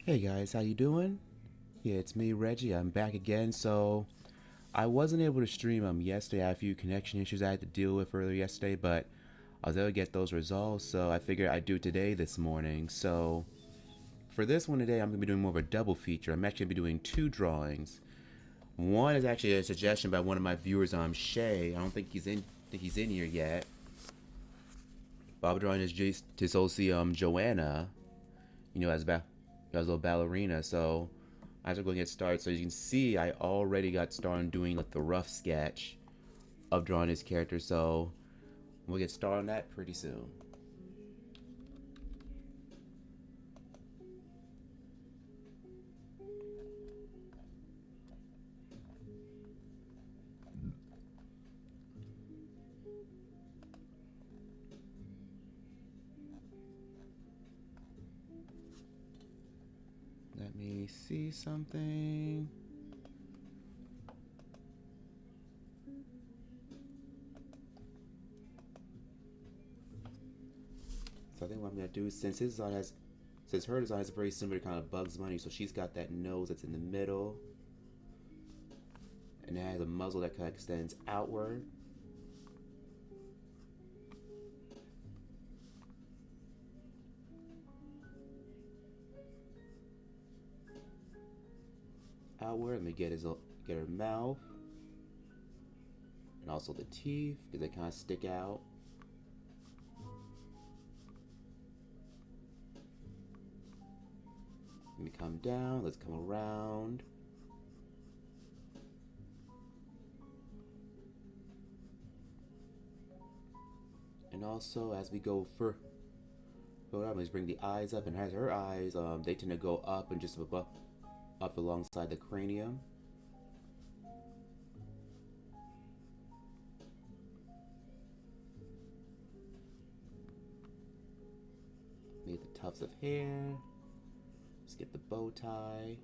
Hey guys, how you doing? Yeah, it's me, Reggie. I'm back again. So I wasn't able to stream yesterday. I had a few connection issues I had to deal with earlier yesterday, but I was able to get those resolved. So I figured I'd do it today this morning. So for this one today, I'm gonna be doing more of a double feature. I'm actually gonna be doing two drawings. One is actually a suggestion by one of my viewers, Che. I don't think he's in here yet. Bob drawing his OC Johanna, as a little ballerina. So I was going to get started. So as you can see, I already got started doing like the rough sketch of drawing his character. So we'll get started on that pretty soon. Let me see something. So I think what I'm gonna do is since her design has a very similar kind of Bugs Bunny, so she's got that nose that's in the middle, and it has a muzzle that kind of extends outward. Let me get her mouth, and also the teeth because they kind of stick out. Let me come down. Let's come around. And also, as we go up, let's bring the eyes up, and as her eyes, they tend to go up and just up alongside the cranium. Need the tufts of hair. Let's get the bow tie.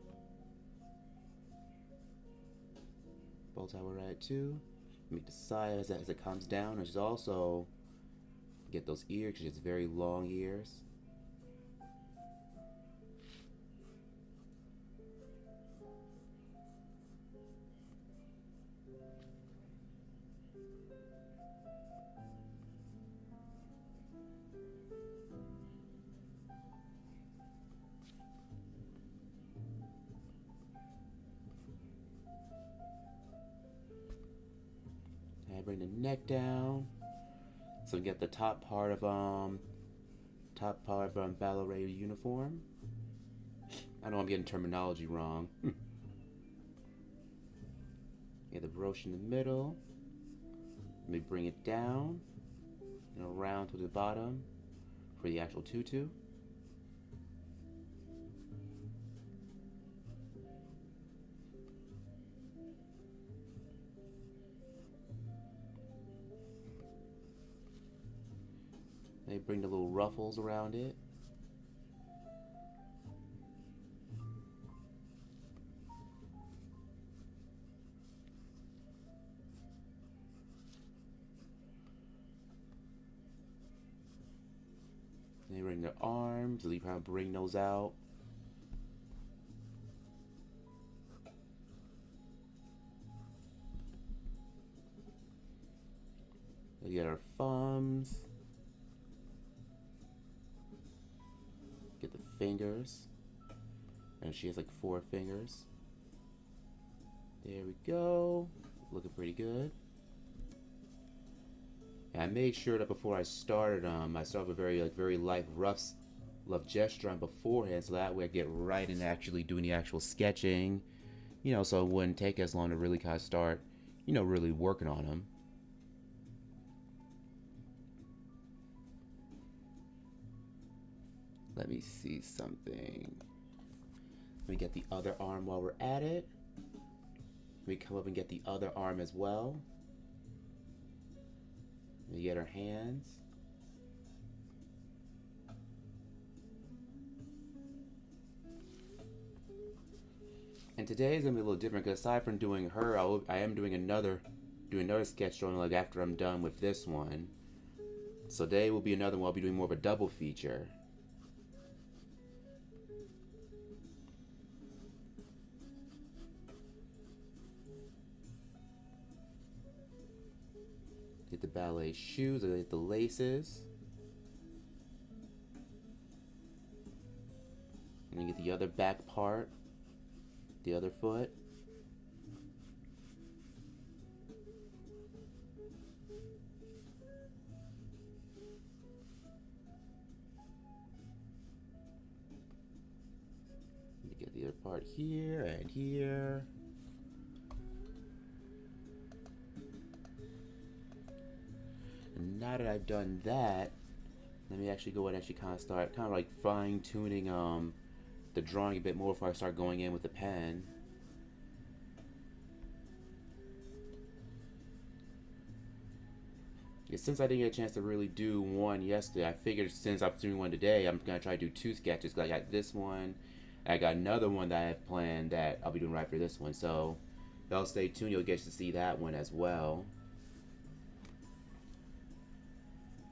Bow tie we're at too. Make the side as it comes down. And just also get those ears because it's very long ears. And bring the neck down. So we get the top part of ballerina uniform. I know I'm getting terminology wrong. Get the brooch in the middle. Let me bring it down and around to the bottom for the actual tutu. They bring the little ruffles around it. And they bring their arms, so you kind of bring those out. They get our thumbs. Get the fingers. And she has like 4 fingers. There we go. Looking pretty good. And I made sure that before I started with a very light rough gesture on beforehand, so that way I get right into actually doing the actual sketching. So it wouldn't take as long to really kind of start, really working on them. Let me see something. Let me get the other arm while we're at it. Let me come up and get the other arm as well. Let me get her hands. And today is gonna be a little different because aside from doing her, I am doing another sketch drawing like after I'm done with this one. So today will be another one. I'll be doing more of a double feature. ballet shoes. I get the laces. And then get the other back part, the other foot. Get the other part here and here. And now that I've done that, let me actually go ahead and actually kind of start like fine tuning the drawing a bit more before I start going in with the pen. Yeah, since I didn't get a chance to really do one yesterday, I figured since I'm doing one today, I'm gonna try to do 2 sketches. Cause I got this one, and I got another one that I have planned that I'll be doing right after this one. So y'all stay tuned, you'll get to see that one as well.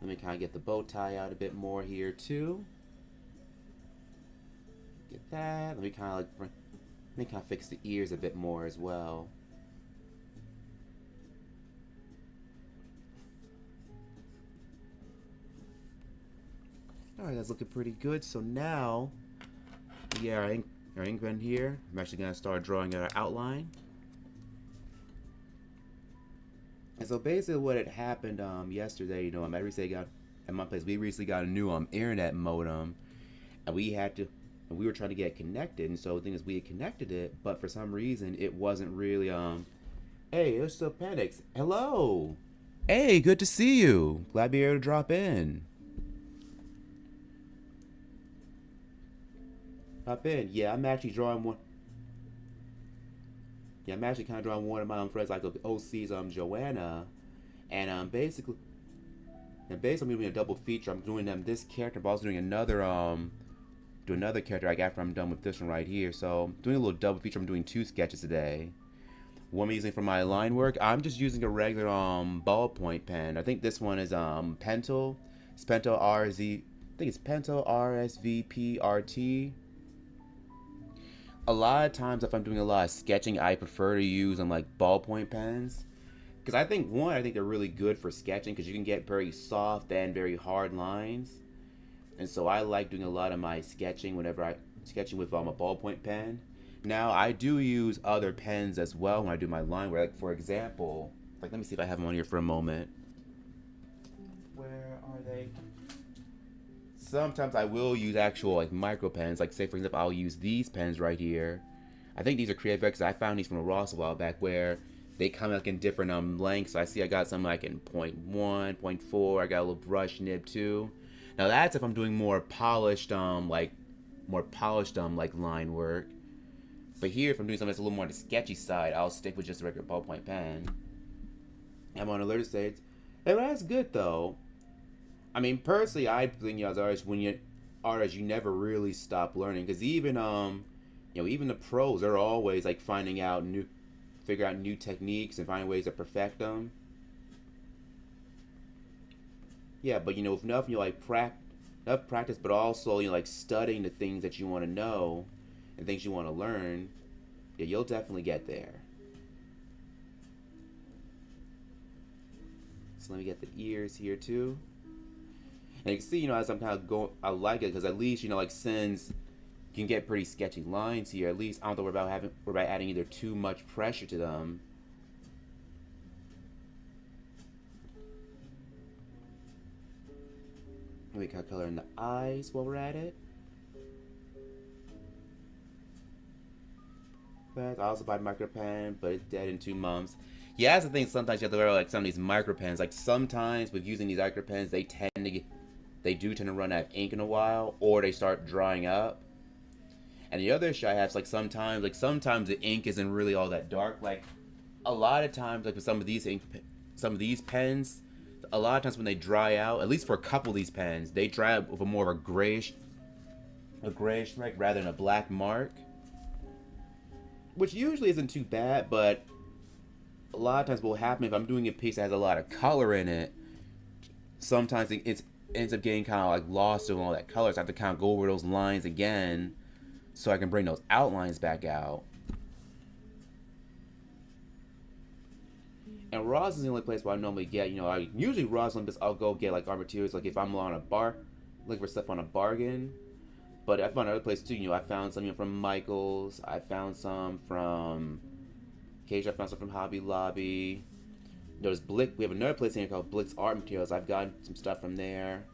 Let me kind of get the bow tie out a bit more here too. Get that. Let me kind of fix the ears a bit more as well. All right, that's looking pretty good. So now, yeah, our ink pen here. I'm actually gonna start drawing our outline. And so basically what had happened yesterday, you know, I recently got at my place, we recently got a new internet modem, and we were trying to get connected. And so the thing is, we had connected it, but for some reason it wasn't really hey, it's still Panics. Hello. Hey, good to see you. Glad to be able to drop in. Drop in. Yeah, I'm actually drawing one. Yeah, I'm actually kind of drawing one of my friends, like the OC's Johanna, and basically I'm doing a double feature. I'm doing this character, but also doing another character like after I'm done with this one right here. So I'm doing a little double feature. I'm doing 2 sketches today. One I'm using for my line work. I'm just using a regular ballpoint pen. I think this one is Pentel. It's Pentel RZ. I think it's Pentel RSVP-RT. A lot of times if I'm doing a lot of sketching, I prefer to use like ballpoint pens, because I think they're really good for sketching, because you can get very soft and very hard lines. And so I like doing a lot of my sketching whenever I'm sketching with a ballpoint pen. Now I do use other pens as well when I do my line work. Like for example, let me see if I have them on here for a moment. Where are they? Sometimes I will use actual micro pens. Like say for example, I'll use these pens right here. I think these are creative because I found these from a Ross a while back, where they come in different lengths. So I see I got some in 0.1, 0.4. I got a little brush nib too. Now that's if I'm doing more polished line work. But here, if I'm doing something that's a little more on the sketchy side, I'll stick with just a regular ballpoint pen. I'm on alert states. Hey, that's good though. I mean, personally, I think as artists, you never really stop learning, because even even the pros, they're always figuring out new techniques and finding ways to perfect them. Yeah, but with enough enough practice, but also studying the things that you want to know and things you want to learn, yeah, you'll definitely get there. So let me get the ears here too. And you can see, as I'm kind of going, I like it because at least, since you can get pretty sketchy lines here, at least I don't have to worry about adding either too much pressure to them. And we kind of color in the eyes while we're at it. But I also buy a micro pen, but it's dead in 2 months. Yeah, that's the thing. Sometimes you have to wear some of these micro pens. Sometimes with using these micro pens, they do tend to run out of ink in a while, or they start drying up. And the other issue I have is sometimes the ink isn't really all that dark. A lot of times, with some of these pens, a lot of times when they dry out, at least for a couple of these pens, they dry out with more of a grayish mark rather than a black mark, which usually isn't too bad. But a lot of times what will happen if I'm doing a piece that has a lot of color in it, sometimes it ends up getting kind of lost in all that color. So I have to kind of go over those lines again so I can bring those outlines back out. And Ross is the only place where I normally get, I usually Ross Olympus, I'll go get like art materials, like if I'm on a bar, looking for stuff on a bargain. But I found other places too. I found some from Michaels. I found some from Cage. I found some from Hobby Lobby. There's Blick. We have another place here called Blick's Art Materials. I've gotten some stuff from there.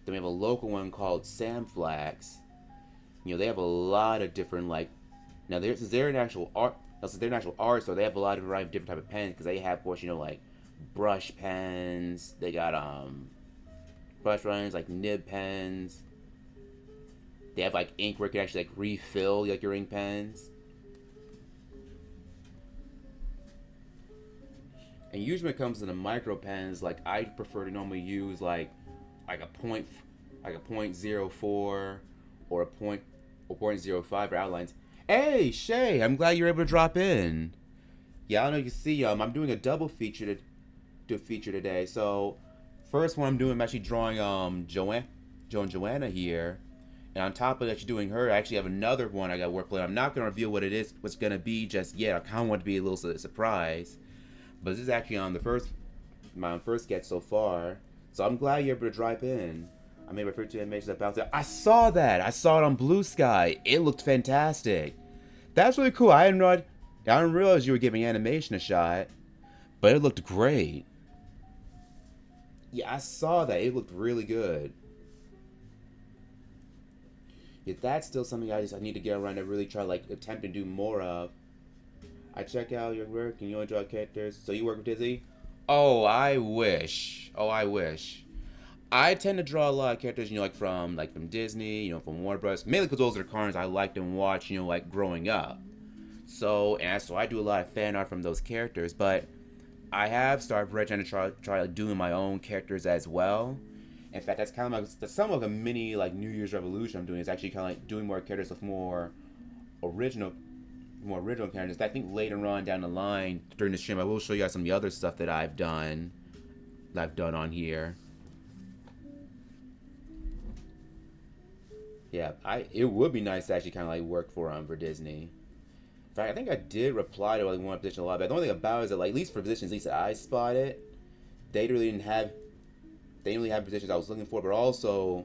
Then we have a local one called Sam Flax. They have a lot of different now they're an actual art. They're an actual art store. They have a lot of variety of different type of pens because they have, of course, like brush pens. They got brush runners, like nib pens. They have like ink where you can actually like refill like your ink pens. And usually when it comes to the micro pens, like I prefer to normally use like a point 0.04 or a point or 0.05 for outlines. Hey Shay, I'm glad you're able to drop in. Yeah, I don't know if you can see I'm doing a double feature today. So first one I'm doing, I'm actually drawing Johanna here. And on top of that, you're doing her, I actually have another one I got to work with. I'm not going to reveal what it is, what's going to be just yet. I kind of want to be a little surprise. But this is actually on my first sketch so far. So I'm glad you're able to drop in. I made my first two animations about that. I saw that. I saw it on BlueSky. It looked fantastic. That's really cool. I didn't realize you were giving animation a shot. But it looked great. Yeah, I saw that. It looked really good. If that's still something I need to get around to really try attempt to do more of. I check out your work and you enjoy characters. So you work with Disney? Oh, I wish. I tend to draw a lot of characters, from Disney, from Warner Bros. Mainly because those are the cartoons I liked and watched, growing up. So I do a lot of fan art from those characters, but I have started trying to try doing my own characters as well. In fact, that's kind of some of a mini New Year's Revolution I'm doing. Is actually kind of doing more characters with more original characters. I think later on down the line during the stream, I will show you guys some of the other stuff that I've done on here. Yeah, it would be nice to actually kind of work for Disney. In fact, I think I did reply to one position a lot, but the only thing about it is that at least for positions, at least that I spotted, they really didn't have positions I was looking for, but also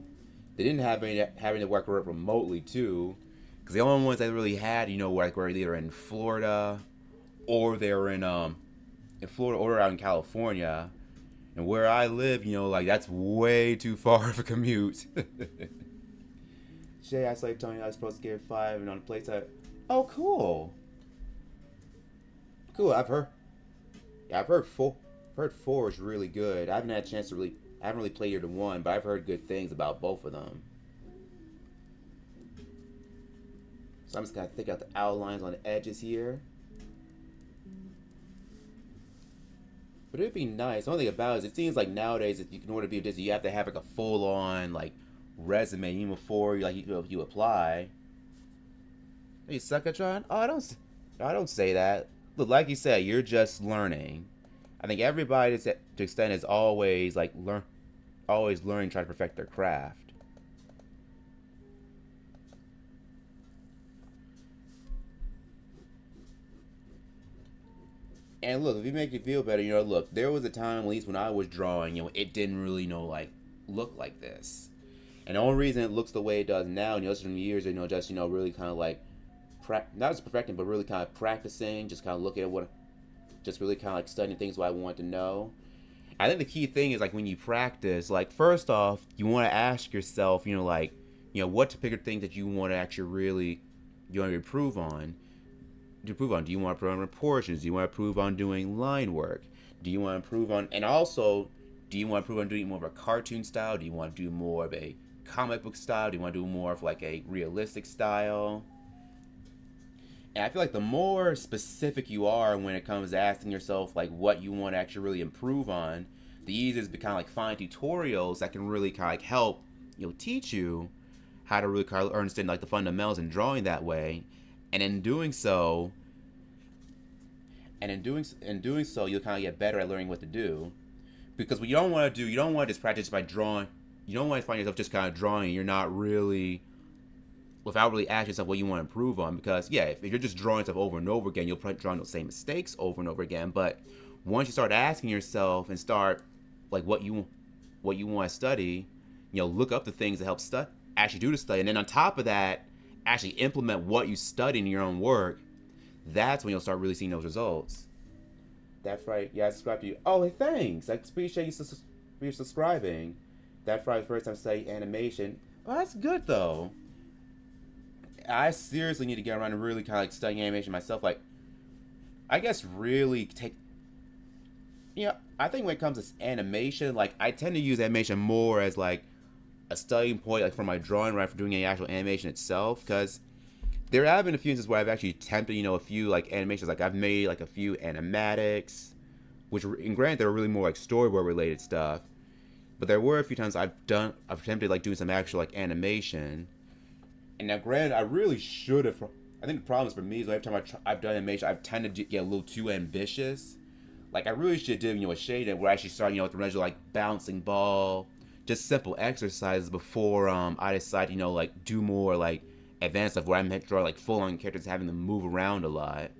they didn't have any having to work remotely too, because the only ones they really had, were either in Florida, or they were in Florida or out in California, and where I live, that's way too far of a commute. Shay, I saw you telling me I was supposed to get 5 and on the playtime. Oh, cool. Cool. I've heard 4. Heard 4 is really good. I haven't had a chance to I haven't really played either one, but I've heard good things about both of them. So I'm just gonna think out the outlines on the edges here. But it'd be nice. The only thing about it is it seems like nowadays, in order to be a Disney, you have to have a full-on resume even before you apply. You suck at drawing? Oh, I don't say that. Look, like you said, you're just learning. I think everybody to extent is always learning, trying to perfect their craft. And look, if you make you feel better, look, there was a time, at least when I was drawing, it didn't really, look like this. And the only reason it looks the way it does now, just from years, just, really kind of not just perfecting, but really kind of practicing, just kind of looking at just really kind of studying things what I want to know. I think the key thing is when you practice, first off, you want to ask yourself, what particular things that you want to actually you want to improve on. Do you want to improve on proportions? Do you want to improve on doing line work? Do you want to improve on, and also, do you want to improve on doing more of a cartoon style? Do you want to do more of a comic book style? Do you want to do more of a realistic style? And I feel the more specific you are when it comes to asking yourself what you want to actually really improve on, the easier it's become find tutorials that can really kind of help teach you how to really kind of understand the fundamentals in drawing that way. And in doing so, you'll kind of get better at learning what to do. Because what you don't want to do, you don't want to just practice by drawing. You don't want to find yourself just kind of drawing and you're not really without really asking yourself what you want to improve on. Because yeah, if you're just drawing stuff over and over again, you'll probably draw those same mistakes over and over again. But once you start asking yourself and start like what you want to study, look up the things that help actually do the study, and then on top of that, actually implement what you study in your own work. That's when you'll start really seeing those results. That's right. Yeah, I subscribe to you. Oh, hey, thanks. I appreciate you subscribing. That's probably the first time I study animation. Oh, that's good though. I seriously need to get around to really kind of like studying animation myself. Like, I guess really take. I think when it comes to animation, like I tend to use animation more as like a studying point, like for my drawing, rather for doing the actual animation itself. Because there have been a few instances where I've actually attempted, a few like animations. Like I've made like a few animatics, which, and granted, they were really more like storyboard related stuff. But there were a few times I've attempted like doing some actual like animation. And now, granted, I really should have. I think the problem is for me is every time I've done animation, I've tended to get a little too ambitious. Like I really should do, a shade where I actually start, with the regular like bouncing ball, just simple exercises before I decide, like do more like advanced stuff where I'm meant to draw like full on characters having them move around a lot.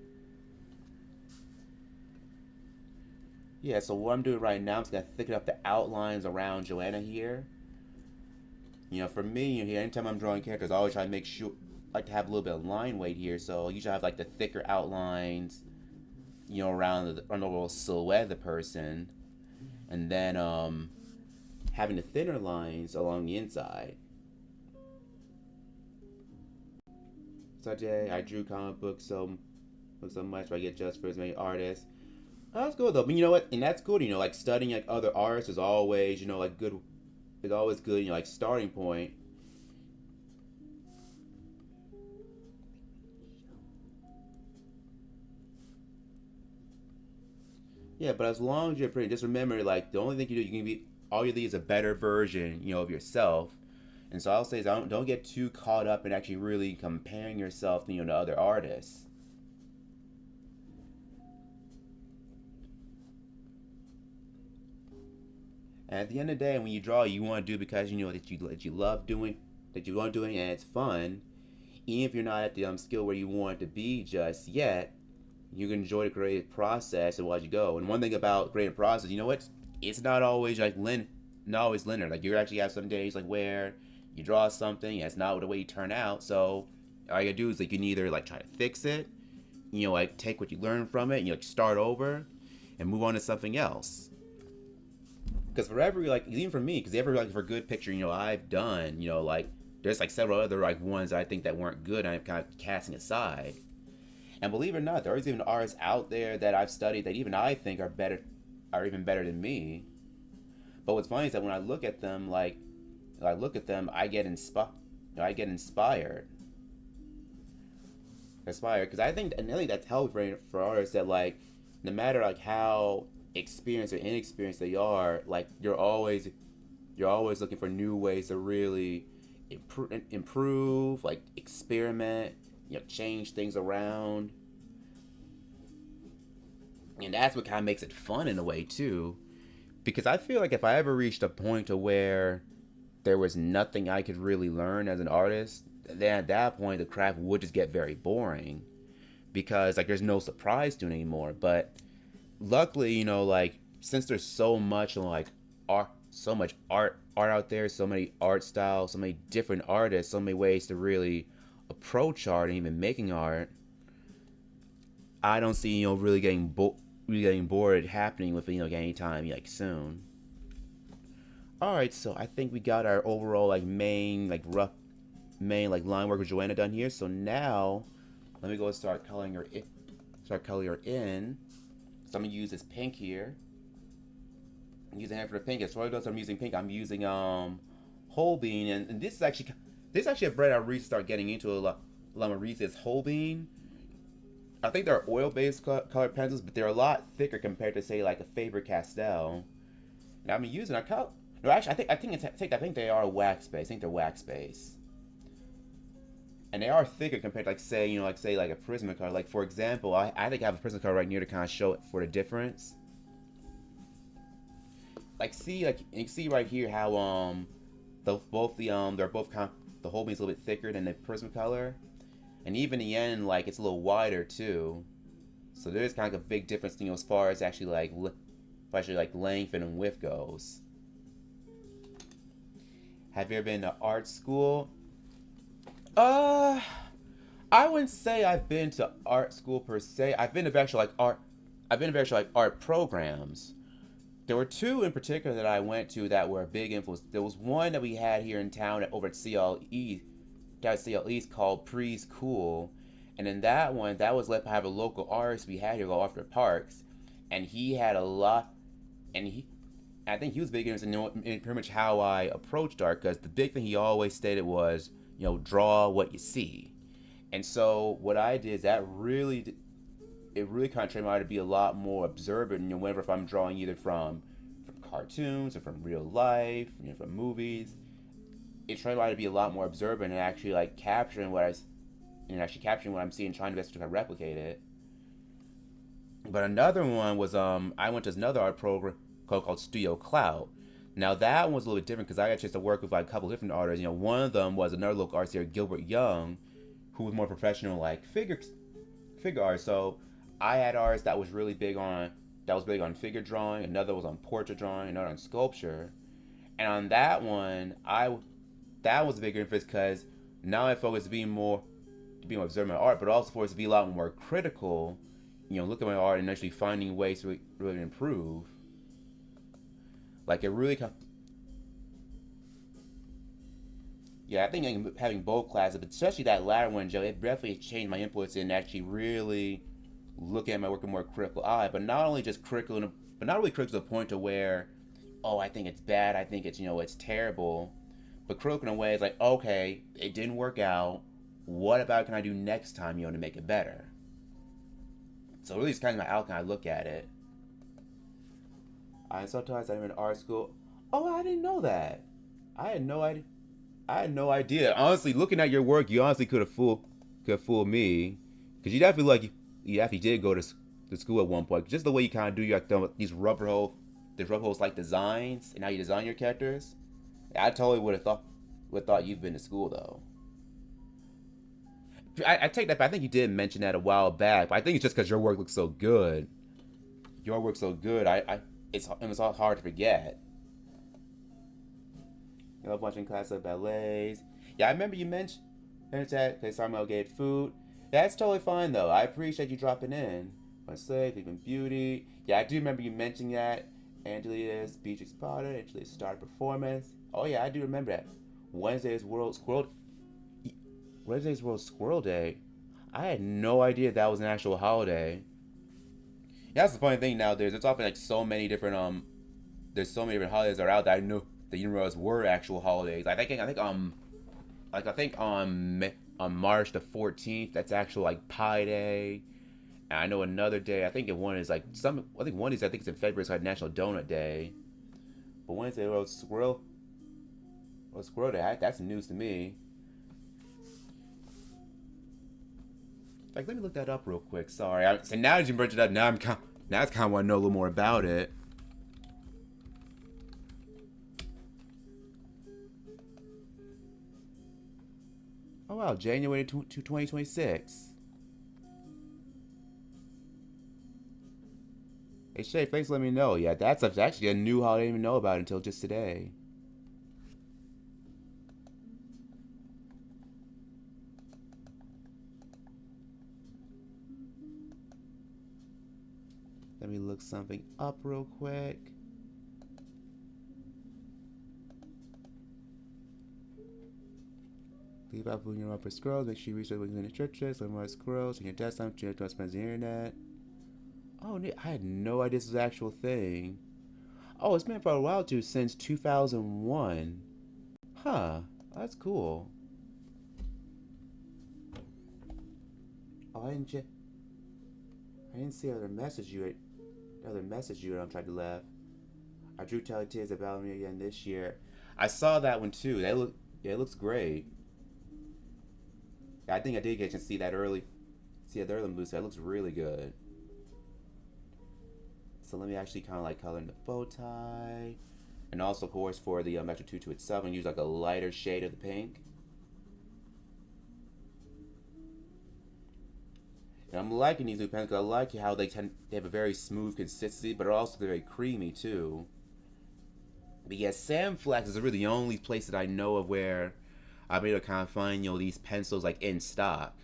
Yeah, so what I'm doing right now, I'm just gonna thicken up the outlines around Johanna here. For me, here, anytime I'm drawing characters, I always try to make sure, like to have a little bit of line weight here. So I usually have like the thicker outlines, around the overall silhouette of the person, and then having the thinner lines along the inside. Today I drew comic books so much, but I get judged for as many artists. Oh, that's cool though. But you know what? And that's cool. Like studying like other artists is always, like good. It's always good. Like starting point. Yeah, but as long as you're pretty, just remember, like the only thing you can be, all you need is a better version, of yourself. And so I'll say is don't get too caught up in actually really comparing yourself, to other artists. And at the end of the day, when you draw, you want to do because that you love doing, that you want doing, and it's fun. Even if you're not at the skill where you want it to be just yet, you can enjoy the creative process and watch you go. And one thing about creative process, it's not always like not always linear. Like you actually have some days like where you draw something and it's not the way you turn out. So all you gotta do is like you can either like try to fix it, like take what you learned from it and like start over and move on to something else. Because for every like even for me, because every like for good picture I've done, like there's like several other like ones I think that weren't good and I'm kind of casting aside. And believe it or not, there's even artists out there that I've studied that even I think are even better than me. But what's funny is that when I look at them, I get inspired. Because I think that's helpful for artists that like, no matter like how experienced or inexperienced they are, like you're always looking for new ways to really improve, like experiment, change things around. And that's what kind of makes it fun in a way too. Because I feel like if I ever reached a point to where there was nothing I could really learn as an artist, then at that point the craft would just get very boring. Because like there's no surprise to it anymore. But luckily, like since there's so much like art out there, so many art styles, so many different artists, so many ways to really approach art and even making art, I don't see really getting bored happening with anytime like soon. All right, so I think we got our overall like main like rough main like line work with Johanna done here. So now let me go and start coloring her in. So I'm gonna use this pink here. I'm using it for the pink. As far as I'm using pink, I'm using whole bean, and this is actually a brand I really start getting into a lot more recently. It's whole bean. I think they're oil-based colored pencils, but they're a lot thicker compared to say like a Faber-Castell. And I'm using a color. No, actually, I think they are wax-based. I think they're wax-based. And they are thicker compared to like say like a Prismacolor. Like for example, I think I have a Prismacolor right near to kind of show it for the difference. Like you can see right here how they're both the whole being's a little bit thicker than the Prismacolor, and even the end, like it's a little wider too. So there's kind of a big difference, as far as actually like length and width goes. Have you ever been to art school? I wouldn't say I've been to art school per se. I've been to actual like art programs. There were two in particular that I went to that were a big influence. There was one that we had here in town over at CLE, called Pre's Cool. And in that one, that was led by a local artist we had here called Arthur Parks. And he had a lot, I think he was big in pretty much how I approached art, because the big thing he always stated was, draw what you see. And so what I did is it really kind of trained me to be a lot more observant, whenever if I'm drawing either from cartoons or from real life, from movies. It trained me to be a lot more observant and actually like capturing what I'm seeing, trying to best to kind of replicate it. But another one was I went to another art program called Studio Cloud. Now that one was a little bit different because I got a chance to work with like a couple of different artists. One of them was another local artist here, Gilbert Young, who was more professional like figure art. So I had artists that was big on figure drawing. Another was on portrait drawing. Another on sculpture. And on that one, that was a big influence because now I focus to being more observant of art, but also for us to be a lot more critical. Look at my art and actually finding ways to really improve. Like it really. Yeah, I think having both classes, but especially that latter one, Joe, it definitely changed my influence in actually really looking at my work with a more critical eye. But not only just critical, but not really critical to the point to where, oh, I think it's bad, I think it's it's terrible, but critical in a way is like, okay, it didn't work out. What about can I do next time, to make it better? So really, it's kind of my outcome. I look at it. Sometimes I'm in art school. Oh, I didn't know that. I had no idea. Honestly, looking at your work, you honestly could fool me, because you definitely did go to school at one point. Just the way you kind of do these rubber holes like designs and how you design your characters. I totally would have thought you've been to school though. I take that back. I think you did mention that a while back, but I think it's just because your work looks so good. Your work's so good. It's all hard to forget. I love watching classic ballets. Yeah, I remember you mentioned that. Okay, sorry, I'll get food. That's totally fine though. I appreciate you dropping in. Slave, Leaving Beauty. Yeah, I do remember you mentioning that. Angelia's Beatrix Potter. Angelia's Star Performance. Oh yeah, I do remember that. Wednesday's World Squirrel Day. I had no idea that was an actual holiday. Yeah, that's the funny thing nowadays. There's often like so many different holidays that are out that I knew the universe were actual holidays. I think on March the 14th, that's actual like Pi Day. And I know another day. I think one is like one is it's in February. It's like National Donut Day. But Wednesday was Squirrel Day. That's news to me. Like, let me look that up real quick. Sorry. So now that you brought it up, now I kind of want to know a little more about it. Oh wow, January 2026. Hey Shay, thanks for letting me know. Yeah, that's actually a new holiday I didn't even know about until just today. Let me look something up real quick. Leave out when you're up for scrolls. Make sure you research what's in the churches. Learn more scrolls on your desktop. You don't spend the internet. Oh, I had no idea this was an actual thing. Oh, it's been for a while too, since 2001. Huh. That's cool. Oh, I didn't see other message you I'm trying to left. I drew Teletubbies at Ballerina again this year. I saw that one too. It looks great. I think I did get to see that early. See that early boost. That looks really good. So let me actually kind of like color in the bow tie, and also of course for the Metro Tutu itself, and use like a lighter shade of the pink. And I'm liking these new pens because I like how they have a very smooth consistency, but also they're very creamy too. But yeah, Sam Flax is really the only place that I know of where I've been able to kind of find, these pencils like in stock.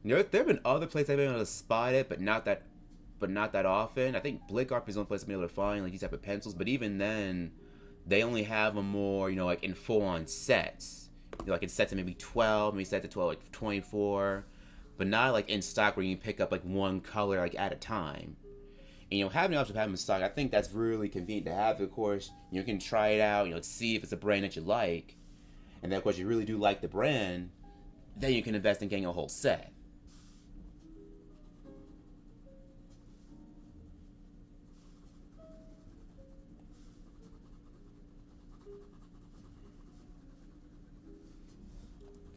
There have been other places I've been able to spot it, but not that often. I think Blick Art is the only place I've been able to find like these type of pencils, but even then, they only have them more, like in full-on sets. Like in sets of maybe 12, maybe sets of 12, like 24, but not like in stock where you can pick up like one color like at a time. And having the option of having in stock, I think that's really convenient to have. Of course, you can try it out, see if it's a brand that you like, and then of course you really do like the brand, then you can invest in getting a whole set.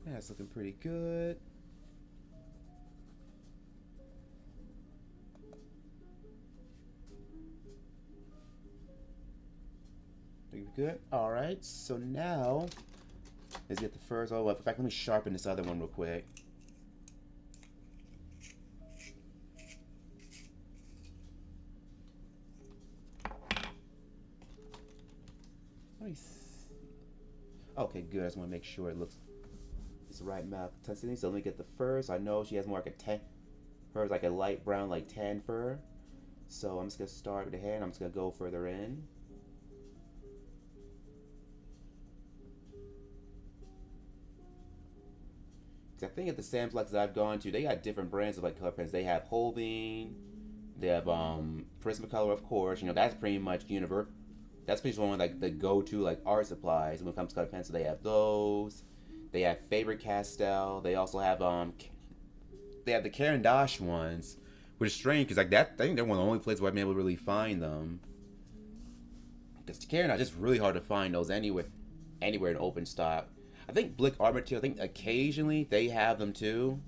Yeah, it's looking pretty good. Looking good. All right, so now let's get the first. Oh, in fact, let me sharpen this other one real quick. Let me see. Okay, good. I just want to make sure it looks it's the right amount of intensity. So let me get the first. I know she has more like a tan. Hers like a light brown, like tan fur. So I'm just gonna start with the head. I'm just gonna go further in. I think at the Sandflex that I've gone to, they got different brands of like color pens. They have Holbein, they have Prismacolor, of course. That's pretty much universal. That's pretty much one of like the go-to like art supplies when it comes to color pens. So they have those. They have Faber-Castell. They also have they have the Caran d'Ache ones, which is strange because like that I think they're one of the only places where I've been able to really find them. Because the Caran d'Ache is really hard to find those anywhere in open stock. I think Blick Art Material, I think occasionally they have them too.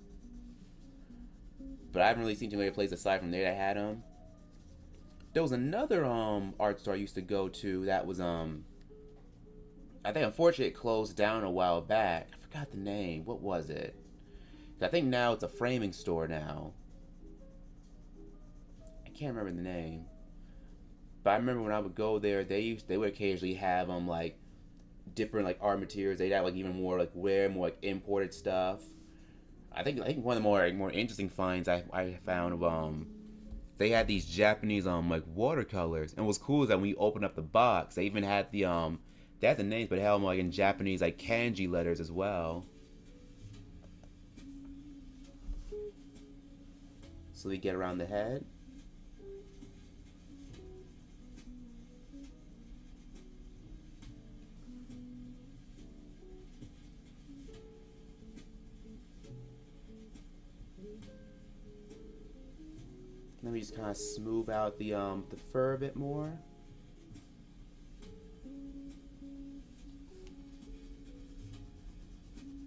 But I haven't really seen too many places aside from there that had them. There was another art store I used to go to that was I think unfortunately it closed down a while back. I forgot the name. What was it? I think now it's a framing store now. I can't remember the name. But I remember when I would go there, they would occasionally have like different like art materials. They'd have like even more like more like imported stuff. I think one of the more interesting finds I found they had these Japanese like watercolors, and what's cool is that when you open up the box, they even had they had the names, but they had them like in Japanese like kanji letters as well. So we get around the head. Let me just kind of smooth out the fur a bit more.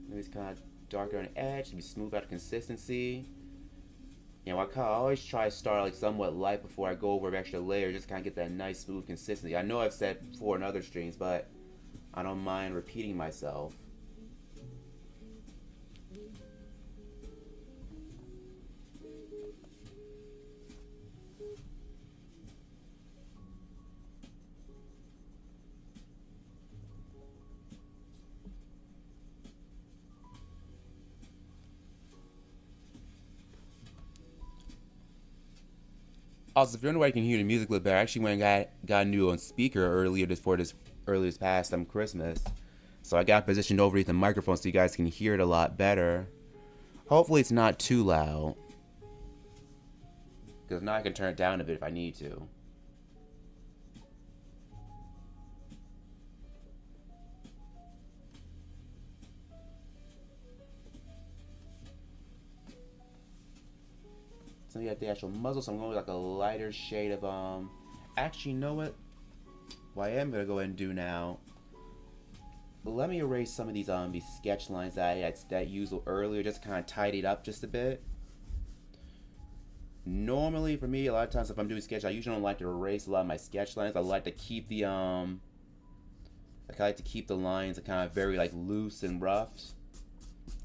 Let me just kind of darker on the edge. Let me smooth out the consistency. I always try to start like somewhat light before I go over extra layers, just kind of get that nice smooth consistency. I know I've said before in other streams, but I don't mind repeating myself. Also, if you're wondering why you can hear the music a little better, I actually went and got a new speaker earlier this past Christmas. So I got positioned over the microphone so you guys can hear it a lot better. Hopefully it's not too loud. Because now I can turn it down a bit if I need to. So you got the actual muzzle, so I'm going with like a lighter shade of actually, you know what I am gonna go ahead and do now. Let me erase some of these sketch lines that I used earlier, just to kind of tidy it up just a bit. Normally for me, a lot of times if I'm doing sketch, I usually don't like to erase a lot of my sketch lines. I like to keep the lines kind of very like loose and rough.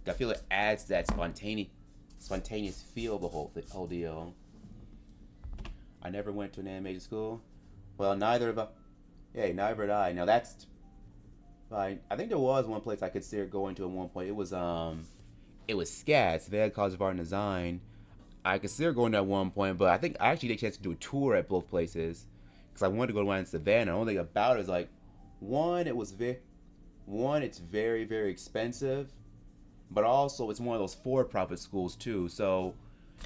I feel it adds that spontaneous feel of the whole deal. I never went to an animation school. Well, neither of us. Hey, neither did I. Now that's fine. I think there was one place I considered going to at one point. It was SCAD, Savannah College of Art and Design. I considered going to at one point, but I think I actually did a chance to do a tour at both places because I wanted to go to one in Savannah. The only thing about it is like, one, it's very very expensive, but also it's one of those for-profit schools too. So,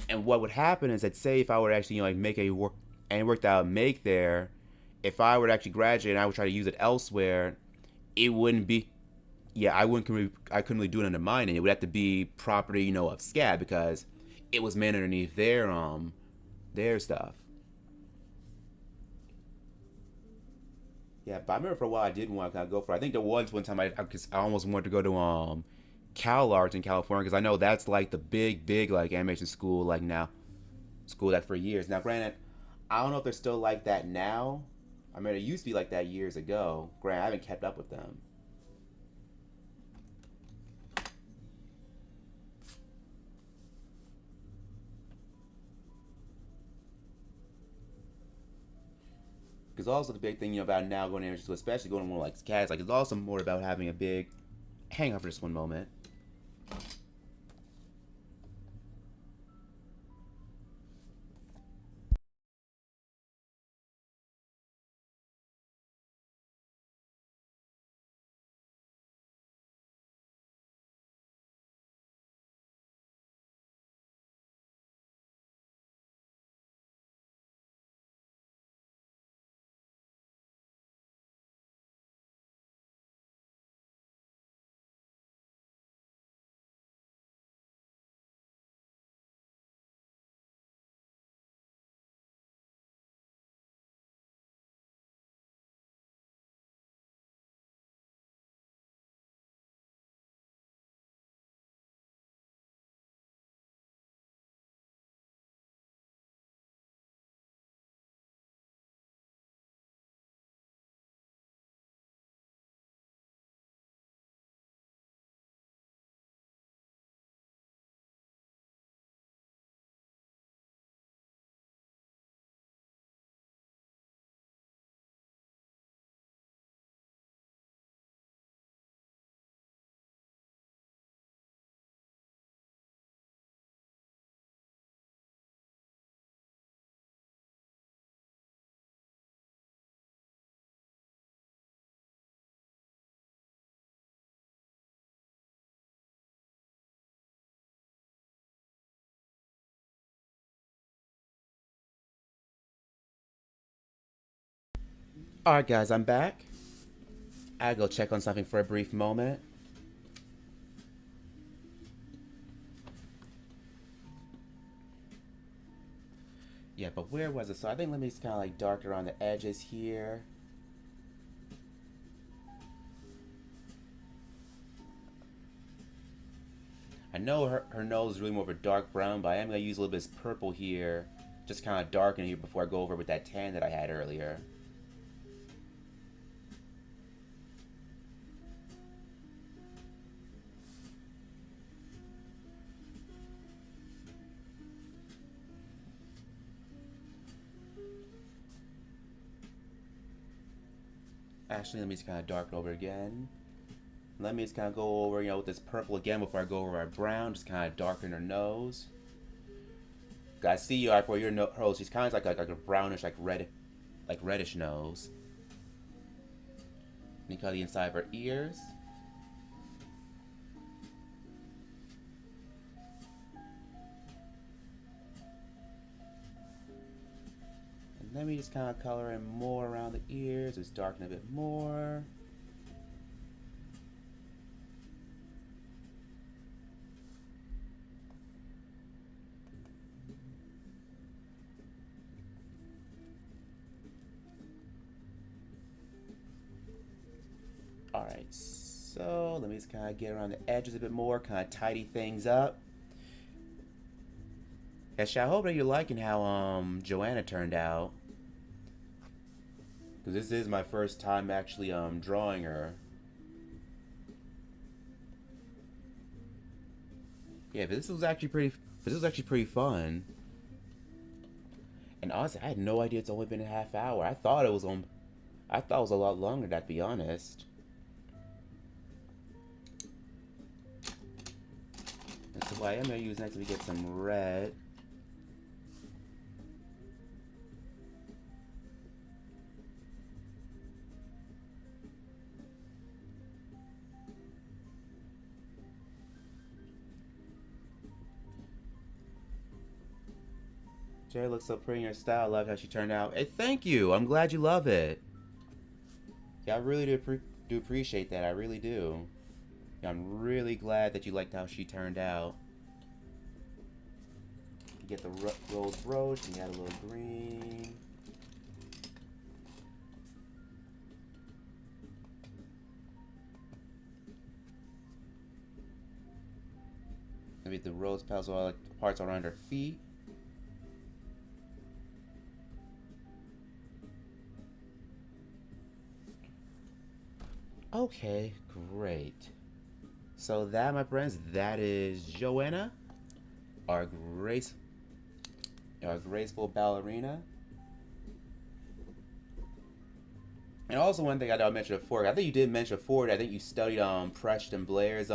and what would happen is that say if I were to actually like make any work that I would make there, if I were to actually graduate and I would try to use it elsewhere, it wouldn't be. Yeah, I couldn't really do it under mine, and it would have to be property, of SCAD because it was made underneath their stuff. Yeah, but I remember for a while I did want to kind of go for it. I think there was one time I almost wanted to go to Cal Arts in California because I know that's like the big like animation school like now school that for years. Now, granted, I don't know if they're still like that now. I mean, it used to be like that years ago. Granted, I haven't kept up with them. Because also the big thing, about now going to animation school, especially going to more like cats, like it's also more about having a big. Hang on for just one moment. All right, guys, I'm back. I go check on something for a brief moment. Yeah, but where was it? So I think let me just kind of like darken around the edges here. I know her nose is really more of a dark brown, but I am going to use a little bit of purple here. Just kind of darken here before I go over with that tan that I had earlier. Actually, let me just kind of darken over again. Let me just kind of go over, with this purple again before I go over our brown. Just kind of darken her nose. I see you right for your nose. She's kind of like a brownish, like reddish nose. And you color the inside of her ears. And let me just kind of color in more around the ears. Just darken a bit more. Alright, so let me just kind of get around the edges a bit more, kind of tidy things up. Yes, I hope that you're liking how Johanna turned out. Because this is my first time actually drawing her. Yeah, but this was actually But this was actually pretty fun. And honestly, I had no idea it's only been a half hour. I thought it was on. I thought it was a lot longer, to be honest. And so what I am going to use next to get some red. Jerry looks so pretty in her style. I love how she turned out. Hey, thank you. I'm glad you love it. Yeah, I really do appreciate that. I really do. Yeah, I'm really glad that you liked how she turned out. You get the rose brooch, and you add a little green. Maybe the rose petals, all like the parts around her feet. Okay, great. So that, my friends, that is Johanna, our graceful ballerina. And also one thing I didn't mention before, I think you did mention before, I think you studied Preston Blair's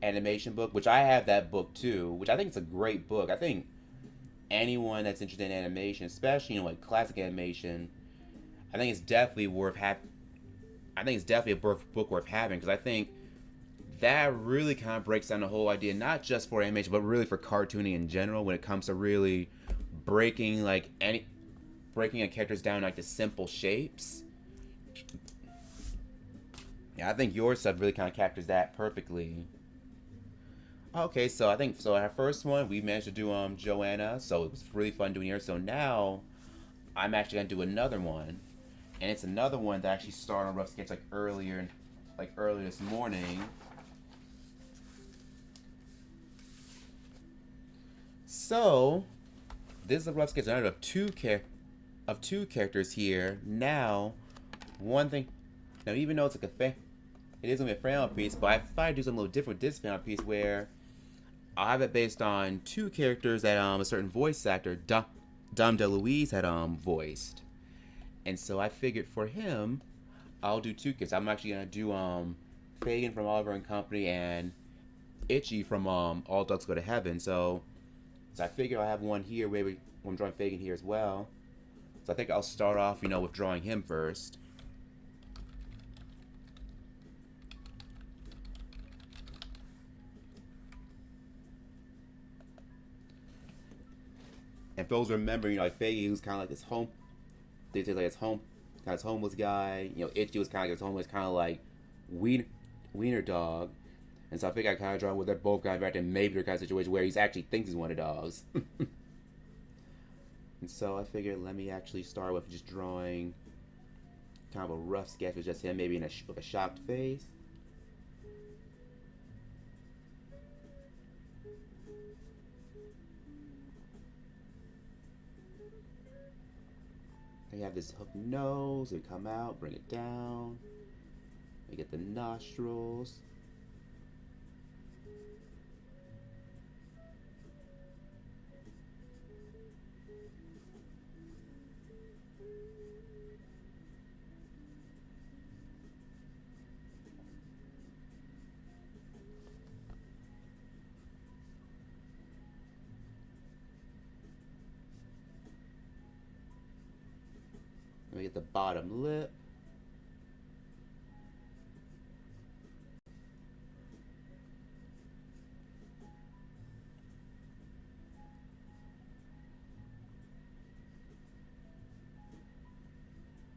animation book, which I have that book too, which I think it's a great book. I think anyone that's interested in animation, especially like classic animation, I think it's definitely worth I think it's definitely a book worth having, because I think that really kind of breaks down the whole idea, not just for animation, but really for cartooning in general, when it comes to really breaking a characters down like to simple shapes. Yeah, I think your stuff really kind of captures that perfectly. Okay, so I think our first one we managed to do Johanna, so it was really fun doing her. So now I'm actually gonna do another one, and it's another one that actually started on Rough Sketch earlier this morning. So this is a Rough Sketch of two characters here. Now, one thing. Now, even though it's like it is gonna be a fan piece, but I thought I'd do something a little different with this fan piece where I have it based on two characters that a certain voice actor, Dom DeLuise, had voiced. And so I figured for him, I'll do two kids. I'm actually gonna do Fagain from Oliver and Company and Itchy from All Dogs Go to Heaven. So I figure I'll have one here where I'm drawing Fagain here as well. So I think I'll start off, with drawing him first. And for those remember, like Fagain, he was kind of like this they say like his homeless guy. Itchy was kind of like his homeless, kind of like wiener dog. And so I think I kind of draw with that both guys right there. Maybe they're kind of situation where he actually thinks he's one of the dogs. And so I figured let me actually start with just drawing kind of a rough sketch with just him, maybe with a shocked face. They have this hooked nose. They come out, bring it down. They get the nostrils. We get the bottom lip.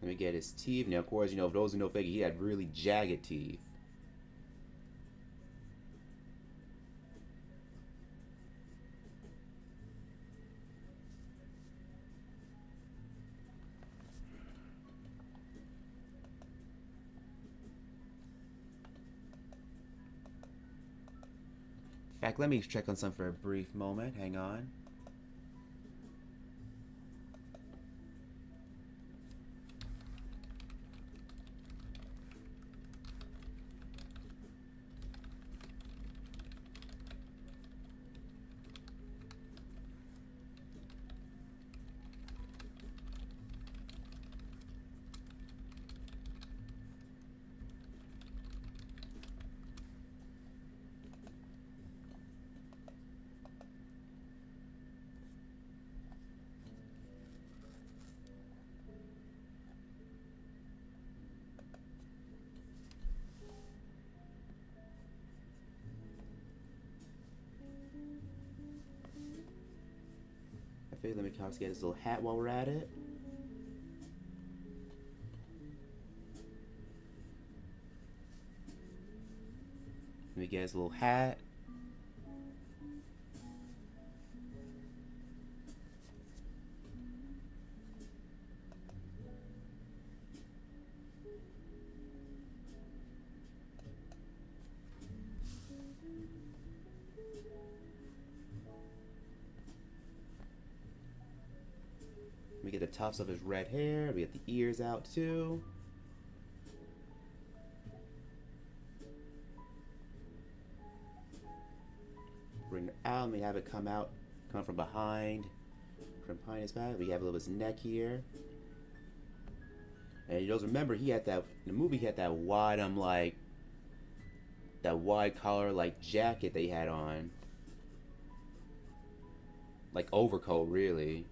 Let me get his teeth. Now, of course, for those who know Fagain, he had really jagged teeth. In fact, let me check on something for a brief moment. Hang on. face. Let me kind of get his little hat while we're at it. Let me get his little hat. Let me get the tufts of his red hair. We get the ears out too. Bring it out. Let me have it come from behind his back. We have a little bit of his neck here. And you just remember he had that in the movie. He had that wide that wide collar like jacket they had on, like overcoat really.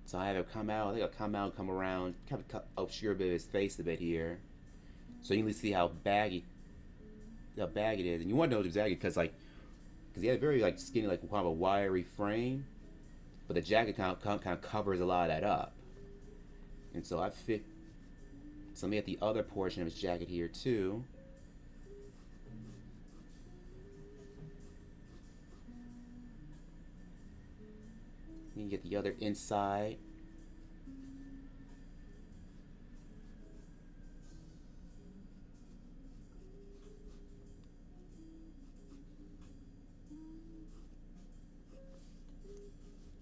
So I have it come out. I think I'll come out, come around, kind of obscure a bit of his face a bit here, so you can see how baggy it is. And you want to know it's baggy because he had a very like skinny, like kind of a wiry frame, but the jacket kind of covers a lot of that up. And so I fit. So let me get the other portion of his jacket here too. You can get the other inside.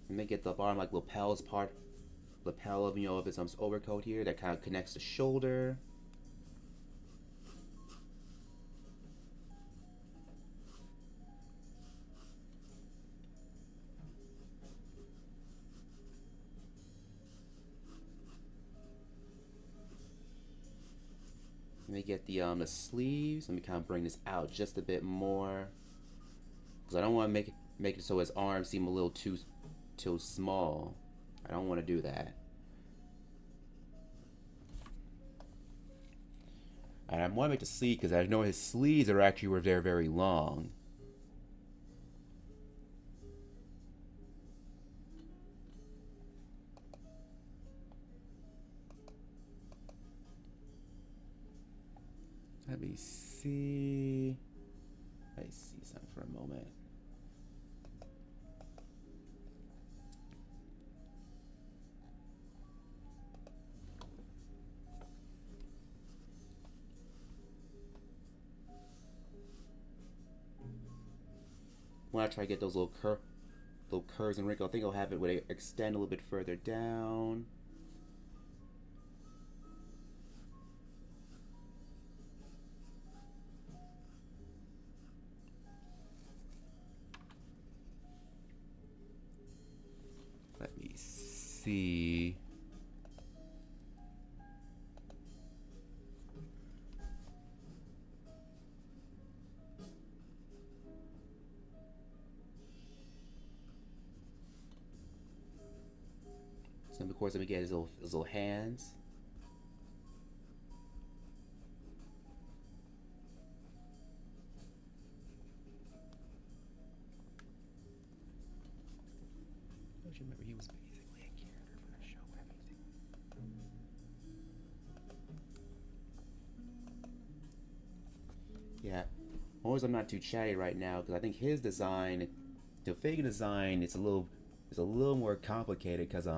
And then get the bottom like lapel of of his overcoat here that kind of connects the shoulder. Let me get the sleeves. Let me kind of bring this out just a bit more, because I don't want to make it so his arms seem a little too small. I don't want to do that. And I want to make the sleeve because I know his sleeves were very, very long. Let me see. Let me see something for a moment. When I try to get those little curves and wrinkles, I think I'll have it where they extend a little bit further down. Let me see. So of course, let me get his little hands. Don't you remember he was basically a character for the show and everything? Yeah, always I'm not too chatty right now because I think his design, the Fagain design, it's a little more complicated because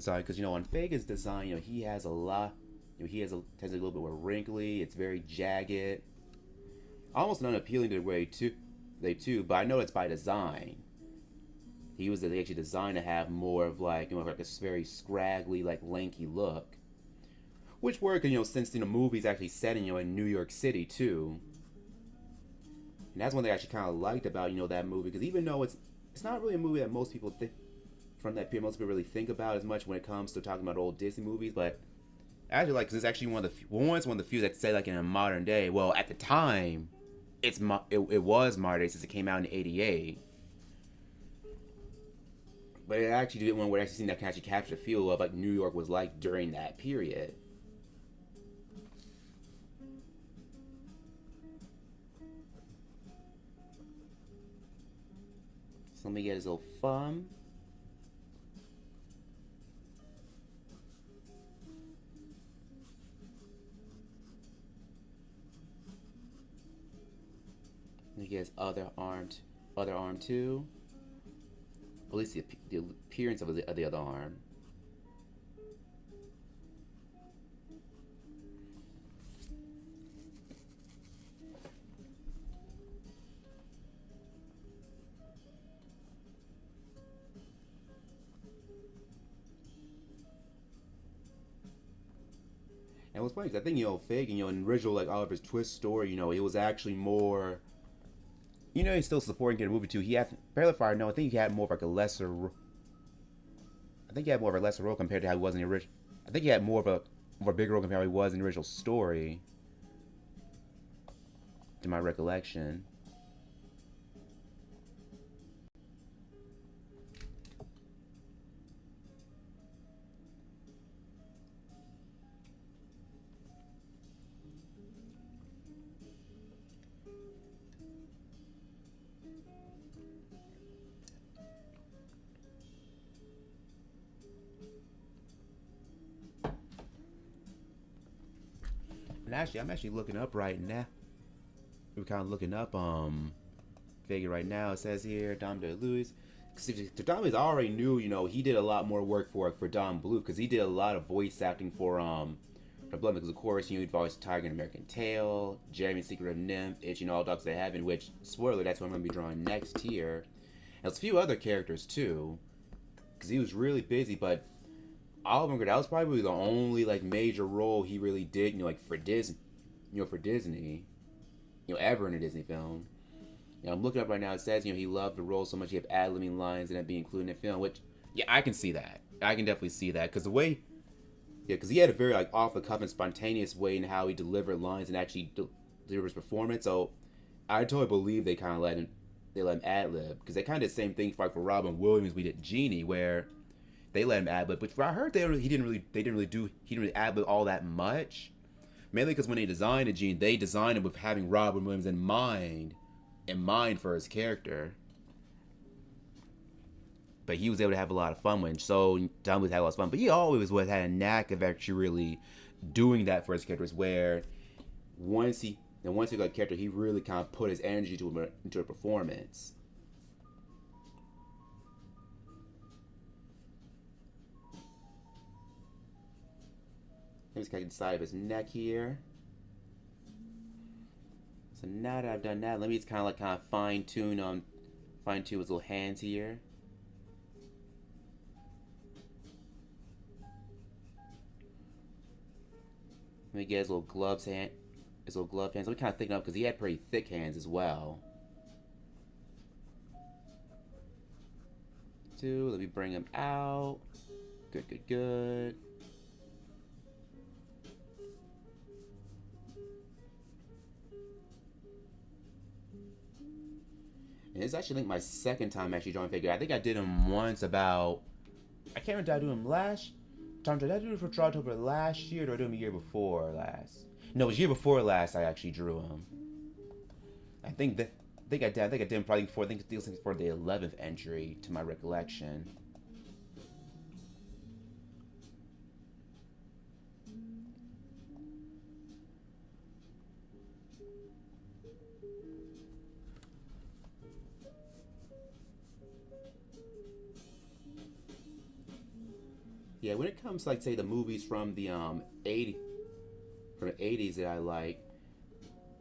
sorry, because on Fagain's design, he has a lot, he has tends to be a little bit more wrinkly. It's very jagged, almost unappealing to the way too. But I know it's by design. He was actually designed to have more of like like a very scraggly, like lanky look, which worked, since the movie's actually set in New York City too. And that's one thing I actually kind of liked about that movie, because even though it's not really a movie that most people think. From that period, most people really think about as much when it comes to talking about old Disney movies, but I actually like, because it's actually one of the few that say like in a modern day. Well, at the time, it was modern day since it came out in '88, but it actually did one where actually seen that can actually capture the feel of like New York was like during that period. So let me get his little thumb. Let me get his other arm too. At least the appearance of the other arm. And what's funny is I think, Fagain, in original, like, Oliver's Twist story, it was actually more, he's still supporting in the movie too. He had, Fairly Fire, no, I think he had more of like a lesser, I think he had more of a lesser role compared to how he was in the original. I think he had more of a bigger role compared to how he was in the original story, to my recollection. And actually, I'm actually looking up right now. We're kind of looking up Fagain right now. It says here Dom DeLuise. Dom DeLuise already knew, he did a lot more work for Don Bluth, because he did a lot of voice acting for Blood, because of course, he voiced Tiger in American Tail, Jeremy Secret of Nymph, Itchy and All Dogs That Heaven, which, spoiler, that's what I'm going to be drawing next here. And there's a few other characters too, because he was really busy, but Oliver, that was probably the only like major role he really did, for Disney, ever in a Disney film. I'm looking up right now. It says, he loved the role so much he had ad-libbing lines and it being included in the film. Which, yeah, I can see that. I can definitely see that, because the way, because he had a very like off the cuff and spontaneous way in how he delivered lines and actually delivered his performance. So I totally believe they kind of let him ad lib, because they kind of did the same thing for Robin Williams. We did Genie, where they let him ad lib, but I heard he didn't really ad lib all that much. Mainly because when they designed a Genie, they designed it with having Robin Williams in mind for his character. But he was able to have a lot of fun with, so Don was had a lot of fun. But he always had a knack of actually really doing that for his characters, where once he got a character, he really kind of put his energy into a performance. Just kind of the side of his neck here. So now that I've done that, let me just kind of fine tune his little hands here. Let me get his little glove hands. Let me kind of thicken up, because he had pretty thick hands as well. Let me bring him out. Good. And it's actually, I think, my second time actually drawing Fagain. I think I did him once about, I can't remember, did I do him last time? Did I do it for Drawtober last year, or did I do him a year before last? No, it was year before last I actually drew him. I think I did him probably before, I think it was for the 11th entry, to my recollection. Yeah, when it comes to, like, say, the movies from the 80s that I like,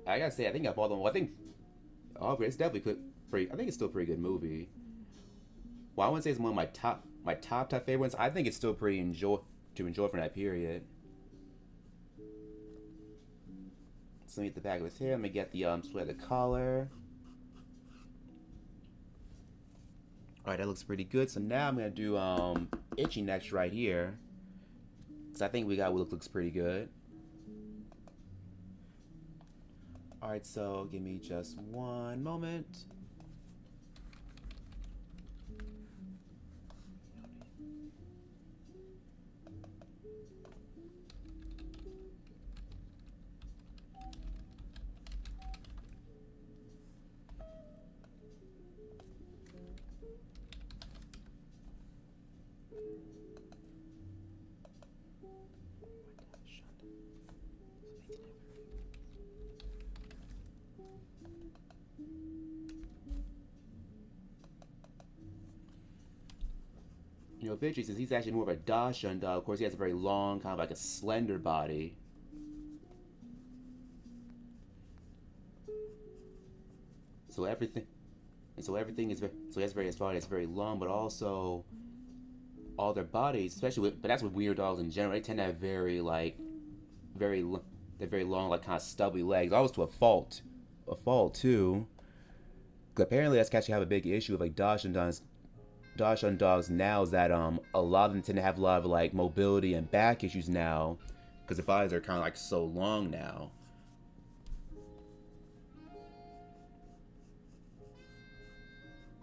I gotta say, I think of all them. Well, I think it's definitely pretty. I think it's still a pretty good movie. Well, I wouldn't say it's one of my top favorites. I think it's still pretty enjoy from that period. So let me get the back of his hair. Let me get the sweater collar. Alright, that looks pretty good. So now I'm gonna do Itchy next right here. So I think we got what looks pretty good. Alright, so give me just one moment. Veggie, since he's actually more of a Dachshund dog, of course he has a very long, kind of like a slender body. So everything, and so everything is very, so that's very, his body is very long, but also all their bodies, especially with, but that's with weird dogs in general, they tend to have very like, very, they're very long, like kind of stubby legs, almost to a fault too. Apparently that's actually have a big issue with like Dachshund dogs now is that a lot of them tend to have a lot of like mobility and back issues now because their bodies are kind of like so long now.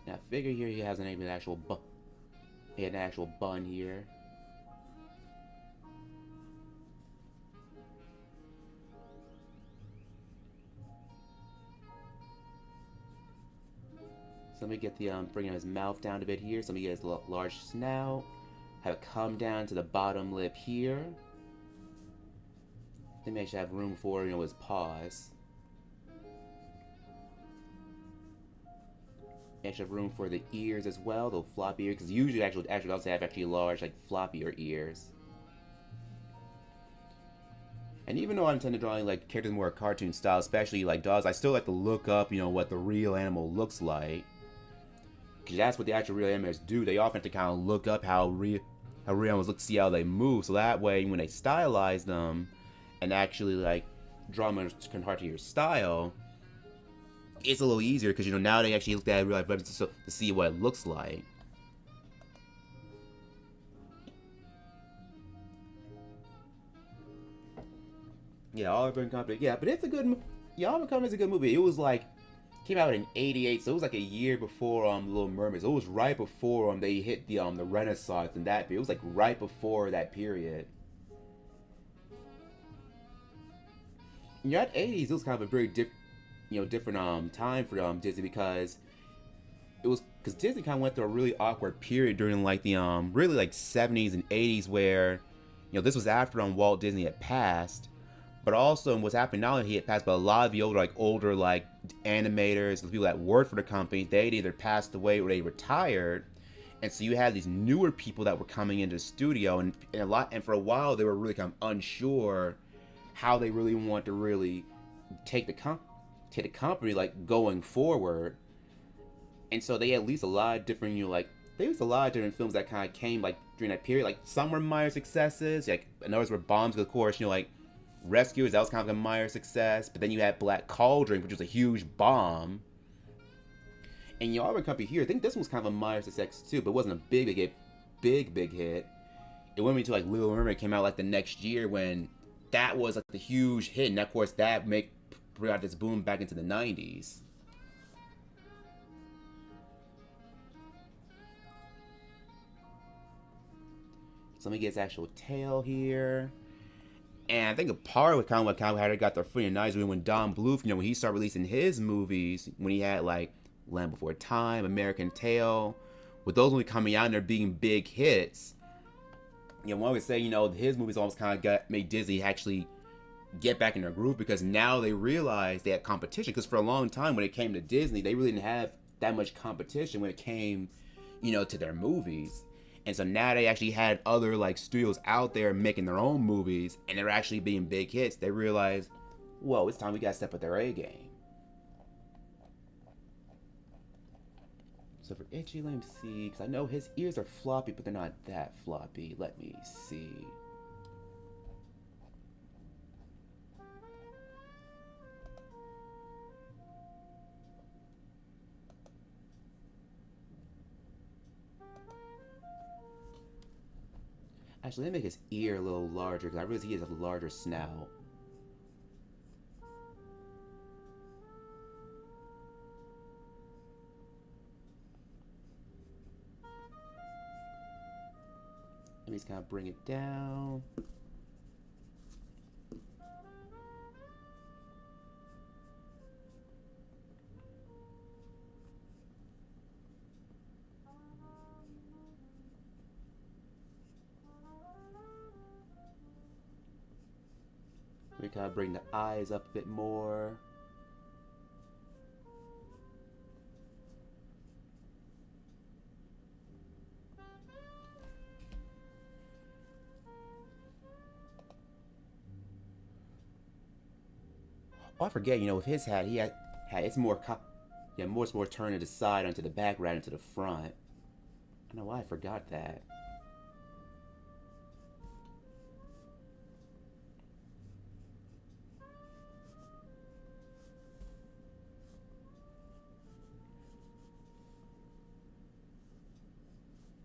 Now figure here he has an actual he had an actual bun here. So let me get the bringing his mouth down a bit here. So let me get his large snout. Have it come down to the bottom lip here. Then make sure I have room for his paws. Extra room for the ears as well, the floppy ears, because usually actual dogs have actually large, like floppier ears. And even though I'm tend to drawing like characters more cartoon style, especially like dogs, I still like to look up, what the real animal looks like. Because that's what the actual real animals do. They often have to kind of look up how real animals look to see how they move. So that way, when they stylize them and actually like draw them conform to your style, it's a little easier because now they actually look at real life references to see what it looks like. Yeah, Oliver & Company. Yeah, but it's a good. Yeah, Oliver & Company is a good movie. It was like came out in '88, so it was like a year before The Little Mermaid. So it was right before they hit the Renaissance and that. It was like right before that period. Yeah, at '80s, it was kind of a very different time for Disney because Disney kind of went through a really awkward period during like the really like '70s and '80s where this was after Walt Disney had passed, but also what's happening now that he had passed, but a lot of the older like animators, the people that worked for the company, they'd either passed away or they retired, and so you had these newer people that were coming into the studio, and for a while they were really kind of unsure how they really want to really take the company like going forward. And so they had at least a lot of different there was a lot of different films that kind of came like during that period. Like some were minor successes, like and others were bombs, of course. Like Rescuers, that was kind of a minor success. But then you had Black Cauldron, which was a huge bomb. And Oliver & Company here, I think this one was kind of a minor success too, but it wasn't a big hit. It went into like Little Mermaid came out like the next year when that was like the huge hit, and of course that brought this boom back into the '90s. So let me get his actual tail here. And I think a part of what kind of had it got their foot in the '90s when Dom DeLuise, when he started releasing his movies, when he had like Land Before Time, American Tail, with those only coming out and they're being big hits. One would say, his movies almost kind of made Disney actually get back in their groove because now they realize they had competition. Because for a long time, when it came to Disney, they really didn't have that much competition when it came, to their movies. And so now they actually had other like studios out there making their own movies, and they're actually being big hits. They realized, whoa, it's time we gotta step up their A game. So for Itchy, let me see, because I know his ears are floppy, but they're not that floppy. Let me see. Actually, let me make his ear a little larger, because I realize he has a larger snout. Let me just kind of bring it down. We kind of bring the eyes up a bit more. Oh, I forget. You know, with his hat, he had it's more yeah, more turned to the side onto the back rather than to the front. I don't know why I forgot that.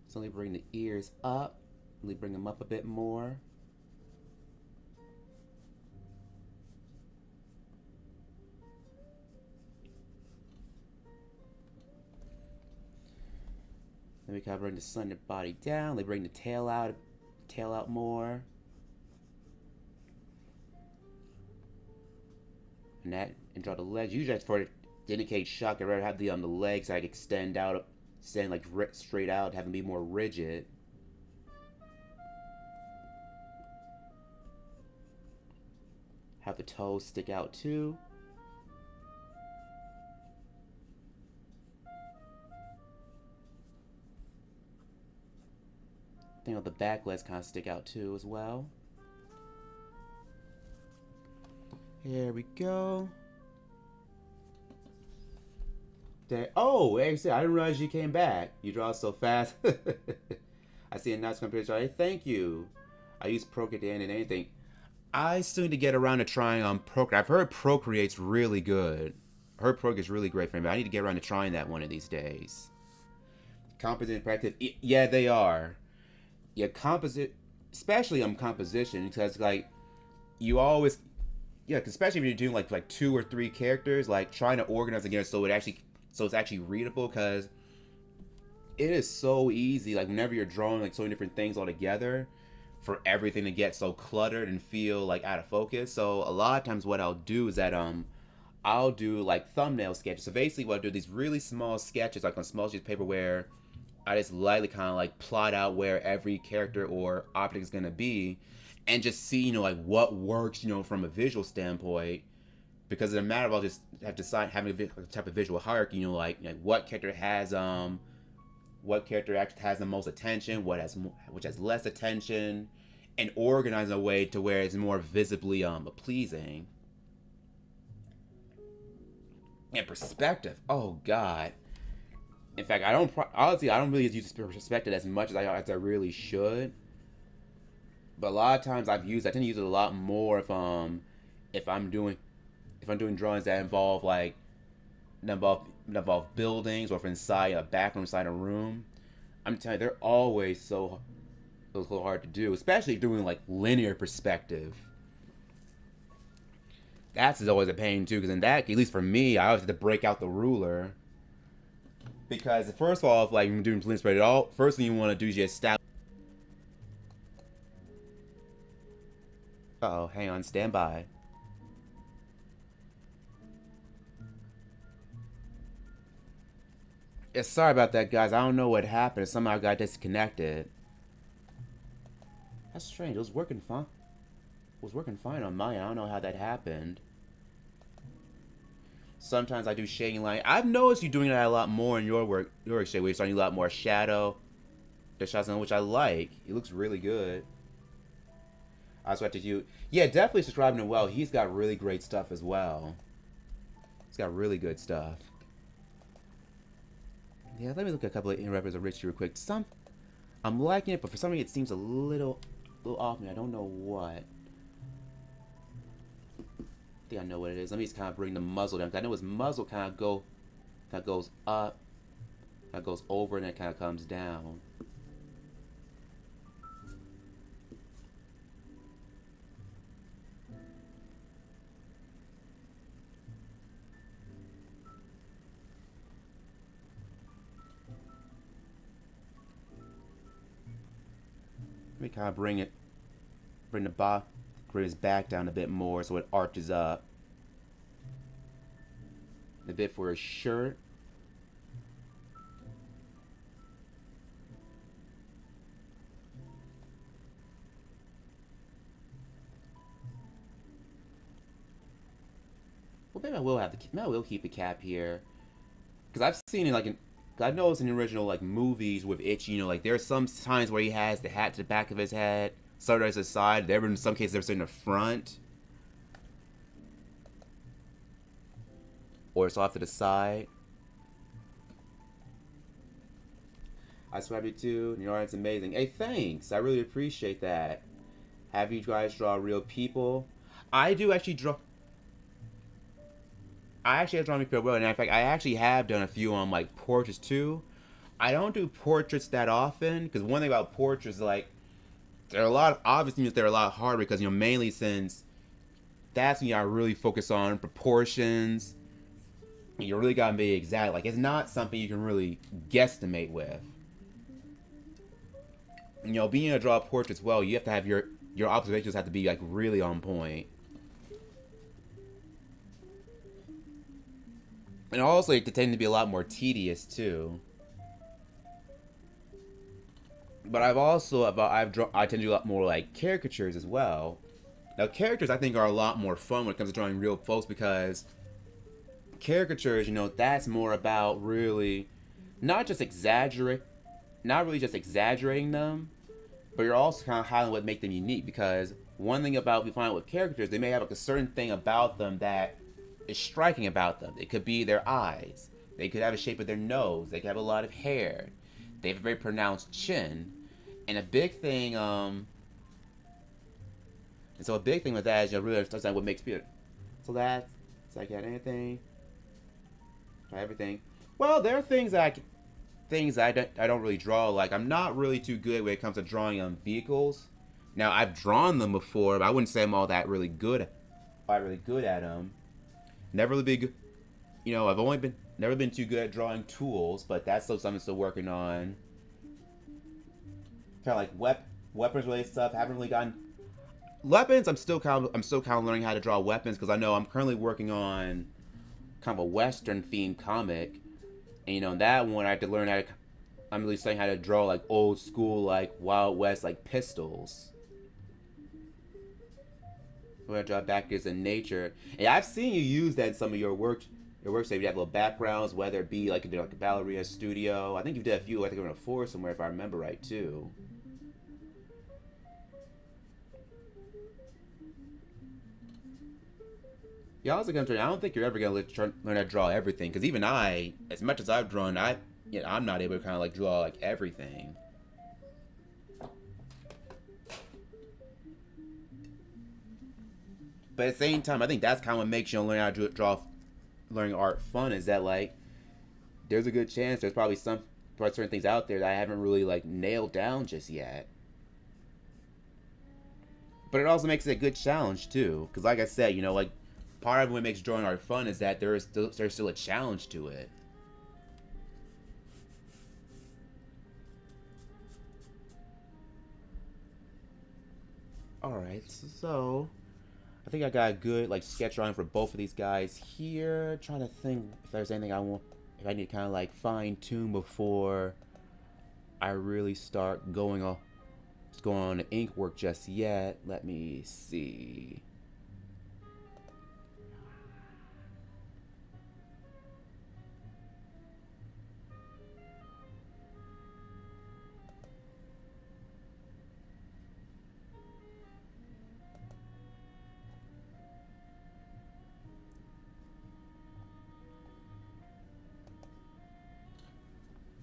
So let me bring the ears up. Let me bring them up a bit more. Then we kind of bring the slender body down. Let me bring the tail out more. And draw the legs. Usually that's for to indicate shock. I'd rather have the legs like extend like straight out, have them be more rigid. Have the toes stick out too. I think the back legs kind of stick out too as well. Here we go. There. Oh, actually, I didn't realize you came back. You draw so fast. I see a nice computer. Hey, thank you. I use Procreate to end and anything. I still need to get around to trying on Procreate. I've heard Procreate's really good. I heard Procreate's really great for me. I need to get around to trying that one of these days. Composite and practice. Yeah, they are. Yeah, composite, especially on composition, because like you always, yeah, especially if you're doing like 2 or 3 characters, like trying to organize again so it's actually readable, because it is so easy. Like whenever you're drawing like so many different things all together, for everything to get so cluttered and feel like out of focus. So a lot of times what I'll do is that I'll do like thumbnail sketches. So basically what I'll do, these really small sketches like on small sheets of paper where I just lightly kind of like plot out where every character or object is gonna be, and just see, you know, like what works, you know, from a visual standpoint. Because in a matter of, I'll just have to decide having a type of visual hierarchy, you know, like what character actually has the most attention, which has less attention, and organize in a way to where it's more visibly pleasing. And perspective, oh god. In fact, honestly, I don't really use perspective as much as I really should. But a lot of times I tend to use it a lot more if I'm doing drawings that involve buildings, or if inside a backroom, inside a room. I'm telling you, they're always so hard to do, especially doing like linear perspective. That's always a pain too, because in that, at least for me, I always have to break out the ruler. Because first of all, if like you're doing linear perspective, first thing you want to do is just establish. Uh oh, hang on, stand by. Yeah, sorry about that, guys. I don't know what happened. Somehow I got disconnected. That's strange. It was working fine. It was working fine on mine. I don't know how that happened. Sometimes I do shading line. I've noticed you doing that a lot more in your work, shade. We're starting to do a lot more shadow. The shots on which I like. It looks really good. I was to you. Yeah, definitely subscribe to well. He's got really great stuff as well. He's got really good stuff. Yeah, let me look at a couple of interrupters of Richie real quick. I'm liking it, but for some reason it seems a little off me. I don't know what. I think I know what it is. Let me just kind of bring the muzzle down. I know his muzzle kind of goes up, kind of goes over, and then kind of comes down. Let me kind of bring his back down a bit more so it arches up. A bit for his shirt. Well, maybe I will keep the cap here, because I've seen it I've noticed in the original like movies with Itchy, you know, like there's some times where he has the hat to the back of his head, sometimes to the side. There have been some cases they're in the front. or it's off to the side. I swear you too. Your art's amazing. Hey, thanks. I really appreciate that. Have you guys draw real people? I do actually draw. I actually have drawn people well, and in fact, I actually have done a few on like portraits too. I don't do portraits that often because one thing about portraits is like they're a lot. Obviously, they're a lot harder because mainly since that's when I really focus on proportions. You really gotta be exact. Like it's not something you can really guesstimate with. Being able to draw portraits well, you have to have your observations have to be like really on point. And also, it tend to be a lot more tedious too. But I tend to do a lot more like caricatures as well. Now, characters I think are a lot more fun when it comes to drawing real folks because caricatures, that's more about really not really just exaggerating them, but you're also kind of highlighting what makes them unique. Because one thing about we find with characters, they may have like a certain thing about them that is striking about them. It could be their eyes. They could have a shape of their nose. They could have a lot of hair. They have a very pronounced chin. And a big thing, and so a big thing with that is really understand what makes people. So that's like anything, everything. Well, there are things that I don't really draw. Like I'm not really too good when it comes to drawing vehicles. Now I've drawn them before, but I wouldn't say I'm all that really good. Really good at them. Never really been good. I've never been too good at drawing tools, but that's still something I'm still working on. Kind of like weapons related stuff. Haven't really gotten weapons. I'm still kind of learning how to draw weapons because I know I'm currently working on kind of a Western themed comic, and that one I have to learn how to. I'm really studying how to draw like old school like Wild West like pistols. I'm gonna draw backwards in nature. And I've seen you use that in some of your work. Your work, say you have little backgrounds, whether it be like a ballerina studio. I think you've done a few. I think in a forest somewhere, if I remember right, too. Yeah, I was gonna say, I don't think you're ever gonna learn how to draw everything, because even I, as much as I've drawn, I'm not able to kind of like draw like everything. But at the same time, I think that's kind of what makes you learn how to draw, learning art fun. Is that like there's a good chance there's probably certain things out there that I haven't really like nailed down just yet. But it also makes it a good challenge too, because like I said, like part of what makes drawing art fun is that there's still a challenge to it. All right, so I think I got a good like sketch drawing for both of these guys here. Trying to think if there's anything if I need to kind of like fine tune before I really start going on the ink work just yet. Let me see.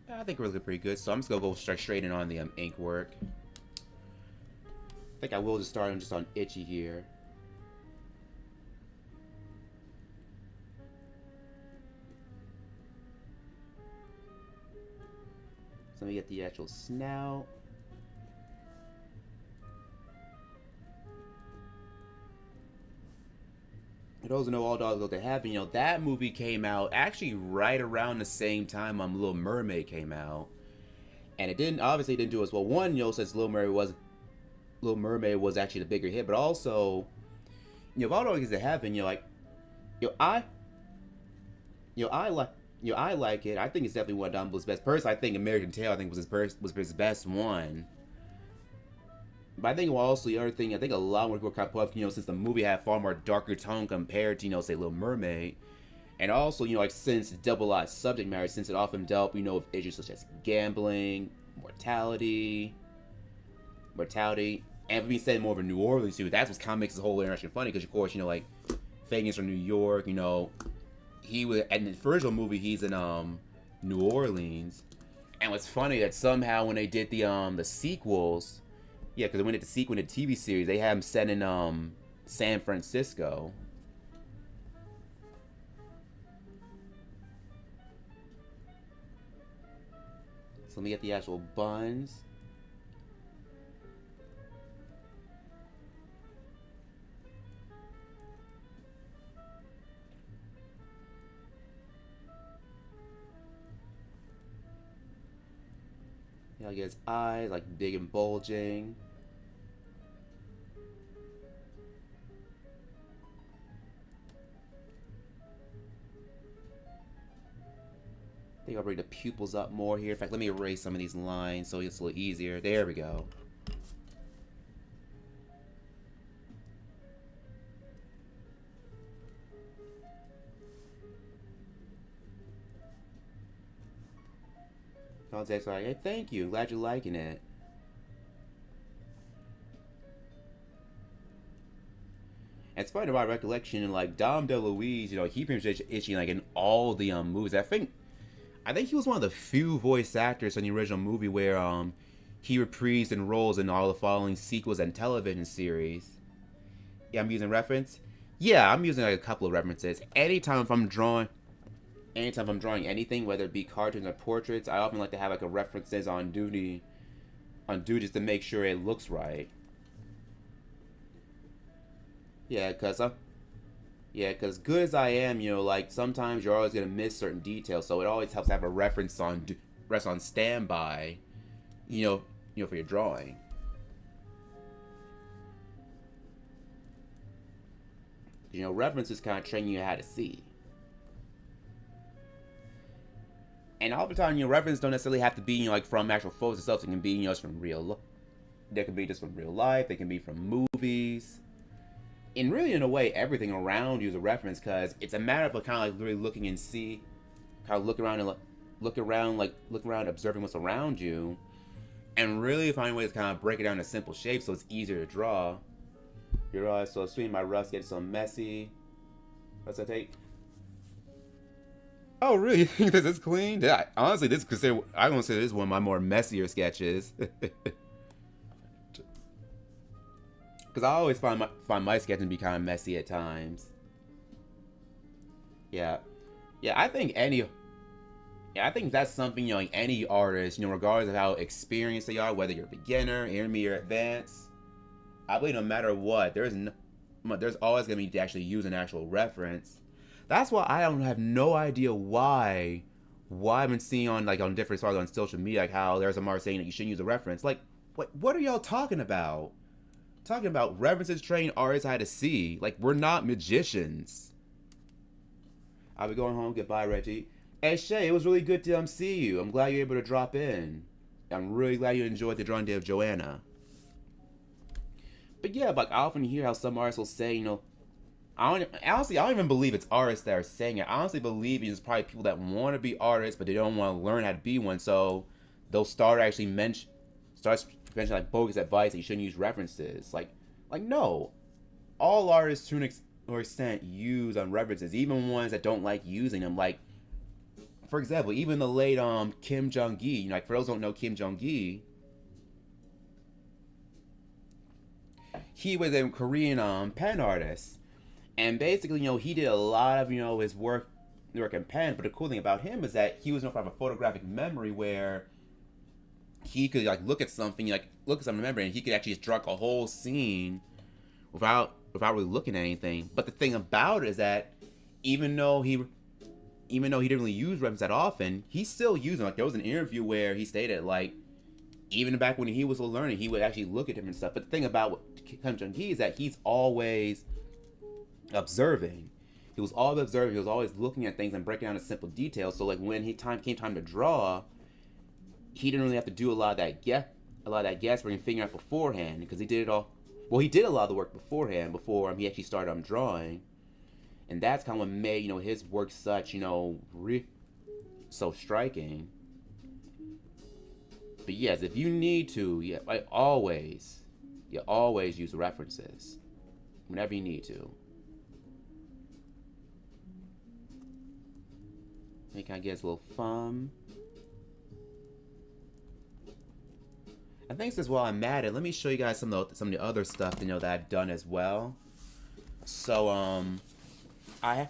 I think we're looking pretty good, so I'm just gonna go straight in on the ink work. I think I will just start on itchy here. So let me get the actual snout. For those who know All Dogs Go to Heaven, that movie came out actually right around the same time Little Mermaid came out. And it obviously didn't do as well. One, since Little Mermaid was actually the bigger hit, but also, All Dogs Go to Heaven, I like it. I think it's definitely one of Don DeLuise's best. Personally, I think American Tail, was his best one. But I think also the other thing, I think a lot more people kind of put up, since the movie had far more darker tone compared to, say, Little Mermaid. And also, like, since double-eyed subject matter, since it often dealt, with issues such as gambling, mortality, and being said more of a New Orleans, too. That's what kind of makes this whole interaction funny, because, of course, like, Fagain's from New York, he was in the original movie. He's in New Orleans, and what's funny that somehow when they did the sequels, yeah, because when they did the sequel in the TV series, they had him set in San Francisco. So let me get the actual buns. Yeah, I guess eyes like big and bulging. I think I'll bring the pupils up more here. In fact, let me erase some of these lines so it's a little easier. There we go. Context like, hey, thank you. Glad you're liking it. And it's funny about recollection, like Dom DeLuise, you know, he pretty much itching like in all the movies. I think he was one of the few voice actors in the original movie where he reprised in roles in all the following sequels and television series. Yeah, I'm using reference. Yeah, I'm using like a couple of references. Anytime I'm drawing anything, whether it be cartoons or portraits, I often like to have like a references on duty just to make sure it looks right. Yeah, cause good as I am, you know, like sometimes you're always gonna miss certain details, so it always helps to have a reference on standby, you know, for your drawing. You know, references kind of train you how to see. And all the time, your references don't necessarily have to be, you know, like from actual photos itself. It can be, you know, just from real. They can be just from real life. They can be from movies. And really, in a way, everything around you is a reference because it's a matter of kind of like really looking and see, kind of look around, observing what's around you, and really finding ways to kind of break it down into simple shapes so it's easier to draw. Your eyes, so sweet, my roughs get so messy. What's that take? Oh, really? You think this is clean? Yeah, honestly, I won't say this is one of my more messier sketches. Because I always find my sketching to be kind of messy at times. Yeah. I think that's something, you know, like any artist, you know, regardless of how experienced they are, whether you're a beginner, intermediate, or advanced, I believe no matter what, there's always going to be actually use an actual reference. That's why I don't have no idea why I've been seeing on different sites on social media, like how there's a mark saying that you shouldn't use a reference. Like, what are y'all talking about? Talking about references train artists how to see. Like, we're not magicians. I'll be going home. Goodbye, Reggie. Hey, Shay, it was really good to see you. I'm glad you're able to drop in. I'm really glad you enjoyed the drawing day of Johanna. But yeah, like I often hear how some artists will say, you know, I don't even believe it's artists that are saying it. I honestly believe it's probably people that want to be artists, but they don't want to learn how to be one. So they'll start mentioning like bogus advice that you shouldn't use references. Like no, all artists to an extent use references, even ones that don't like using them. Like, for example, even the late Kim Jong-gi. You know, like for those who don't know Kim Jong-gi, he was a Korean pen artist. And basically, you know, he did a lot of, you know, his work in pen. But the cool thing about him is that he was known for having a photographic memory where he could like look at something, remember, and he could actually just draw a whole scene without really looking at anything. But the thing about it is that even though he didn't really use references that often, he still used them. Like there was an interview where he stated like even back when he was still learning, he would actually look at different stuff. But the thing about Kim Jong-gi is that he's always observing. He was always observing. He was always looking at things and breaking down the simple details. So like when came time to draw, he didn't really have to do a lot of that guesswork and figuring out beforehand because he did it all. Well, he did a lot of the work beforehand before he actually started drawing, and that's kind of what made, you know, his work such, you know, so striking. But yes, if you need to, you always use references whenever you need to. He kind of gets a little fun. I think since while I'm at it, let me show you guys some of the other stuff that I've done as well. So I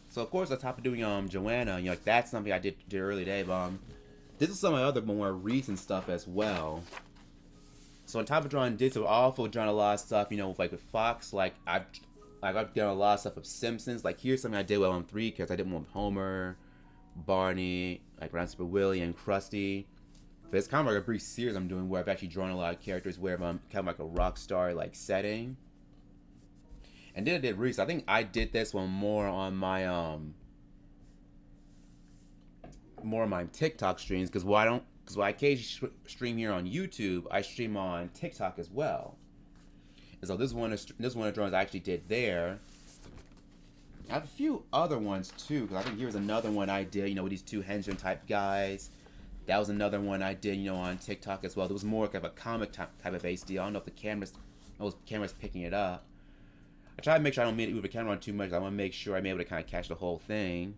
so of course on top of doing Johanna, like that's something I did early today, but this is some of my other more recent stuff as well. So on top of drawing digital, I also drawn a lot of stuff, like with Fox, I've done a lot of stuff with Simpsons. Like here's something I did with 3 because I did one with Homer, Barney, like Super Willie and Krusty. But it's kind of like a brief series I'm doing where I've actually drawn a lot of characters where I'm kind of like a rock star like setting. And then I did Reese. I think I did this one more on my TikTok streams because while I occasionally stream here on YouTube, I stream on TikTok as well. And so this one of drawings I actually did there. I have a few other ones too, because I think here's another one I did, with these 2 henchman type guys. That was another one I did, on TikTok as well. There was more kind of a comic type of HD. I don't know if the camera's picking it up. I try to make sure I don't move the camera on too much. I want to make sure I'm able to kind of catch the whole thing.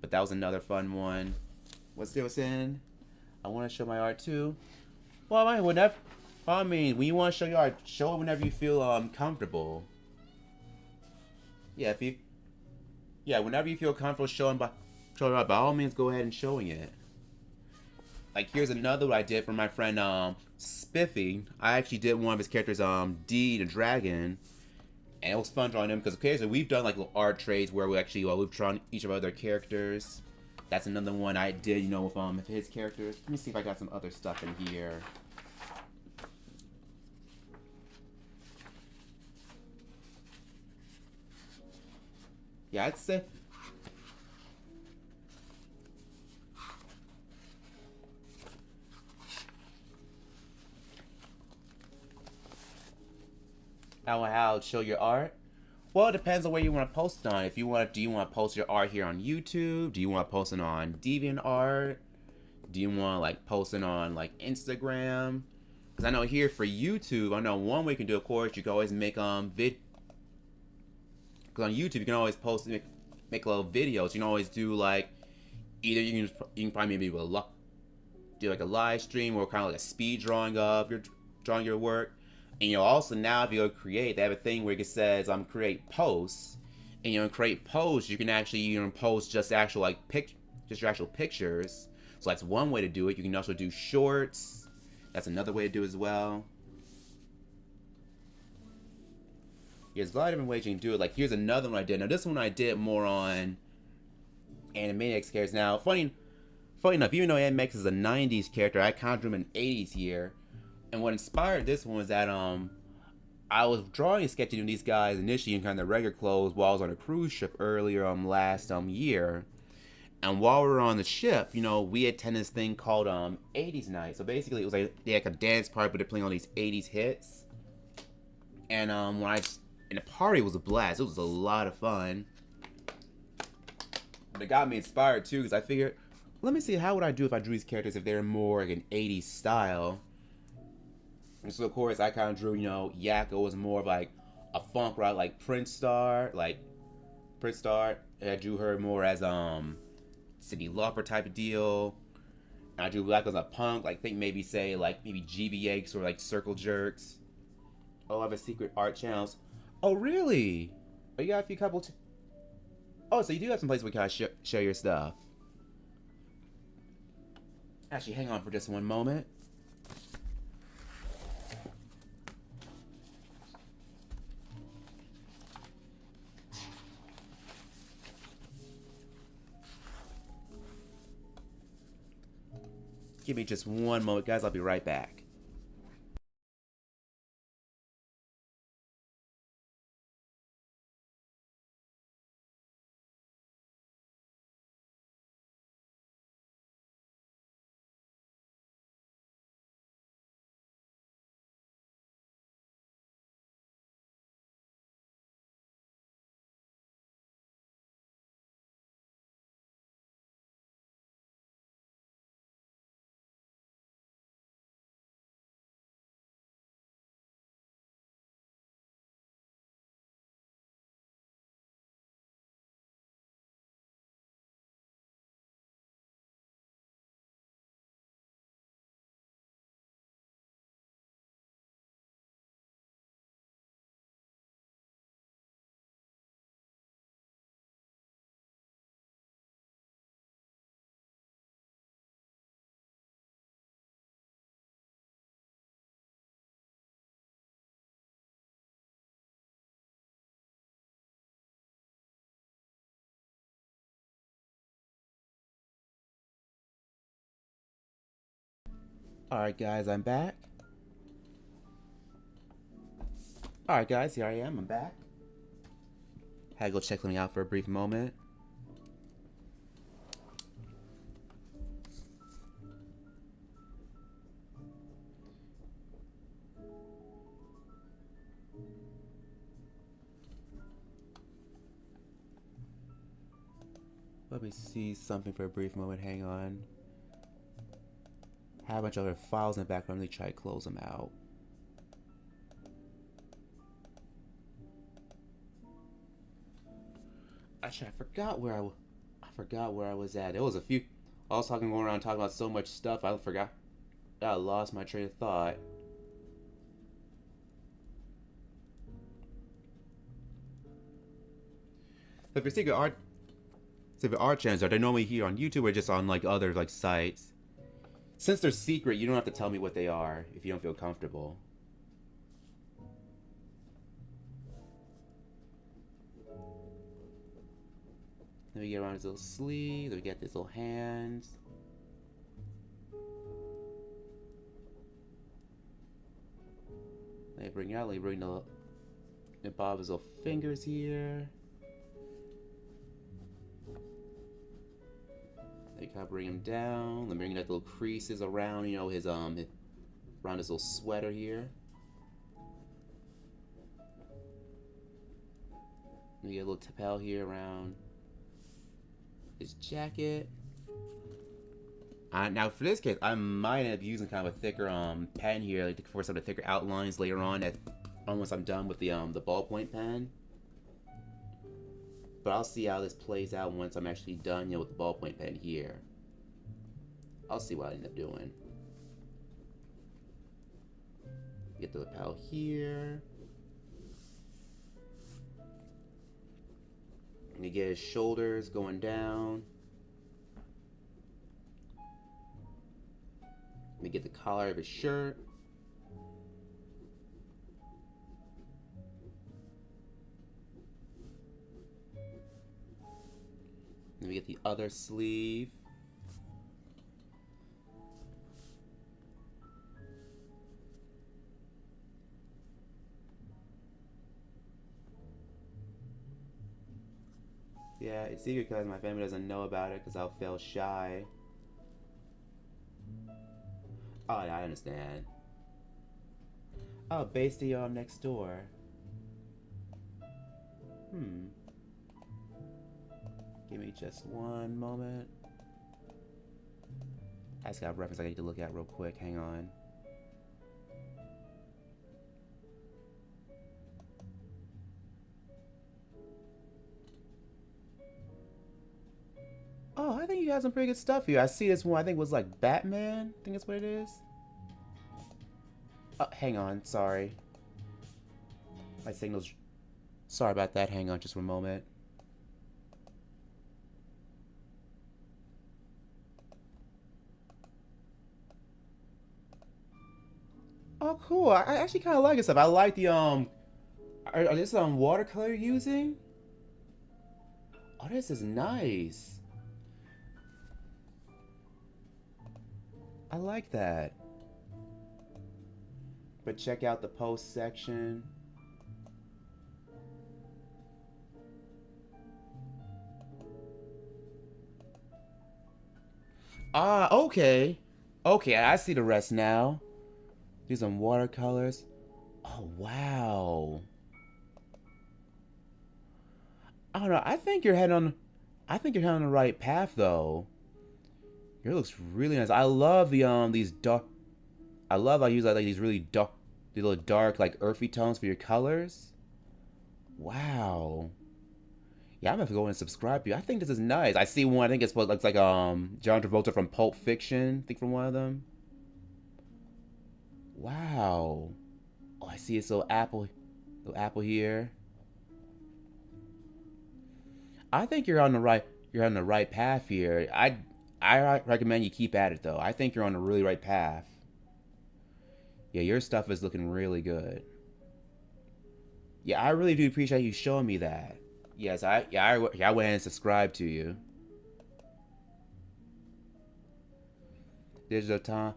But that was another fun one. What's this in? I want to show my art too. Well, when you want to show your art, show it whenever you feel comfortable. Yeah, whenever you feel comfortable showing your art, by all means, go ahead and showing it. Like here's another one I did for my friend Spiffy. I actually did one of his characters, D the Dragon. And it was fun drawing him because occasionally we've done like little art trades where we've drawn each of our other characters. That's another one I did, with his characters. Let me see if I got some other stuff in here. Yeah, I'd say. How show your art? Well, it depends on where you want to post it on. Do you want to post your art here on YouTube? Do you want to post it on DeviantArt? Do you want to post it on Instagram? Because I know here for YouTube, I know one way you can do, of course, you can always make because on YouTube you can always make little videos. You can always do either you can probably maybe do a live stream or kind of like a speed drawing of your work. And also now if you go create, they have a thing where it says create posts. And in create posts, you can actually post just your actual pictures. So that's one way to do it. You can also do shorts. That's another way to do it as well. Yeah, there's a lot of different ways you can do it. Here's another one I did. Now this one I did more on Animaniacs characters. Now funny enough, even though Animaniacs is a 90s character, I kind of drew him in 80s here. And what inspired this one was that I was drawing a sketch of these guys initially in kind of regular clothes while I was on a cruise ship earlier last year. And while we were on the ship, we attended this thing called 80s night. So basically it was like a dance party, but they're playing all these 80s hits. And the party was a blast. It was a lot of fun. But it got me inspired too, because I figured, let me see, how would I do if I drew these characters if they're more like an 80s style. And so of course I kind of drew, Yakko was more of a funk rock, Prince Star. I drew her more as Cyndi Lauper type of deal. And I drew Black as a punk, think maybe GBX or Circle Jerks. Oh, I have a secret art channels. Oh really? Oh, you got a few couple. Oh, so you do have some places where you can show your stuff. Actually, hang on for just one moment. Give me just one moment, guys. I'll be right back. Alright guys, I'm back. Alright guys, here I am, I'm back. Had to go check something out for a brief moment. Let me see something for a brief moment, hang on. Have a bunch of other files in the background, let me try to close them out. Actually, I forgot where I was at. It was a few. I was going around talking about so much stuff. I forgot. I lost my train of thought. So if you're secret art channels, are they normally here on YouTube or just on like other like sites? Since they're secret, you don't have to tell me what they are if you don't feel comfortable. Then we get around his little sleeves, then we get his little hands. Let me bring it out, let me bring the bob his little fingers here. Then kind of bring him down, then bring like little creases around, you know, his around his little sweater here. Then we get a little lapel here around his jacket. Now for this case, I might end up using kind of a thicker pen here, like for some of the thicker outlines later on. Once I'm done with the ballpoint pen. But I'll see how this plays out once I'm actually done, you know, with the ballpoint pen here. I'll see what I end up doing. Get the lapel here. And you get his shoulders going down. Let me get the collar of his shirt. Let me get the other sleeve. Yeah, it's secret because my family doesn't know about it because I'll feel shy. Oh, yeah, I understand. Oh, based next door. Give me just one moment. I just got a reference I need to look at real quick. Hang on. Oh, I think you got some pretty good stuff here. I see this one. I think it was like Batman. I think that's what it is. Oh, hang on. Sorry. My signal's... Sorry about that. Hang on just one moment. Oh, cool. I actually kind of like this stuff. I like the, Are this, watercolor you're using? Oh, this is nice. I like that. But check out the post section. Ah, okay. Okay, I see the rest now. These are watercolors. Oh, wow. I don't know. I think you're heading on the right path though. Yours looks really nice. I love the these dark. I love how you use like these really dark, these little dark like earthy tones for your colors. Wow. Yeah, I'm gonna have to go and subscribe to you. I think this is nice. I see one. I think it's what looks like John Travolta from Pulp Fiction. I think from one of them. Wow. Oh, I see this little apple here. I think you're on the right path here. I recommend you keep at it though. I think you're on the really right path. Yeah, your stuff is looking really good. Yeah, I really do appreciate you showing me that. Yes, I went ahead and subscribed to you. Digital time.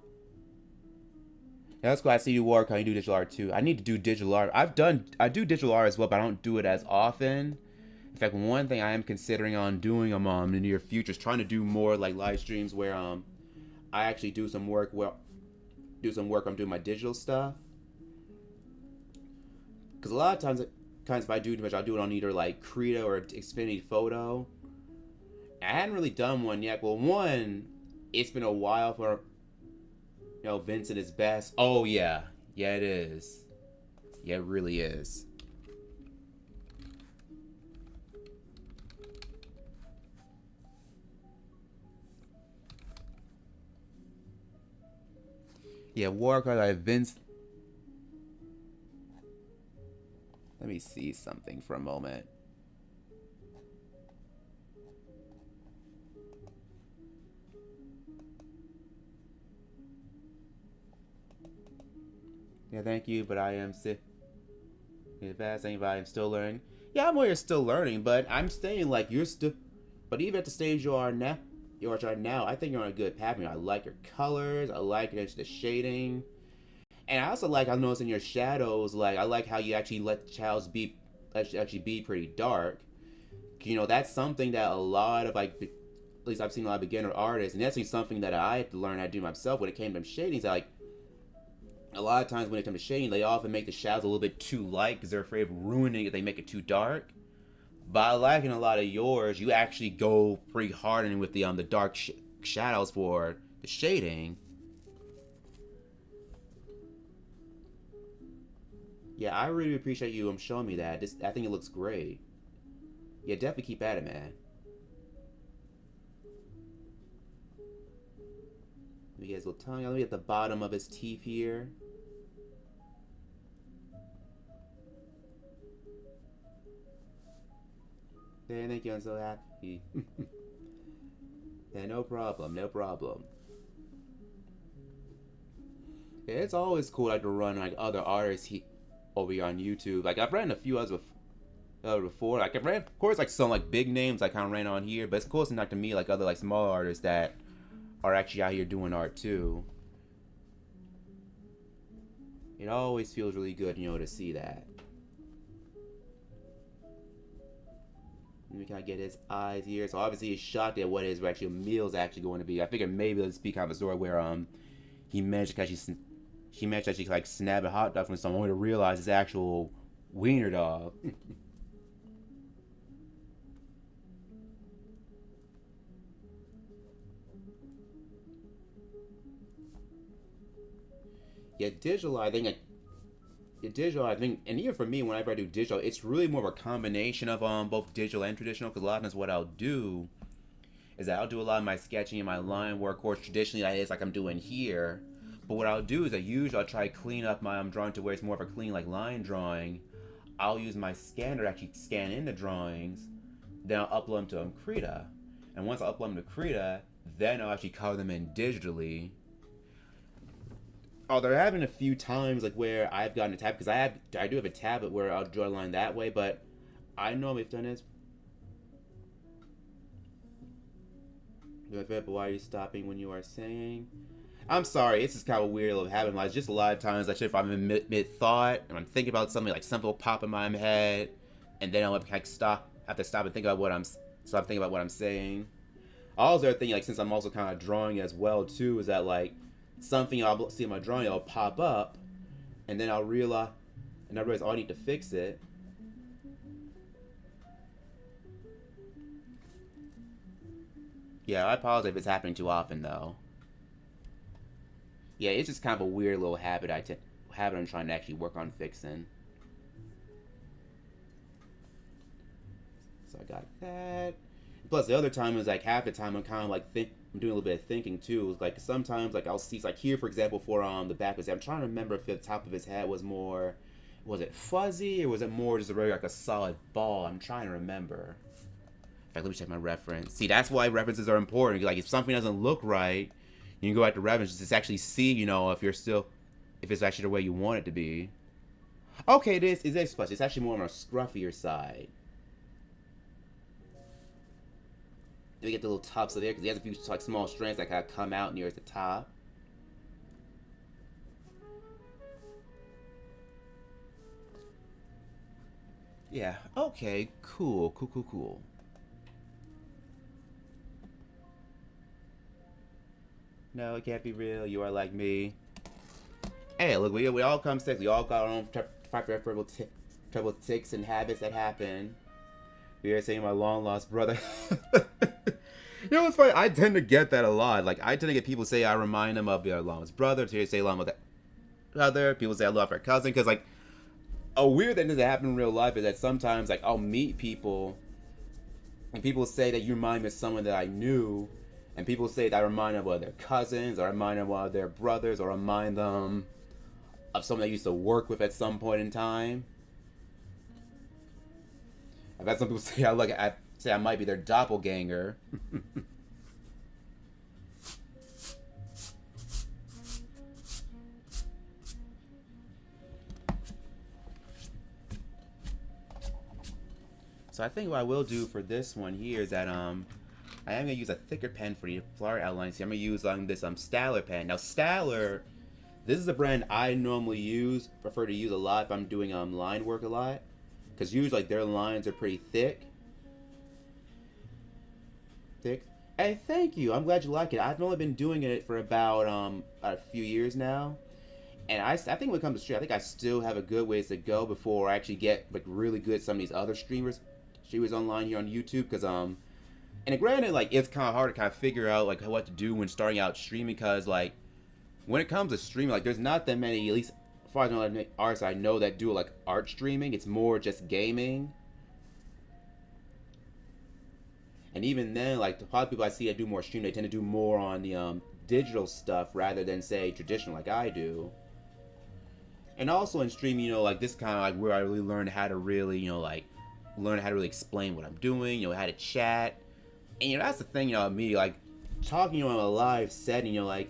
Yeah, that's cool. I see you work on you do digital art too. I need to do digital art. I do digital art as well, but I don't do it as often. In fact, one thing I am considering on doing in the near future is trying to do more like live streams where I actually do some work I'm doing my digital stuff. Because a lot of times if I do too much, I'll do it on either like Krita or Xfinity Photo. I hadn't really done one yet. Well, one, it's been a while for Vincent is best. Oh yeah, yeah it is. Yeah, it really is. Yeah, Warcraft. Vince. Let me see something for a moment. Yeah, thank you, but I am sick. Fast anybody, I'm still learning. Yeah, I'm aware you're still learning, but I'm saying like you're still. But even at the stage you are right now. I think you're on a good path. I like your colors. I like the shading, and I also like. I'm noticing your shadows. Like I like how you actually let the shadows be pretty dark. That's something that a lot of like at least I've seen a lot of beginner artists, and that's something that I had to learn how to do myself when it came to shadings. Like a lot of times when it comes to shading, they often make the shadows a little bit too light because they're afraid of ruining it if they make it too dark. By liking a lot of yours, you actually go pretty hard in with the dark shadows for the shading. Yeah, I really appreciate you showing me that. I think it looks great. Yeah, definitely keep at it, man. Let me get his little tongue. Let me get the bottom of his teeth here. There, thank you. I'm so happy. Yeah, no problem. No problem. Yeah, it's always cool like to run like other artists over here on YouTube. Like I've ran a few others before. Like I've ran, of course, like some like big names I kind of ran on here, but it's cool not to me like other like small artists that are actually out here doing art too. It always feels really good, to see that. We kind of get his eyes here. So obviously he's shocked at what his actual meal is actually going to be. I figured maybe let's be kind of a story where he managed to actually like snap a hot dog from someone to realize his actual wiener dog. Yeah, digital, I think, and even for me, whenever I do digital, it's really more of a combination of both digital and traditional. Because a lot of times, what I'll do is that I'll do a lot of my sketching and my line work, of course, traditionally that is like I'm doing here. But what I'll do is I'll try to clean up my drawing to where it's more of a clean like line drawing. I'll use my scanner to actually scan in the drawings, then I'll upload them to Krita, and once I upload them to Krita, then I'll actually color them in digitally. Oh, there have been a few times like where I've gotten a tab because I do have a tablet where I'll draw a line that way, but I know I've done this. But why are you stopping when you are saying? I'm sorry, it's just kind of a weird little habit. Like just a lot of times, if I'm in mid thought and I'm thinking about something, like something will pop in my head, and then I'll have to stop and think about what I'm saying. Also, the thing like since I'm also kind of drawing as well too, is that like something I'll see in my drawing, I'll pop up, and then I'll realize, oh, I need to fix it. Yeah, I apologize if it's happening too often though. Yeah, it's just kind of a weird little habit I'm trying to actually work on fixing. So I got that. Plus, the other time is like half the time I'm kind of like I'm doing a little bit of thinking too. It's like sometimes like I'll see like here for example for the back of his head. I'm trying to remember if the top of his head was it fuzzy or was it more just a really like a solid ball? I'm trying to remember. In fact, let me check my reference. See, that's why references are important. Like if something doesn't look right, you can go back to references to actually see if it's actually the way you want it to be. Okay, it is fuzzy. It's actually more on a scruffier side. We get the little tops of there because he has a few like small strands that kind of come out near the top. Yeah. Okay. Cool. Cool. Cool. Cool. No, it can't be real. You are like me. Hey, look, we all come sick. We all got our own trouble ticks and habits that happen. We are saying my long lost brother. You know what's funny? I tend to get that a lot. Like I tend to get people say I remind them of their long lost brother. To say long with brother. People say I love our cousin because like a weird thing that happen in real life is that sometimes like I'll meet people and people say that you remind me of someone that I knew, and people say that I remind them of their cousins, or I remind them of their brothers, or remind them of someone I used to work with at some point in time. I've had some people say I might be their doppelganger. So I think what I will do for this one here is that I am gonna use a thicker pen for the flower outlines here. I'm gonna use this Staller pen. Now Staller, this is a brand I normally prefer to use a lot if I'm doing line work a lot, because usually like their lines are pretty thick. Hey, thank you. I'm glad you like it. I've only been doing it for about a few years now, and I think when it comes to stream, I think I still have a good ways to go before I actually get like really good at some of these other streamers online here on YouTube. Because and granted, like it's kind of hard to kind of figure out like what to do when starting out streaming, because like when it comes to streaming, like there's not that many, at least as far as I know, artists I know that do like art streaming. It's more just gaming. And even then, like the lot of people I see that do more stream, they tend to do more on the digital stuff rather than say traditional like I do. And also in stream, like this kind of like where I really learned how to really, like learn how to really explain what I'm doing, how to chat. And that's the thing, me like talking in a live setting, like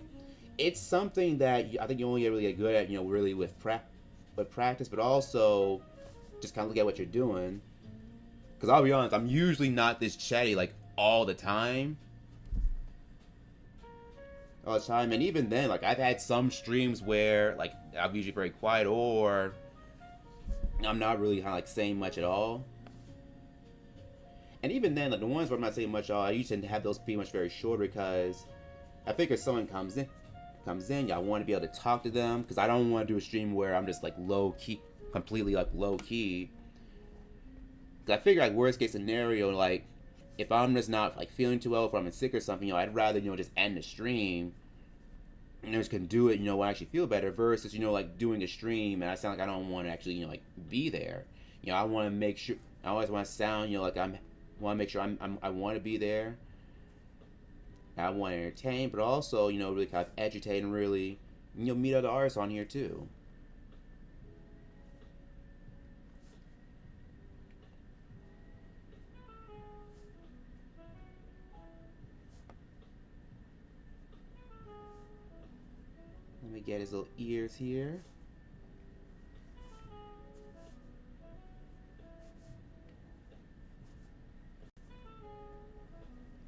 it's something that I think you only really get good at, really with practice, but also just kind of look at what you're doing. Because I'll be honest, I'm usually not this chatty like all the time. And even then, like I've had some streams where like I'm usually very quiet, or I'm not really kind of like saying much at all. And even then, like the ones where I'm not saying much at all, I usually have those pretty much very short, because I figure if someone comes in, I want to be able to talk to them, because I don't want to do a stream where I'm just like low key, completely like low key. Because I figure like worst case scenario, like if I'm just not like feeling too well, if I'm sick or something, I'd rather just end the stream and I just can do it, when I actually feel better, versus like doing a stream and I sound like I don't want to actually like be there. I want to make sure, I always want to sound like want to make sure I want to be there. I want to entertain, but also really kind of educate and really meet other artists on here too. Let me get his little ears here.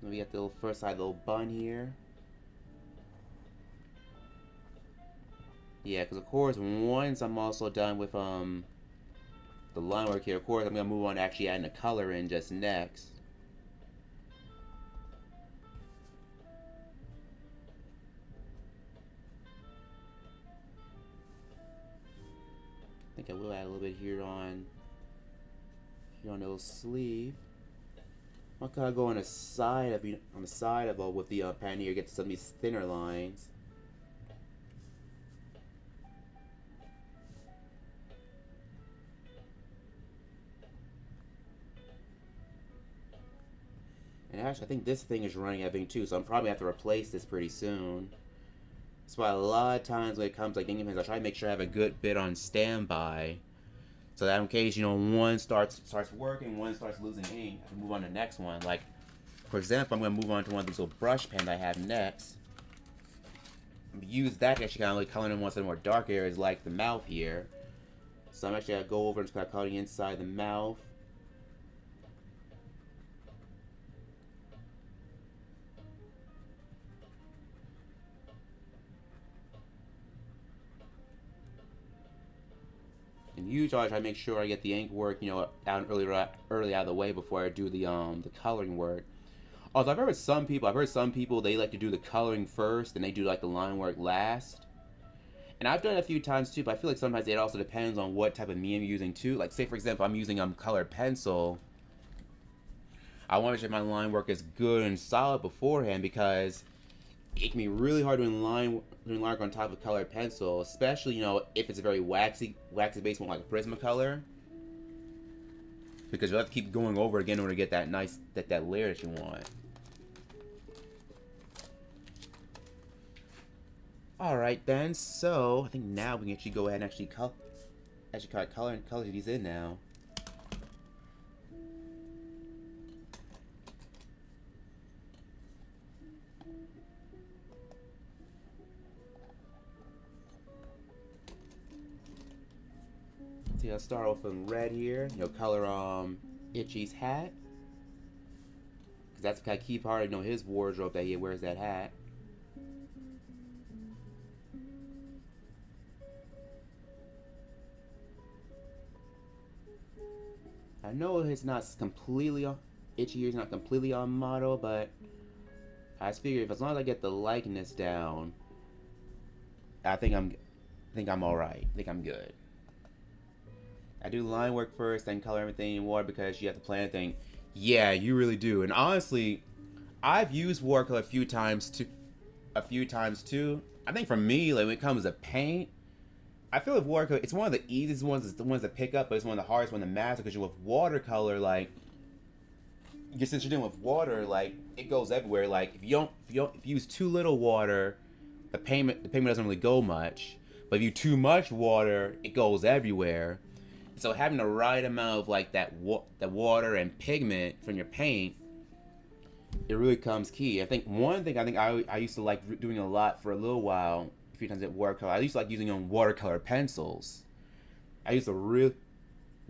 Then we got the little first side little bun here. Yeah, because of course once I'm also done with the line work here, of course I'm gonna move on to actually adding the color in just next. I think I will add a little bit here on the little sleeve. I'll kind of go on the side of with the pen here, get some of these thinner lines. And actually, I think this thing is running out of ink too, so I'm probably have to replace this pretty soon. That's why a lot of times when it comes to like inking pens, I try to make sure I have a good bit on standby, so that in case one starts working, one starts losing ink, I can move on to the next one. Like for example, I'm gonna move on to one of these little brush pens I have next. Use that to actually kind of like color in one of the more dark areas, like the mouth here. So I'm actually gonna go over and just kind of color the inside the mouth. And usually always try to make sure I get the ink work, out early out of the way before I do the coloring work. Although I've heard some people they like to do the coloring first, and they do like the line work last. And I've done it a few times too, but I feel like sometimes it also depends on what type of medium you're using too. Like say for example, I'm using colored pencil. I want to make sure my line work is good and solid beforehand because it can be really hard doing line work on top of colored pencil, especially if it's a very waxy based one like Prismacolor, because you'll have to keep going over again in order to get that nice that layer that you want. All right then, so I think now we can actually go ahead and actually color these in now. See, I'll start off in red here. Color Itchy's hat, because that's the kind of key part of his wardrobe that he wears that hat. I know it's not completely Itchy here is not completely on model, but I just figure if as long as I get the likeness down, I think I'm all right. I think I'm good. I do line work first, then color everything in water because you have to plan everything. Yeah, you really do. And honestly, I've used watercolor a few times too. I think for me, like when it comes to paint, I feel like watercolor, it's one of the easiest ones, it's the ones to pick up, but it's one of the hardest ones to master because with watercolor, like, since you're dealing with water, like, it goes everywhere. Like, if you use too little water, the pigment doesn't really go much. But if you too much water, it goes everywhere. So having the right amount of like that water and pigment from your paint, it really comes key. I think I used to like doing a lot for a little while, a few times at watercolor. I used to like using watercolor pencils. I used to really,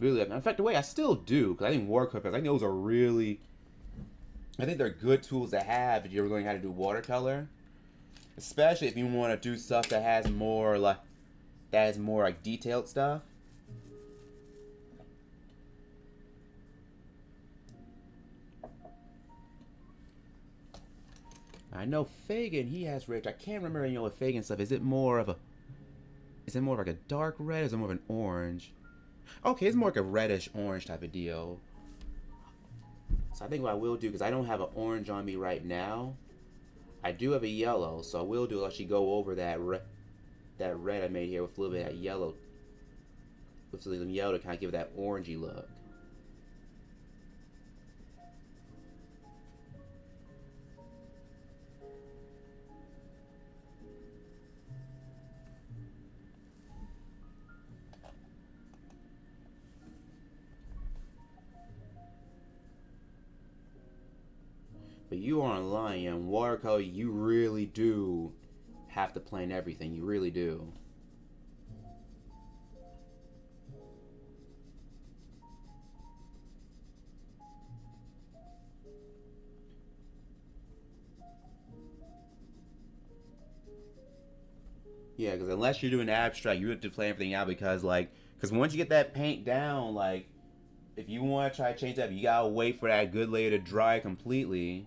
in fact, the way I still do, because I think watercolor pencils, I think those are really, I think they're good tools to have if you're learning how to do watercolor, especially if you want to do stuff that has more like detailed stuff. I know Fagain, he has red. I can't remember, with Fagain stuff. Is it more of like a dark red, or is it more of an orange? Okay, it's more like a reddish orange type of deal. So I think what I will do, because I don't have an orange on me right now, I do have a yellow, so I will do actually go over that red I made here with a little bit of yellow, with some yellow to kind of give it that orangey look. But you are online, and watercolor, you really do have to plan everything. You really do. Yeah, because unless you're doing abstract, you have to plan everything out because once you get that paint down, like, if you want to try to change that, you gotta wait for that good layer to dry completely.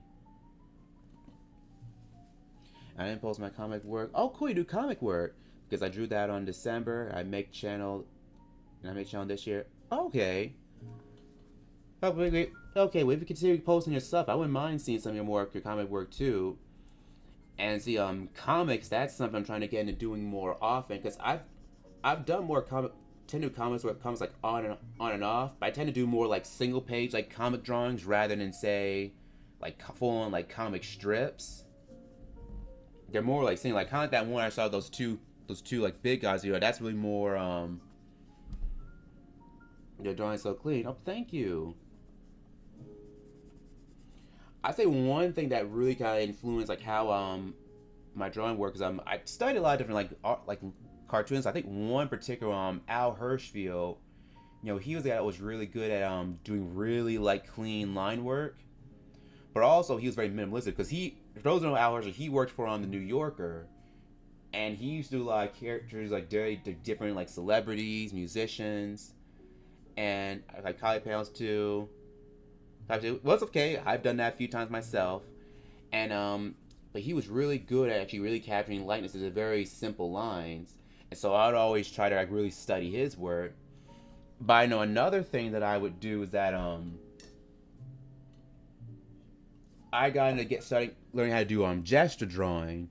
I didn't post my comic work. Oh, cool, you do comic work. Because I drew that on December. I make channel this year. Okay. Oh, wait. Okay, well, if you continue posting your stuff, I wouldn't mind seeing some of your comic work too. And see, comics, that's something I'm trying to get into doing more often. Because I've done more tend to do comics like on and off. But I tend to do more like single page like comic drawings rather than say like full on like comic strips. They're more like saying like kind of like that one I saw those two like big guys here. That's really more they're drawing so clean. Oh, thank you. I'd say one thing that really kind of influenced like how my drawing work is I studied a lot of different like art, like cartoons. I think one particular Al Hirschfield, he was the guy that was really good at doing really like clean line work, but also he was very minimalistic because for those who know Al Hirschfield, he worked for the New Yorker, and he used to do a lot of characters like very different like celebrities, musicians. and I like collie panels too. Well, it's okay. I've done that a few times myself, and but he was really good at actually really capturing likenesses of very simple lines, and so I'd always try to like really study his work. But I know another thing that I would do is that I got into learning how to do gesture drawing.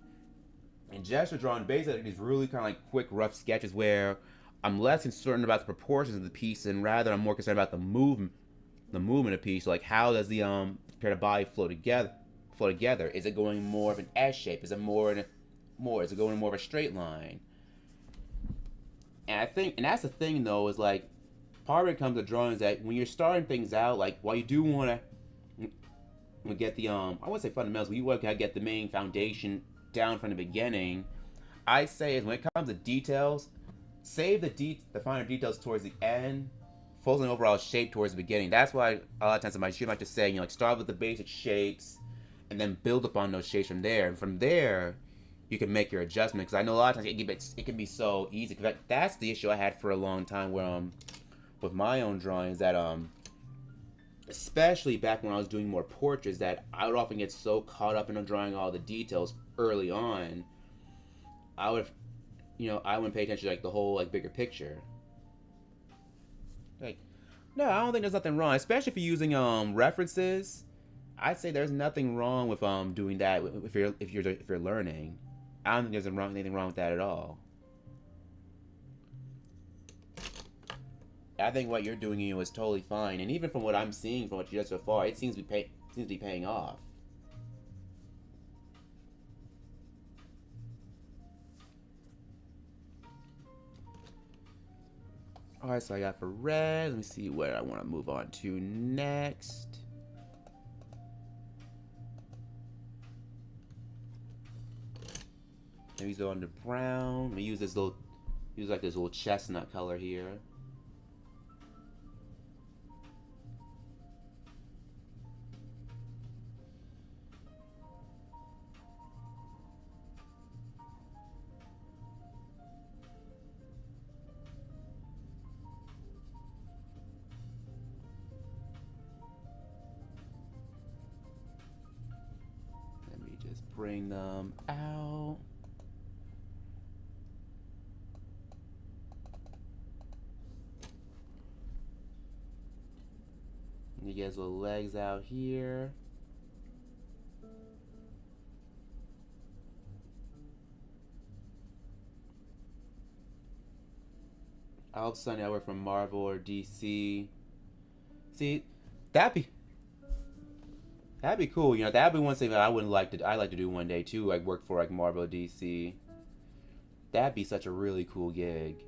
And gesture drawing basically is really kind of like quick, rough sketches where I'm less concerned about the proportions of the piece and rather I'm more concerned about the movement of the piece. Like how does the pair of body flow together? Flow together? Is it going more of an S shape? Is it Is it going more of a straight line? And I think, and that's the thing though, is like part of it comes to drawing is that when you're starting things out, like while you do want to get the I wouldn't say fundamentals, but you want to get the main foundation down from the beginning. I say is when it comes to details, save the finer details towards the end, focus on the overall shape towards the beginning. That's why a lot of times in my shoot I like to say, like start with the basic shapes and then build upon those shapes from there. And from there, you can make your adjustment. Because I know a lot of times it can be so easy. Cause that's the issue I had for a long time with my own drawings that especially back when I was doing more portraits, that I would often get so caught up in drawing all the details early on. I wouldn't pay attention to like the whole like bigger picture. Like, no, I don't think there's nothing wrong, especially if you're using references. I'd say there's nothing wrong with doing that if you're learning. I don't think there's anything wrong with that at all. I think what you're doing is totally fine, and even from what I'm seeing from what you did so far, it seems to be paying off. Alright, so I got for red. Let me see what I want to move on to next. Maybe go on to brown. Let me use this little chestnut color here. Bring them out. And you get his little legs out here. I hope Sunday I work from Marvel or DC. See, that'd be cool. That'd be one thing that I'd like to do one day too. Like work for like Marvel, DC. That'd be such a really cool gig.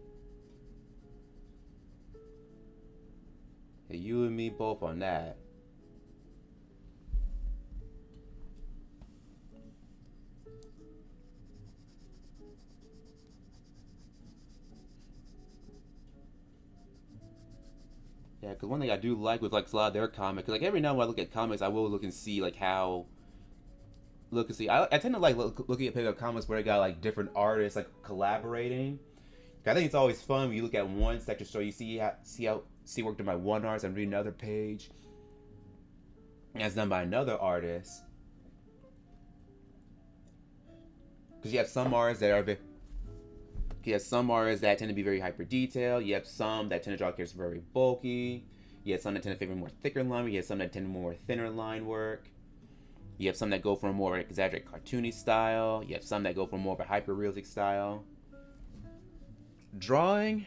Hey, you and me both on that. Yeah, because one thing I do like with like a lot of their comics, like every now and then I look at comics, I will look and see like how look and see. I tend to like looking at pick comics where they got like different artists like collaborating. I think it's always fun when you look at one section story, you see work done by one artist and read another page, and it's done by another artist. Because you have some artists that tend to be very hyper detailed. You have some that tend to draw characters very bulky. You have some that tend to favor more thicker line. You have some that tend to more thinner line work. You have some that go for a more exaggerated cartoony style. You have some that go for more of a hyper realistic style. Drawing,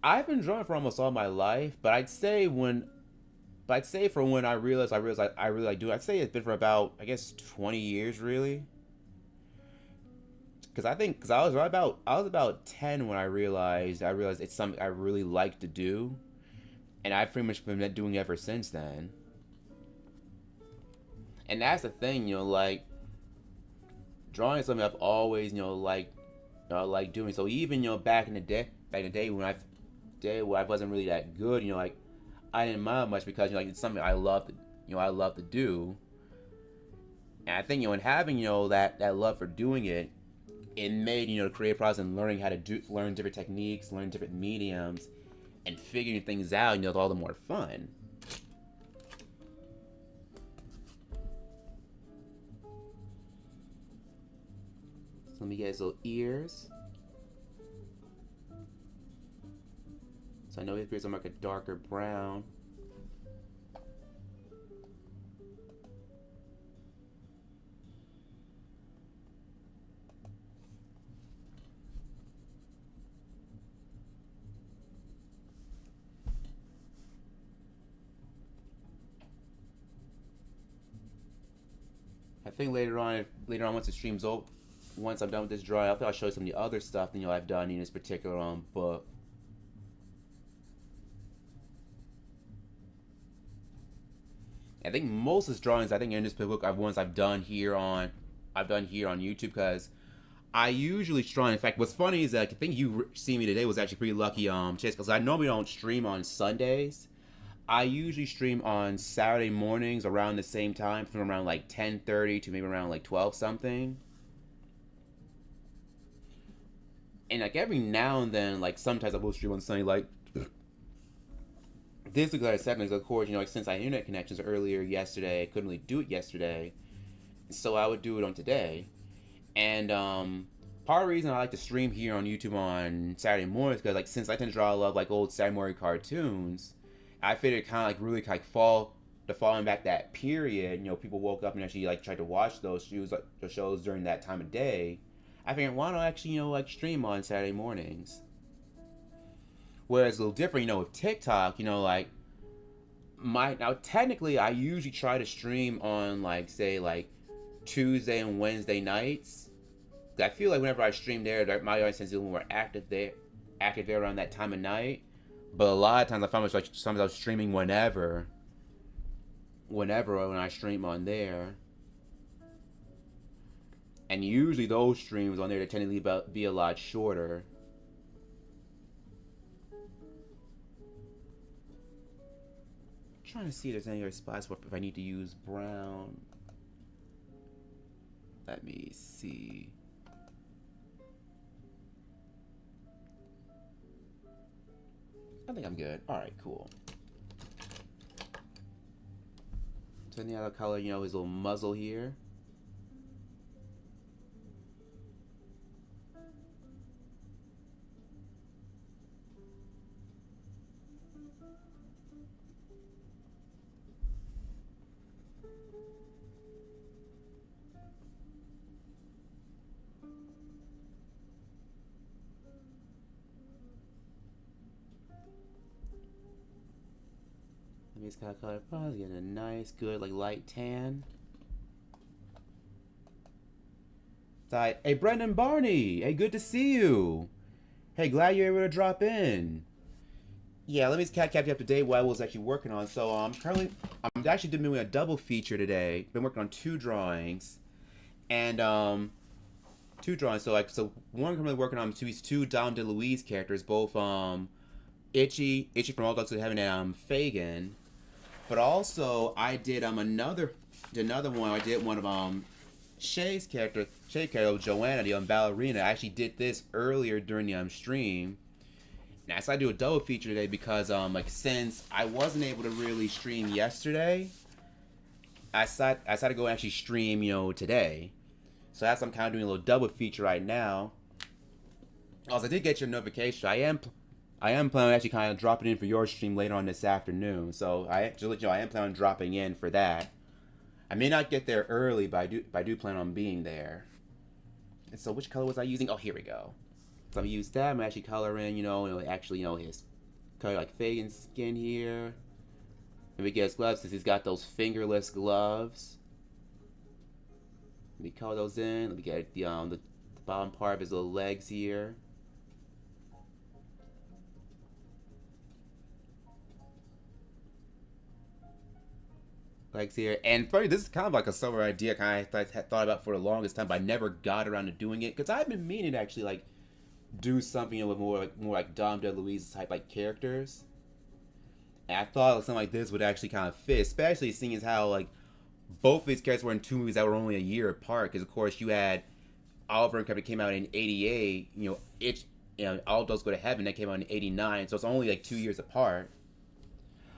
I've been drawing for almost all my life, but I'd say from when I realized I really like doing it, I'd say it's been for about 20 years really. Because I was about 10 when I realized it's something I really like to do, and I've pretty much been doing it ever since then. And that's the thing, like drawing is something I've always like doing. So even back in the day when I wasn't really that good, like I didn't mind much because it's something I love to do. And I think in having that love for doing it, it made the creative process and learning how to learn different techniques, learn different mediums, and figuring things out, all the more fun. So let me get his little ears. So I know his ears are like a darker brown. I think later on once the stream's over, once I'm done with this drawing, I think I'll show you some of the other stuff that I've done in this particular book. I think most of the drawings in this book are ones I've done here on YouTube, because I usually draw. In fact, what's funny is that I think you see me today was actually pretty lucky, Chase, because I normally don't stream on Sundays. I usually stream on Saturday mornings around the same time, from around like 10:30 to maybe around like 12 something. And like every now and then, like sometimes I will stream on Sunday, like this is like I said, of course, like since I had internet connections earlier yesterday, I couldn't really do it yesterday, so I would do it on today. And part of the reason I like to stream here on YouTube on Saturday mornings, because like since I tend to draw a lot of like old Saturday morning cartoons, I figured kind of like really like falling back that period. People woke up and actually like tried to watch those shows during that time of day. I figured, why don't I actually like stream on Saturday mornings? Whereas a little different, with TikTok, like now technically I usually try to stream on like say like Tuesday and Wednesday nights. I feel like whenever I stream there, my audience is a little more active there around that time of night. But a lot of times I found myself like sometimes I was streaming whenever when I stream on there. And usually those streams on there, they tend to be a lot shorter. I'm trying to see if there's any other spots where if I need to use brown. Let me see. I think I'm good. Alright, cool. So any other color, his little muzzle here. He's got a color, probably getting a nice, good, like light tan. Hey, Brendan Barney. Hey, good to see you. Hey, glad you're able to drop in. Yeah, let me just catch you up to date what I was actually working on. So I'm actually doing a double feature today. Been working on two drawings, and So one I'm currently working on these two Dom DeLuise characters, both Itchy from All Dogs to Heaven, and Fagain. But also I did another one. I did one of Che's character, Johanna, the ballerina. I actually did this earlier during the stream. Now, so I do a double feature today because like since I wasn't able to really stream yesterday, I decided to go and actually stream today. So that's I'm kind of doing a little double feature right now. Also, I did get your notification. I am planning on actually kind of dropping in for your stream later on this afternoon. So I am planning on dropping in for that. I may not get there early, but I do plan on being there. And so which color was I using? Oh, here we go. So I'm gonna use that. I'm actually coloring, his color like Fagain's skin here. Let me get his gloves since he's got those fingerless gloves. Let me color those in. Let me get the bottom part of his little legs here. Legs here. And funny, this is kind of like a summer idea I thought about for the longest time, but I never got around to doing it because I've been meaning to actually like do something with more like Dom DeLuise type like characters. And I thought like, something like this would actually kind of fit, especially seeing as how like both of these characters were in two movies that were only a year apart. Because of course you had Oliver and Company came out in '88. all those go to heaven. That came out in '89, so it's only like 2 years apart.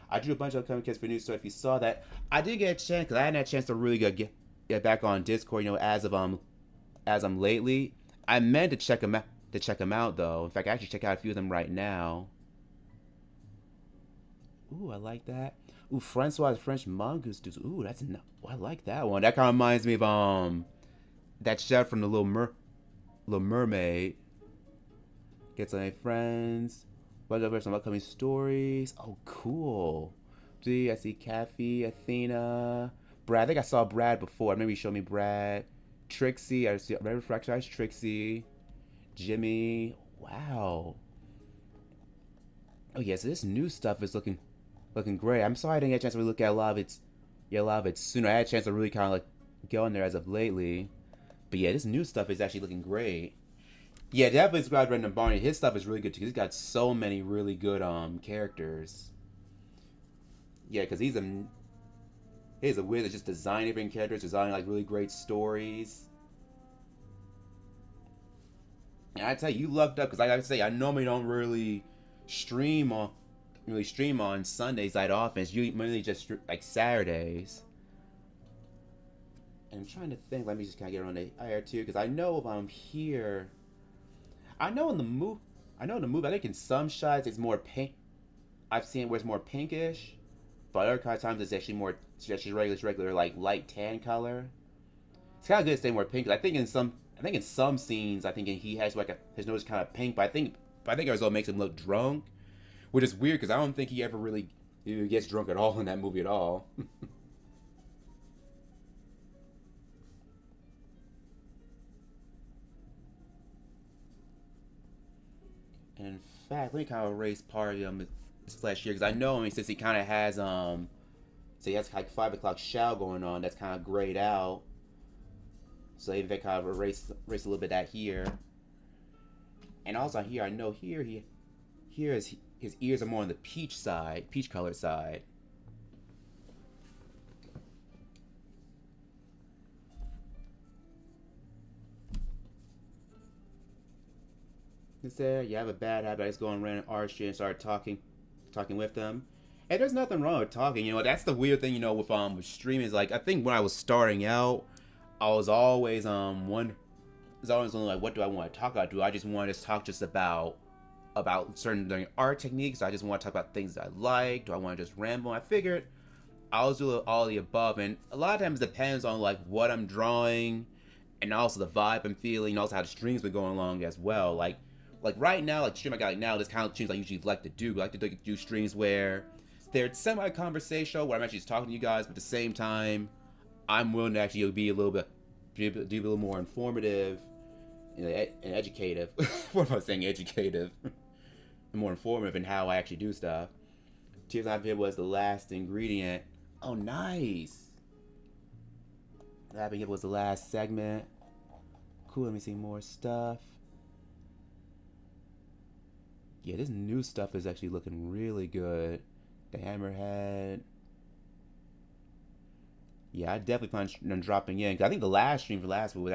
I drew a bunch of upcoming kids for news, so if you saw that, I did get a chance because I hadn't had a chance to really get back on Discord. As lately, I meant to check them out though. In fact, I actually check out a few of them right now. Ooh, I like that. Ooh, Francois French mongoose dudes. Ooh, I like that one. That kind of reminds me of that chef from the Little Mermaid. Get some friends. Bunch of some upcoming stories. Oh, cool. See, I see Kathy, Athena, Brad. I think I saw Brad before. Maybe you showed me Brad. Trixie. I see Red Refraction Eyes. Trixie. Jimmy. Wow. Oh yeah, so this new stuff is looking great. I'm sorry I didn't get a chance to really look at a lot of it sooner. I had a chance to really kind of like go in there as of lately. But yeah, this new stuff is actually looking great. Yeah, definitely subscribe to Brendan Barney. His stuff is really good too. He's got so many really good characters. Yeah, because he's a wizard that just designing different characters, designing like really great stories. And I tell you, you lucked up because like I say, I normally don't really stream on Sundays that often. It's usually just like Saturdays. And I'm trying to think. Let me just kind of get around the IR too, because I know if I'm here. I know in the movie, I think in some shots it's more pink. I've seen it where it's more pinkish, but other kind of times it's actually regular like light tan color. It's kind of good to stay more pink. I think in some scenes, he has like his nose kind of pink, but I think it also makes him look drunk, which is weird because I don't think he ever really gets drunk at all in that movie at all. And in fact, let me kind of erase part of his flesh here because I know since he kind of has so he has like 5 o'clock shadow going on that's kind of grayed out. So even if I kind of erase a little bit of that here. And also here, I know here his ears are more on the peach colored side. It said, you have a bad habit. I just go on random art street and start talking with them. And there's nothing wrong with talking. That's the weird thing. With streaming is like I think when I was starting out, I was always only like, what do I want to talk about? Do I just want to talk just about certain art techniques? I just want to talk about things that I like. Do I want to just ramble? I figured I'll do all the above, and a lot of times it depends on like what I'm drawing, and also the vibe I'm feeling, and also how the stream's been going along as well. Like right now, like the stream I got right now, this kind of streams I usually like to do. I like to do streams where they're semi-conversational, where I'm actually just talking to you guys, but at the same time, I'm willing to actually be a little more informative and educative. What am I saying? Educative. More informative in how I actually do stuff. Tears on Paper was the last ingredient. Oh, nice. That was the last segment. Cool, let me see more stuff. Yeah, this new stuff is actually looking really good. The Hammerhead. Yeah, I definitely plan on dropping in. Cause I think the last stream for last week was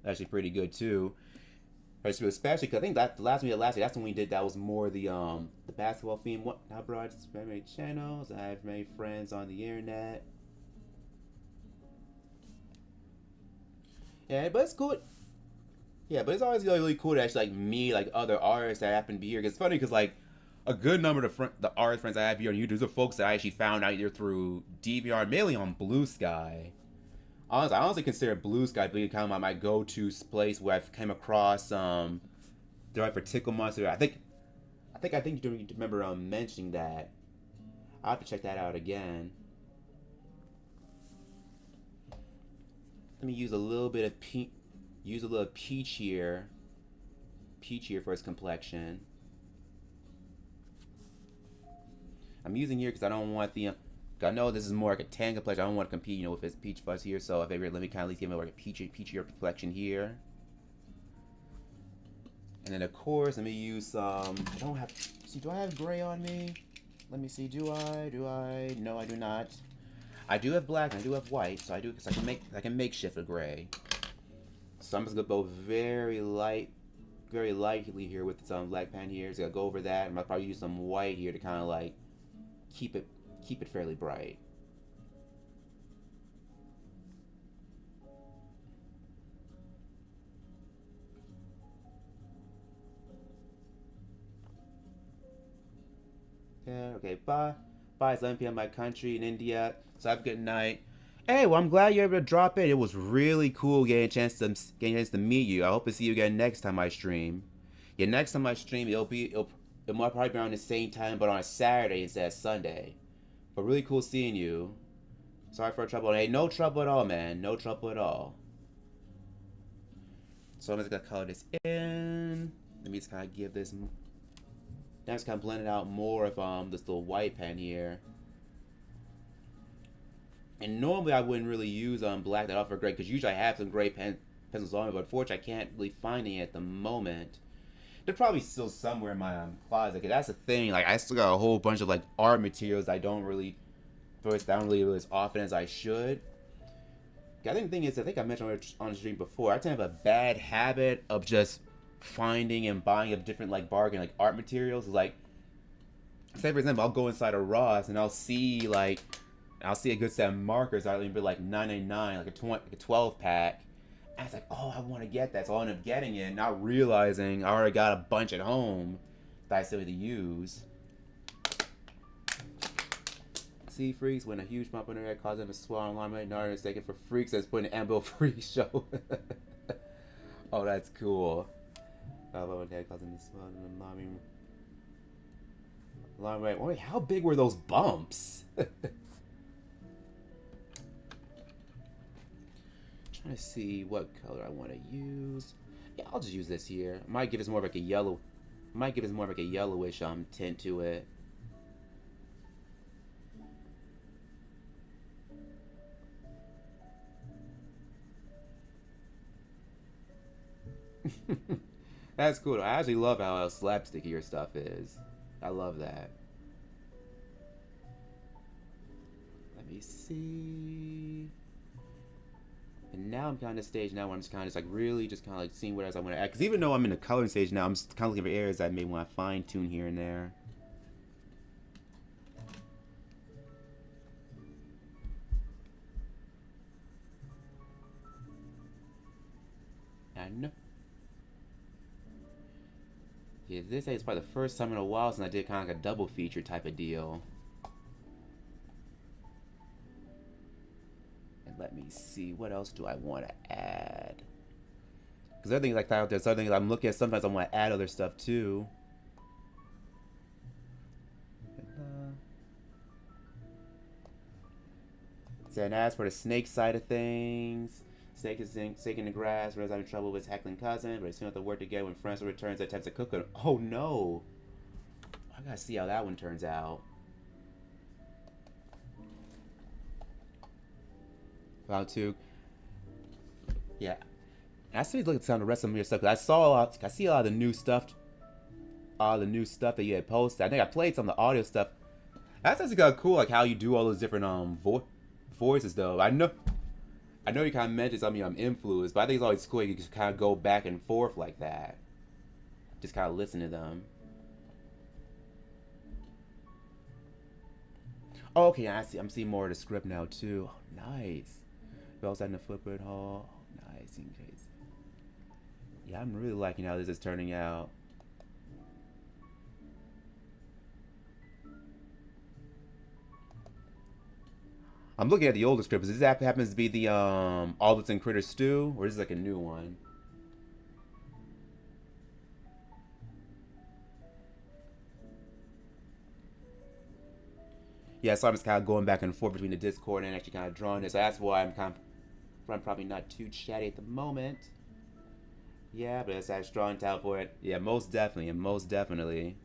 actually pretty good too. Especially because I think that the last week, that's when we did. That was more the basketball theme. What now? Brought many channels. I have many friends on the internet. Yeah, but it's cool. Yeah, but it's always really cool to actually like meet like other artists that happen to be here. Cause it's funny because like a good number of the artist friends I have here on YouTube are folks that I actually found out either through DeviantArt, mainly on BlueSky. Honestly, I honestly consider BlueSky being kind of my go-to place where I've came across the right for Tickle Monster. I think you remember mentioning that. I'll have to check that out again. Let me use a little bit of peach here for his complexion. I'm using here because I don't want I know this is more like a tan complexion. I don't want to compete, with his peach fuzz here. So I figured let me kind of at least give him like a peachier complexion here. And then of course, let me use some. Do I have gray on me? Let me see. Do I? No, I do not. I do have black and I do have white, so I do because I can makeshift a gray. So I'm just gonna go very light very lightly here with some black pen here. So I'll go over that, and I'll probably use some white here to kind of like keep it fairly bright. Yeah, okay, bye. Bye, it's 11 p.m. my country in India. So have a good night. Hey, well, I'm glad you're able to drop in. It was really cool getting a chance to meet you. I hope to see you again next time I stream. Yeah, next time I stream, it might probably be around the same time, but on a Saturday instead of Sunday. But really cool seeing you. Sorry for the trouble. Hey, no trouble at all, man. No trouble at all. So I'm just gonna color this in. Let me just kind of give this. Now I'm just kind of blend it out more with this little white pen here. And normally I wouldn't really use black that offer gray because usually I have some gray pencils on me, but unfortunately I can't really find any at the moment. They're probably still somewhere in my closet. Cause that's the thing. Like I still got a whole bunch of like art materials I don't really throw down really as often as I should. I think the thing is, I think I mentioned on the stream before, I tend to have a bad habit of just finding and buying of different like bargain like art materials. Like, say for example, I'll go inside a Ross and I'll see a good set of markers. I'll even be like $9.99, like a 12 pack. And it's like, oh, I want to get that, so I'll end up getting it, not realizing I already got a bunch at home that I still need to use. See freaks when a huge bump in their head causes them to swallow an alarm rate. Not mistaken for freaks that's putting an Ambo Freak show. Oh, that's cool. Alarm rate causing them to swallow an alarm rate. Wait, how big were those bumps? Trying to see what color I want to use. Yeah, I'll just use this here. I might give this more of like a yellow. Might give this more of like a yellowish tint to it. That's cool. I actually love how slapsticky your stuff is. I love that. Let me see. And now I'm kind of stage now where I'm just kind of like really just kind of like seeing what else I want to add. Because even though I'm in the coloring stage now, I'm just kind of looking for areas I may want to fine tune here and there. And yeah, this is probably the first time in a while since I did kind of like a double feature type of deal. And let me see, what else do I want to add? Because other things like that, there's other things I'm looking at. Sometimes I want to add other stuff too. So, and as for the snake side of things, Snake is snake in the grass, Red's having trouble with his heckling cousin, but they soon have to work together when Francis returns and attempts to cook him. Oh no! I gotta see how that one turns out. Round two. Yeah. And I still need to look at some of the rest of your stuff, because I see a lot of the new stuff. All the new stuff that you had posted. I think I played some of the audio stuff. That's actually kind of cool, like how you do all those different voices though. I know you kind of mentioned something I'm influenced, but I think it's always cool you can just kind of go back and forth like that. Just kind of listen to them. Oh, okay, I see. I'm seeing more of the script now too. Oh, nice. We also had in the footprint hall. Oh, nice. Yeah, I'm really liking how this is turning out. I'm looking at the older script. Does this happens to be the All That's in Critter Stew, or is this like a new one? Yeah, so I'm just kind of going back and forth between the Discord and actually kind of drawing this. So that's why I'm probably not too chatty at the moment. Yeah, but it's that strong talent for it. Yeah, most definitely, and most definitely.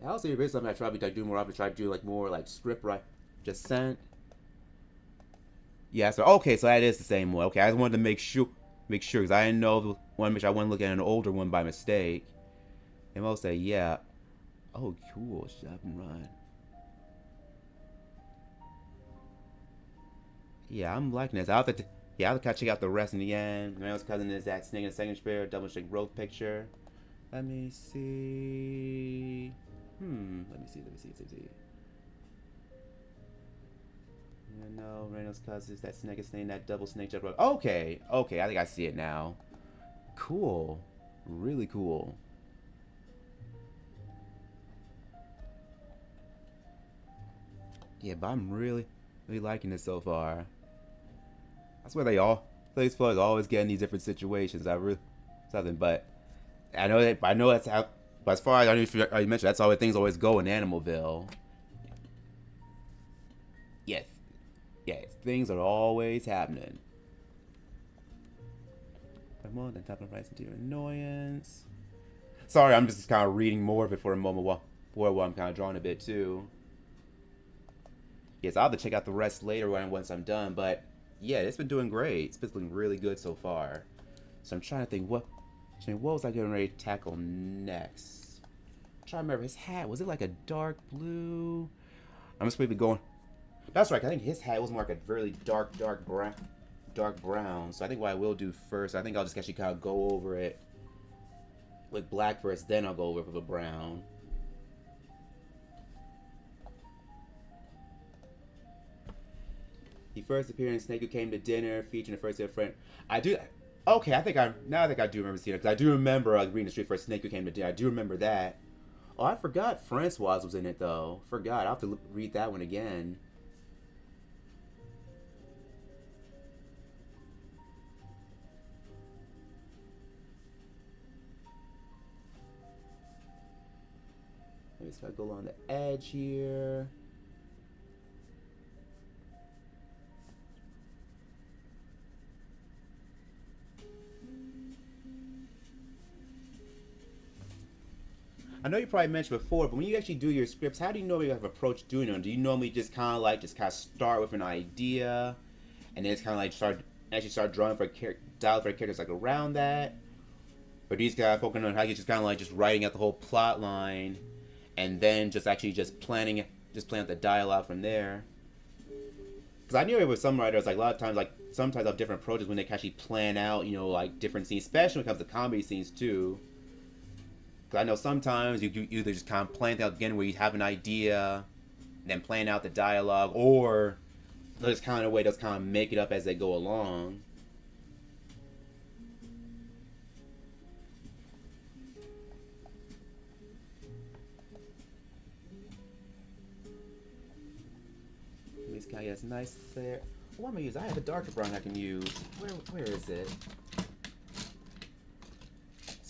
I also hear something I try to do more often. Try to do like more like script right, just sent. Yeah, so okay, so that is the same one. Okay, I just wanted to make sure, because I didn't know one which I wasn't looking at an older one by mistake. And most say, yeah. Oh, cool. Shop and run. Yeah, I'm liking this. Yeah, I'll check out the rest in the end. Reynolds' cousin is that snake in the second spare, double check growth picture. Let me see. Let me see. You know, Reynolds' cousin is that snake is snake, that double snake jump. Okay, I think I see it now. Cool. Really cool. Yeah, but I'm really liking this so far. That's where these players always get in these different situations. I really something, but I know that's how. But as far as I already mentioned, that's how things always go in Animalville. Yes, yes, things are always happening. More than top of rights into your annoyance. Sorry, I'm just kind of reading more of it for a moment while I'm kind of drawing a bit too. Yes, I'll have to check out the rest later once I'm done. But yeah, it's been doing great. It's been doing really good so far. So I'm trying to think what was I getting ready to tackle next? I'm trying to remember his hat. Was it like a dark blue? I'm just maybe going. That's right. I think his hat was more like a really dark brown. So I think what I will do first, I think I'll just actually kind of go over it with black first, then I'll go over it with a brown. He first appeared in Snake Who Came to Dinner, featuring the first year friend. I do. Okay, I think I do remember seeing it because I do remember reading the street for Snake Who Came to Dinner. I do remember that. Oh, I forgot Francois was in it though. Forgot. I'll have to read that one again. Let me just gotta go along the edge here. I know you probably mentioned before, but when you actually do your scripts, how do you normally have approach doing them? Do you normally just kind of start with an idea, and then it's kind of like start drawing for characters like around that, or do you just kind of focus on how you just kind of like just writing out the whole plot line, and then just planning out the dialogue from there? Because I knew with some writers, like a lot of times, like sometimes have different approaches when they can actually plan out, like different scenes, especially when it comes to comedy scenes too. I know sometimes you either just kind of plan out again where you have an idea, then plan out the dialogue, or there's kind of a way to kind of make it up as they go along. This guy has nice there. What am I using? I have a darker brown I can use. Where is it?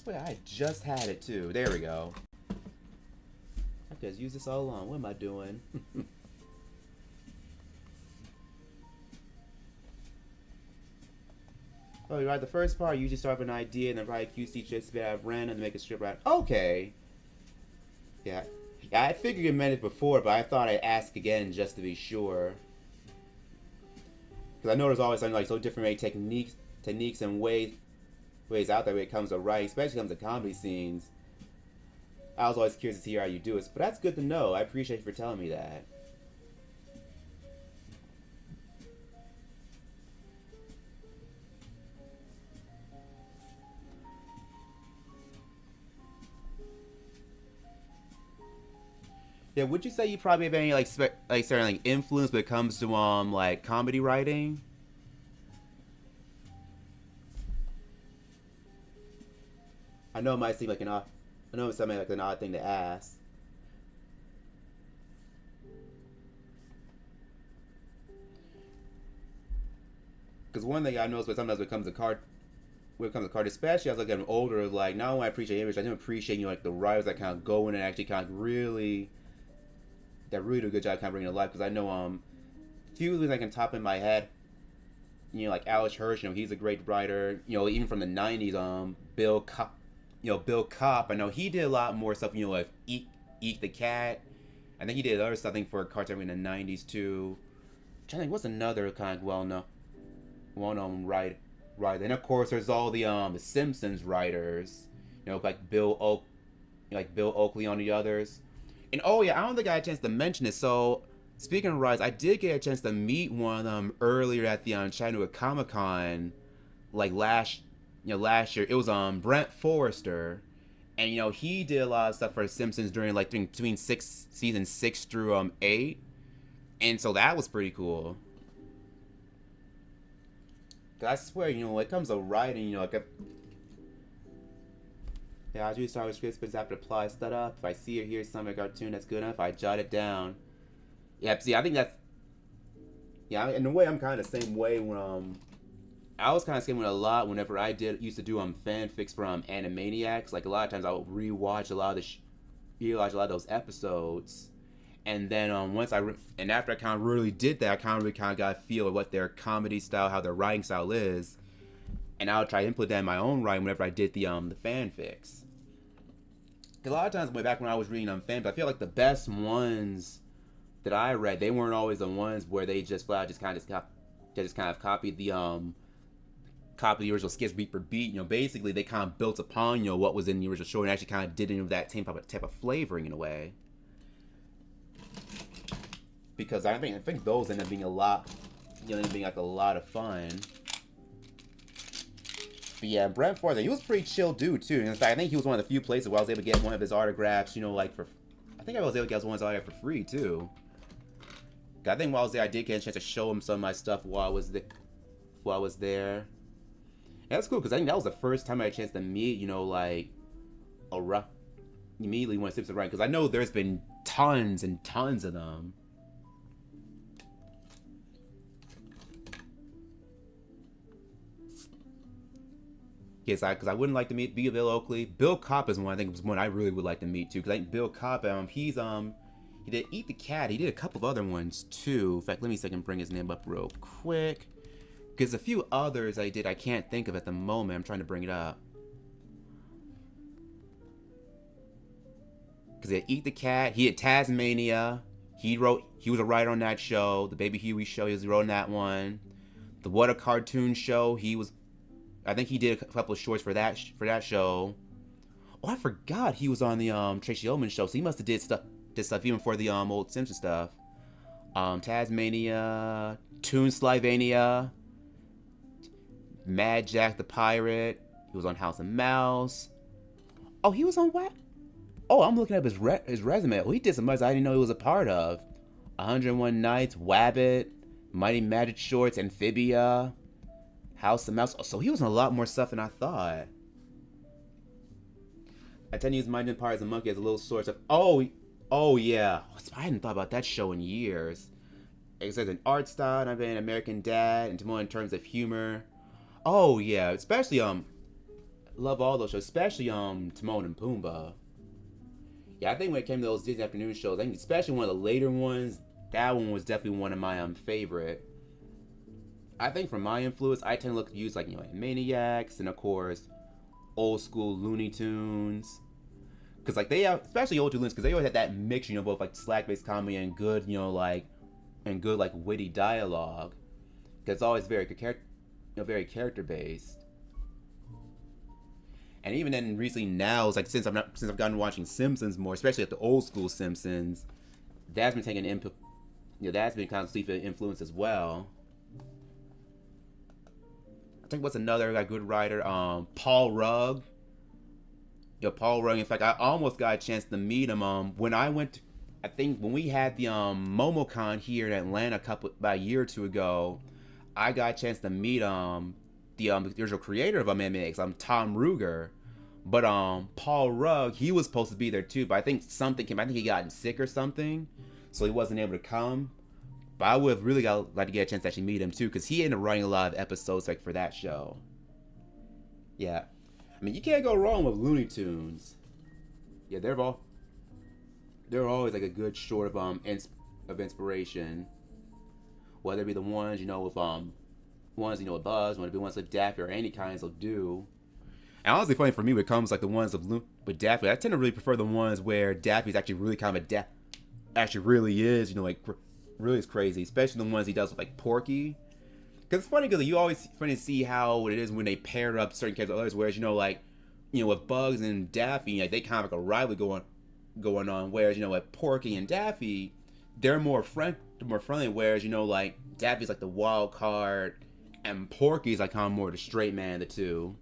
Wait, I just had it too. There we go. I could use this all along. What am I doing? Oh, you write the first part. You usually start with an idea and then write QC just out of random to make a script right. Okay. Yeah. I figured you meant it before, but I thought I'd ask again just to be sure. Because I know there's always something like so different techniques and ways out there when it comes to writing, especially when it comes to comedy scenes. I was always curious to hear how you do it, but that's good to know. I appreciate you for telling me that. Yeah, would you say you probably have any like certain influence when it comes to like comedy writing? I know it might seem like an odd thing to ask. Because one thing I noticed, but sometimes when it comes to card, especially as I get older, like not only I appreciate image, I do appreciate like the writers that kind of go in and actually kind of really do a good job kind of bringing it to life. Because I know few things I can top in my head. Like Alex Hirsch, he's a great writer. Even from the '90s, Bill Kopp. I know he did a lot more stuff. With Eek the Cat. I think he did other stuff for cartoon in the '90s too. I'm trying to think, what's another kind of well-known writer? And of course, there's all the Simpsons writers. Like Bill Oakley on the others. And oh yeah, I don't think I had a chance to mention it. So Speaking of rides, I did get a chance to meet one of them earlier at the Chattanooga Comic Con, like last year. It was Brent Forrester, and he did a lot of stuff for The Simpsons during between season 6 through 8, and so that was pretty cool. I swear, when it comes to writing, yeah, I do start with scripts, but I have to apply stuff. If I see or hear some cartoon that's good enough, I jot it down. Yeah, see, I think that's... Yeah, in a way, I'm kind of the same way when, I was kind of skimming a lot whenever I used to do, fanfics for, Animaniacs. Like, a lot of times I would rewatch a lot of those episodes. And then, after I kind of really did that, I kind of got a feel of what their comedy style, how their writing style is. And I would try to implement that in my own writing whenever I did the fanfics. A lot of times, way back when I was reading fanfics, I feel like the best ones that I read, they weren't always the ones where they just flat just kind of copied the original sketch beat for beat. Basically they kind of built upon what was in the original story and actually kind of did into that same type of flavoring in a way. Because I think those end up being a lot of fun. But yeah, Brent Forrester, he was a pretty chill dude too. In fact, I think he was one of the few places where I was able to get one of his autographs, I think I was able to get one of his autographs for free too. I think while I was there, I did get a chance to show him some of my stuff while I was there. And that's cool, because I think that was the first time I had a chance to meet, immediately when Simpsons writing, because I know there's been tons and tons of them. Yes, because I wouldn't like to meet Bill Oakley. Bill Kopp is one I think was one I really would like to meet too, because I think Bill Kopp, he did Eat the Cat. He did a couple of other ones too. In fact, let me see if I can bring his name up real quick, because a few others I can't think of at the moment. I'm trying to bring it up. Because he had Eat the Cat. He had Tasmania. He was a writer on that show. The Baby Huey show, he wrote on that one. The What a Cartoon show, I think he did a couple of shorts for that show. Oh, I forgot he was on the Tracy Ullman show, so he must have did stuff even for the old Simpson stuff. Tasmania, Toon Slivania, Mad Jack the Pirate. He was on House of Mouse. Oh, he was on what? Oh, I'm looking up his resume. Oh, he did some much I didn't know he was a part of. 101 Nights, Wabbit, Mighty Magic Shorts, Amphibia, House of Mouse. Oh, so he was in a lot more stuff than I thought. I tend to use Mighty Empire as a monkey as a little source of... Oh yeah. I hadn't thought about that show in years. It says an art style, and I've been an American Dad, and more in terms of humor. Oh yeah, especially love all those shows, especially Timon and Pumbaa. Yeah, I think when it came to those Disney afternoon shows, I think especially one of the later ones, that one was definitely one of my favorite. I think for my influence, I tend to use Maniacs, and of course old school Looney Tunes. Because they have, especially old Looney Tunes, because they always had that mixture, both slack-based comedy and good, witty dialogue. Because it's always very character-based. And even then, recently now, it's since I've gotten watching Simpsons more, especially the old school Simpsons, that's been taking input. That's been kind of sleeping influence as well. I think what's another good writer, Paul Rugg. Paul Rugg. In fact, I almost got a chance to meet him when I went. I think when we had the MomoCon here in Atlanta about a year or two ago, I got a chance to meet the original creator of MMX, Tom Ruger. But Paul Rugg, he was supposed to be there too, but I think something came. I think he got sick or something, so he wasn't able to come. But I would have really like to get a chance to actually meet him too, because he ended up writing a lot of episodes for that show. Yeah, I mean, you can't go wrong with Looney Tunes. Yeah, they're always a good short of inspiration. Whether it be the ones with with Buzz, whether it be ones with Daffy or any kinds will do. And honestly, funny for me when it comes the ones with Daffy, I tend to really prefer the ones where Daffy's actually really kind of actually really is, really is crazy, especially the ones he does with Porky. Because it's funny because you always funny to see how it is when they pair up certain characters with others, whereas with Bugs and Daffy, they kind of a rivalry going on, whereas with Porky and Daffy, they're more friendly. Whereas like Daffy's like the wild card, and Porky's like kind of more the straight man of the two.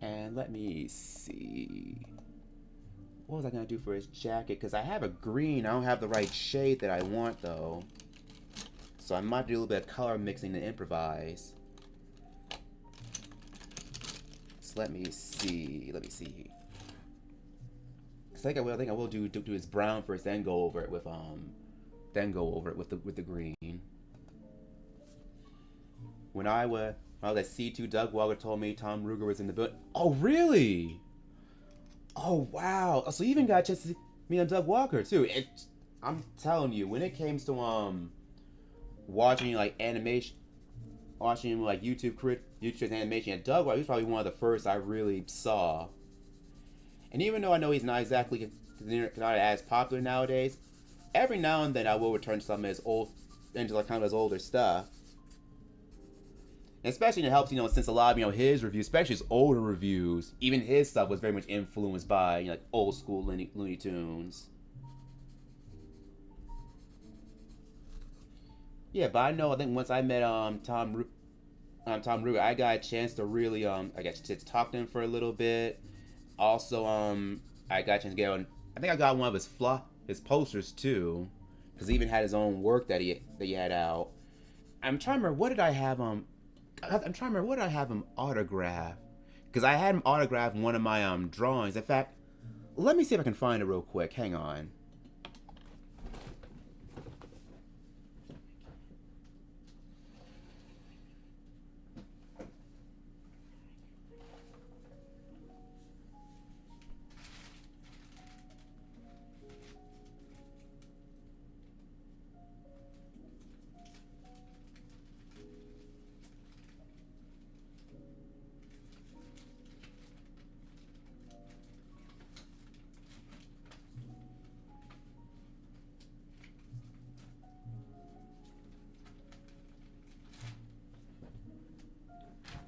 And let me see. What was I gonna do for his jacket? Because I have a green. I don't have the right shade that I want though. So I might do a little bit of color mixing to improvise. So let me see. I think I will do his brown first, then go over it with the green. When I was at C2, Doug Walker told me Tom Ruger was in the building. Oh really? Oh wow! So you even got a chance to meet on Doug Walker too. I'm telling you, when it comes to watching like animation, watching like YouTube animation, and Doug Walker, he's probably one of the first I really saw. And even though I know he's not exactly not as popular nowadays, every now and then I will return to some of his kind of his older stuff. And especially it helps, since a lot of his reviews, especially his older reviews, even his stuff was very much influenced by like old school Looney Tunes. Yeah, but I think once I met Tom Ruger, I got a chance to really I got to talk to him for a little bit. Also, I got a chance to get on. I think I got one of his posters too, because he even had his own work that he had out. I'm trying to remember what did I have him autograph, because I had him autograph one of my drawings. In fact, let me see if I can find it real quick. Hang on.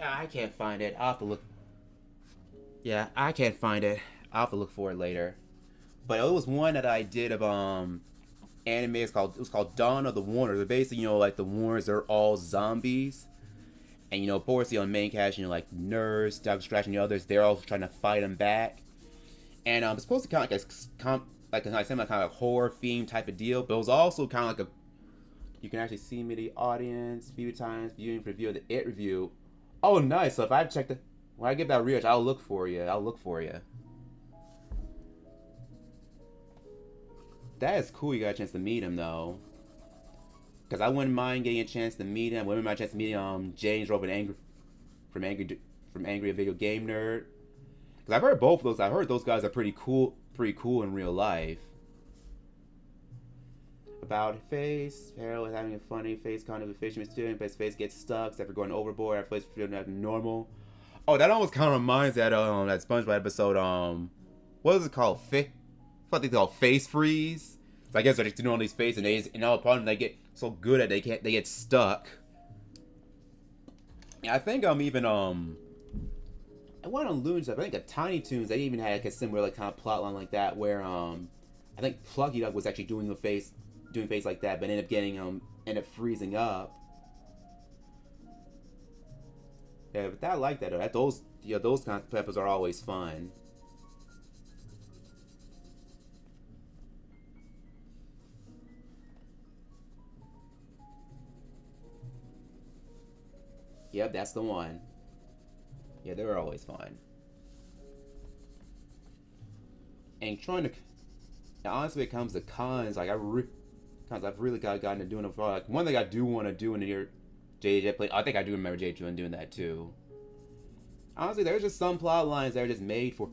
I can't find it. I'll have to look. Yeah, I can't find it. I'll have to look for it later. But it was one that I did of anime. It was called Dawn of the Warners. But basically, like the Warners, they're all zombies. And of course, the main cast, like Nurse, Dr. Scratch, and the others, they're all trying to fight them back. And it's supposed to kind of like a kind of horror theme type of deal. But it was also kind of like a. You can actually see me, the audience, view times, viewing review of the It review. Oh, nice. So if I check when I get that reach, I'll look for you. That is cool. You got a chance to meet him though, because I wouldn't mind getting a chance to meet him. I wouldn't mind a chance to meet James Robin from Angry Video Game Nerd. Because I've heard both of those. I heard those guys are pretty cool in real life. About face, Harold is having a funny face kind of a fisherman student, but his face gets stuck except for going overboard. Our face feels like normal. Oh, that almost kind of reminds that SpongeBob episode. What is it called? I thought they called face freeze. So I guess they're just doing all these faces, and all of a sudden they get so good at they get stuck. Yeah, I think even I went on Looney Tunes. I think at Tiny Toons they even had like a similar like kind of plot line like that where I think Plucky Duck was actually doing face like that, but ended up freezing up. Yeah, but I like that. Those kind of peppers are always fun. Yep, that's the one. Yeah, they're always fun. And trying to, honestly, when it comes to cons, like I've really gotten to doing them before. Like one thing I do want to do in the year, JJ play. I think I do remember JJ doing that too. Honestly, there's just some plot lines that are just made for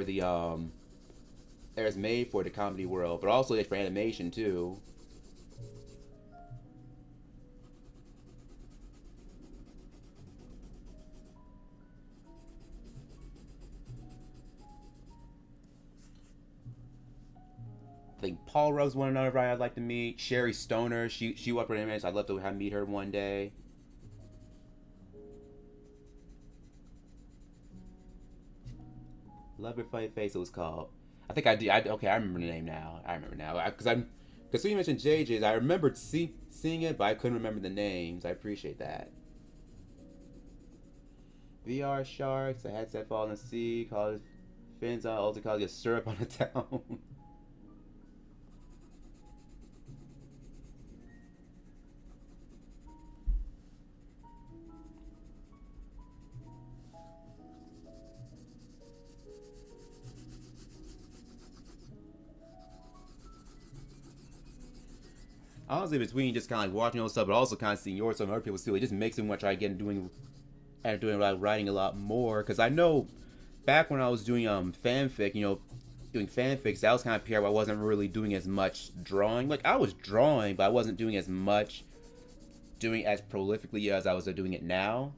the comedy world, but also for animation too. I think Paul Rugg's one another I'd like to meet. Sherry Stoner, she worked for animation. I'd love to meet her one day. Love Your Funny Face, it was called. I think I did. Okay, I remember the name now. I remember now. Because when you mentioned JJ's, I remembered seeing it, but I couldn't remember the names. I appreciate that. VR sharks, a headset fall in the sea, cause fins on ultra cause get syrup on the town. Honestly, between just kind of like watching all stuff, but also kind of seeing your stuff and other people's too, it just makes me want to try again doing like writing a lot more. Because I know back when I was doing fanfic, doing fanfics, that was kind of a period where I wasn't really doing as much drawing. Like I was drawing, but I wasn't doing as much, doing as prolifically as I was doing it now.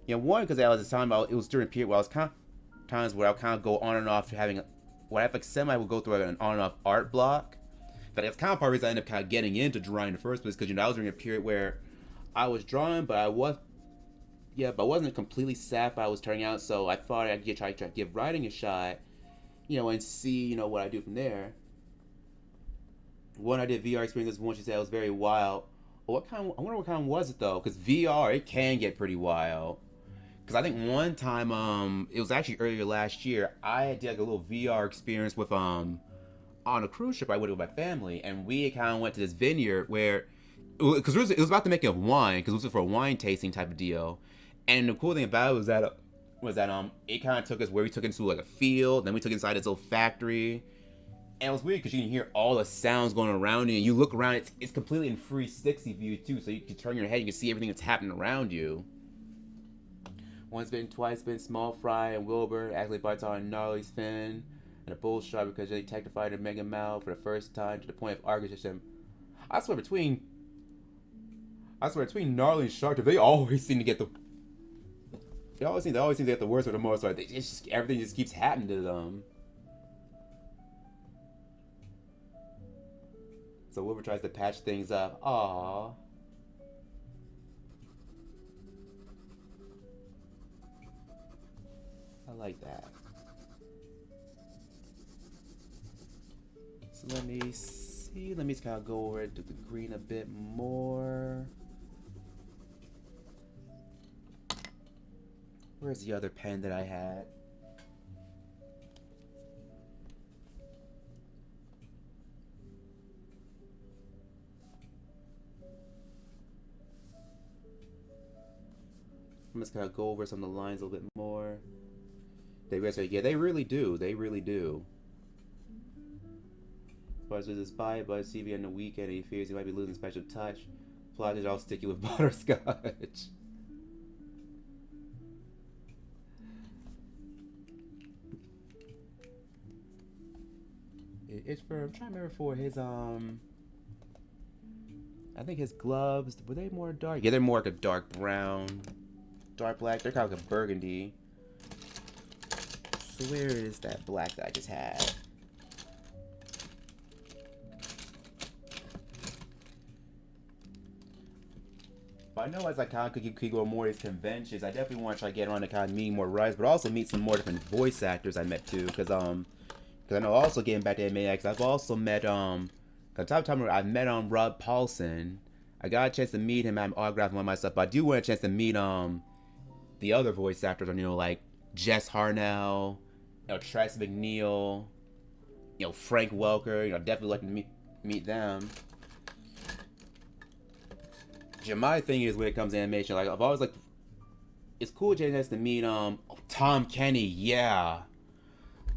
One because I was at the time it was during a period where I was kind of times where I would kind of go on and off to having when I like semi would go through like an on and off art block. But that's kind of part of the reason I ended up kind of getting into drawing in the first place, because I was during a period where I was drawing, but I wasn't completely set by I was turning out. So I thought I'd try to give writing a shot, and see what I do from there. One I did VR experience. One she said it was very wild. Well, I wonder what kind was it though? Because VR it can get pretty wild. Because I think one time it was actually earlier last year I did like a little VR experience with on a cruise ship I went with my family, and we kind of went to this vineyard where, because it was about the making of wine, because it was for a wine tasting type of deal. And the cool thing about it was that it kind of took us where we took into like a field, then we took inside this little factory, and it was weird because you can hear all the sounds going around you, and you look around, it's completely in 360 view too, so you can turn your head, you can see everything that's happening around you. Once bitten, twice bitten, small fry and Wilbur actually bites on Gnarly's fin. And a bull shark because they technified a mega mouth for the first time to the point of arguing. I swear between Gnarly and Shark, they always seem to get the they always seem to get the worst or the most. Like everything just keeps happening to them. So Wilbur tries to patch things up. Aww. I like that. So let me see. Let me just kind of go over to the green a bit more. Where's the other pen that I had? I'm just gonna go over some of the lines a little bit more. They really do. They really do. Buzz was inspired by CV on the weekend, and he fears he might be losing special touch. Plotted all sticky with butterscotch. It's for, I'm trying to remember for his I think his gloves, were they more dark? Yeah, they're more like a dark brown, dark black. They're kind of like a burgundy. So where is that black that I just had? But I know as I kind of keep going more of these conventions, I definitely want to try to get around to kind of meeting more writers, but also meet some more different voice actors I met too. Because I know also getting back to MAX, I've also met I've met Rob Paulson. I got a chance to meet him. I'm autographing one of my stuff, but I do want a chance to meet the other voice actors, like Jess Harnell, Travis McNeil, Frank Welker. Definitely like to meet them. My thing is when it comes to animation, like I've always like, it's cool chance to meet Tom Kenny. Yeah,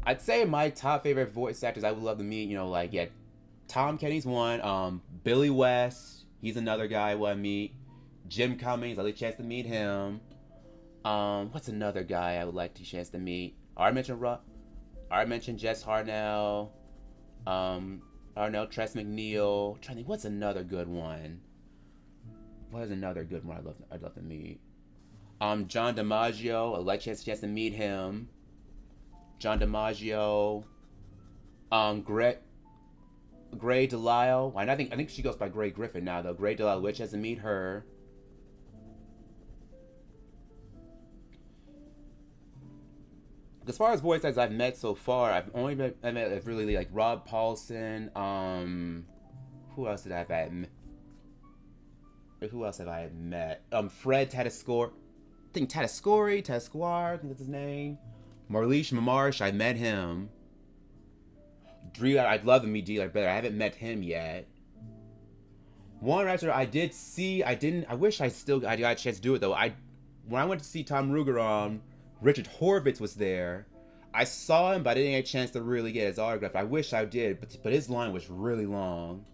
I'd say my top favorite voice actors I would love to meet. Tom Kenny's one. Billy West, he's another guy I want to meet. Jim Cummings, I had a chance to meet him. What's another guy I would like to chance to meet? I mentioned Jess Harnell. Tress McNeil. I'm trying to think, what's another good one? What is another good one I'd love to meet? John DiMaggio, I'd like chance to meet him. John DiMaggio. Gray Delisle. I think she goes by Gray Griffin now though. Gray Delisle, which has to meet her. as far as voice actors I've met so far, I met really like Rob Paulson. Who else did I have met? Who else have I met? Fred Tatascore. I think Tatascore, I think that's his name. Marleesh Marsh, I met him. Drew, I'd love to meet D like better. I haven't met him yet. One actor I did see, I wish I got a chance to do it though. When I went to see Tom Ruger, Richard Horvitz was there. I saw him, but I didn't get a chance to really get his autograph. I wish I did, but his line was really long.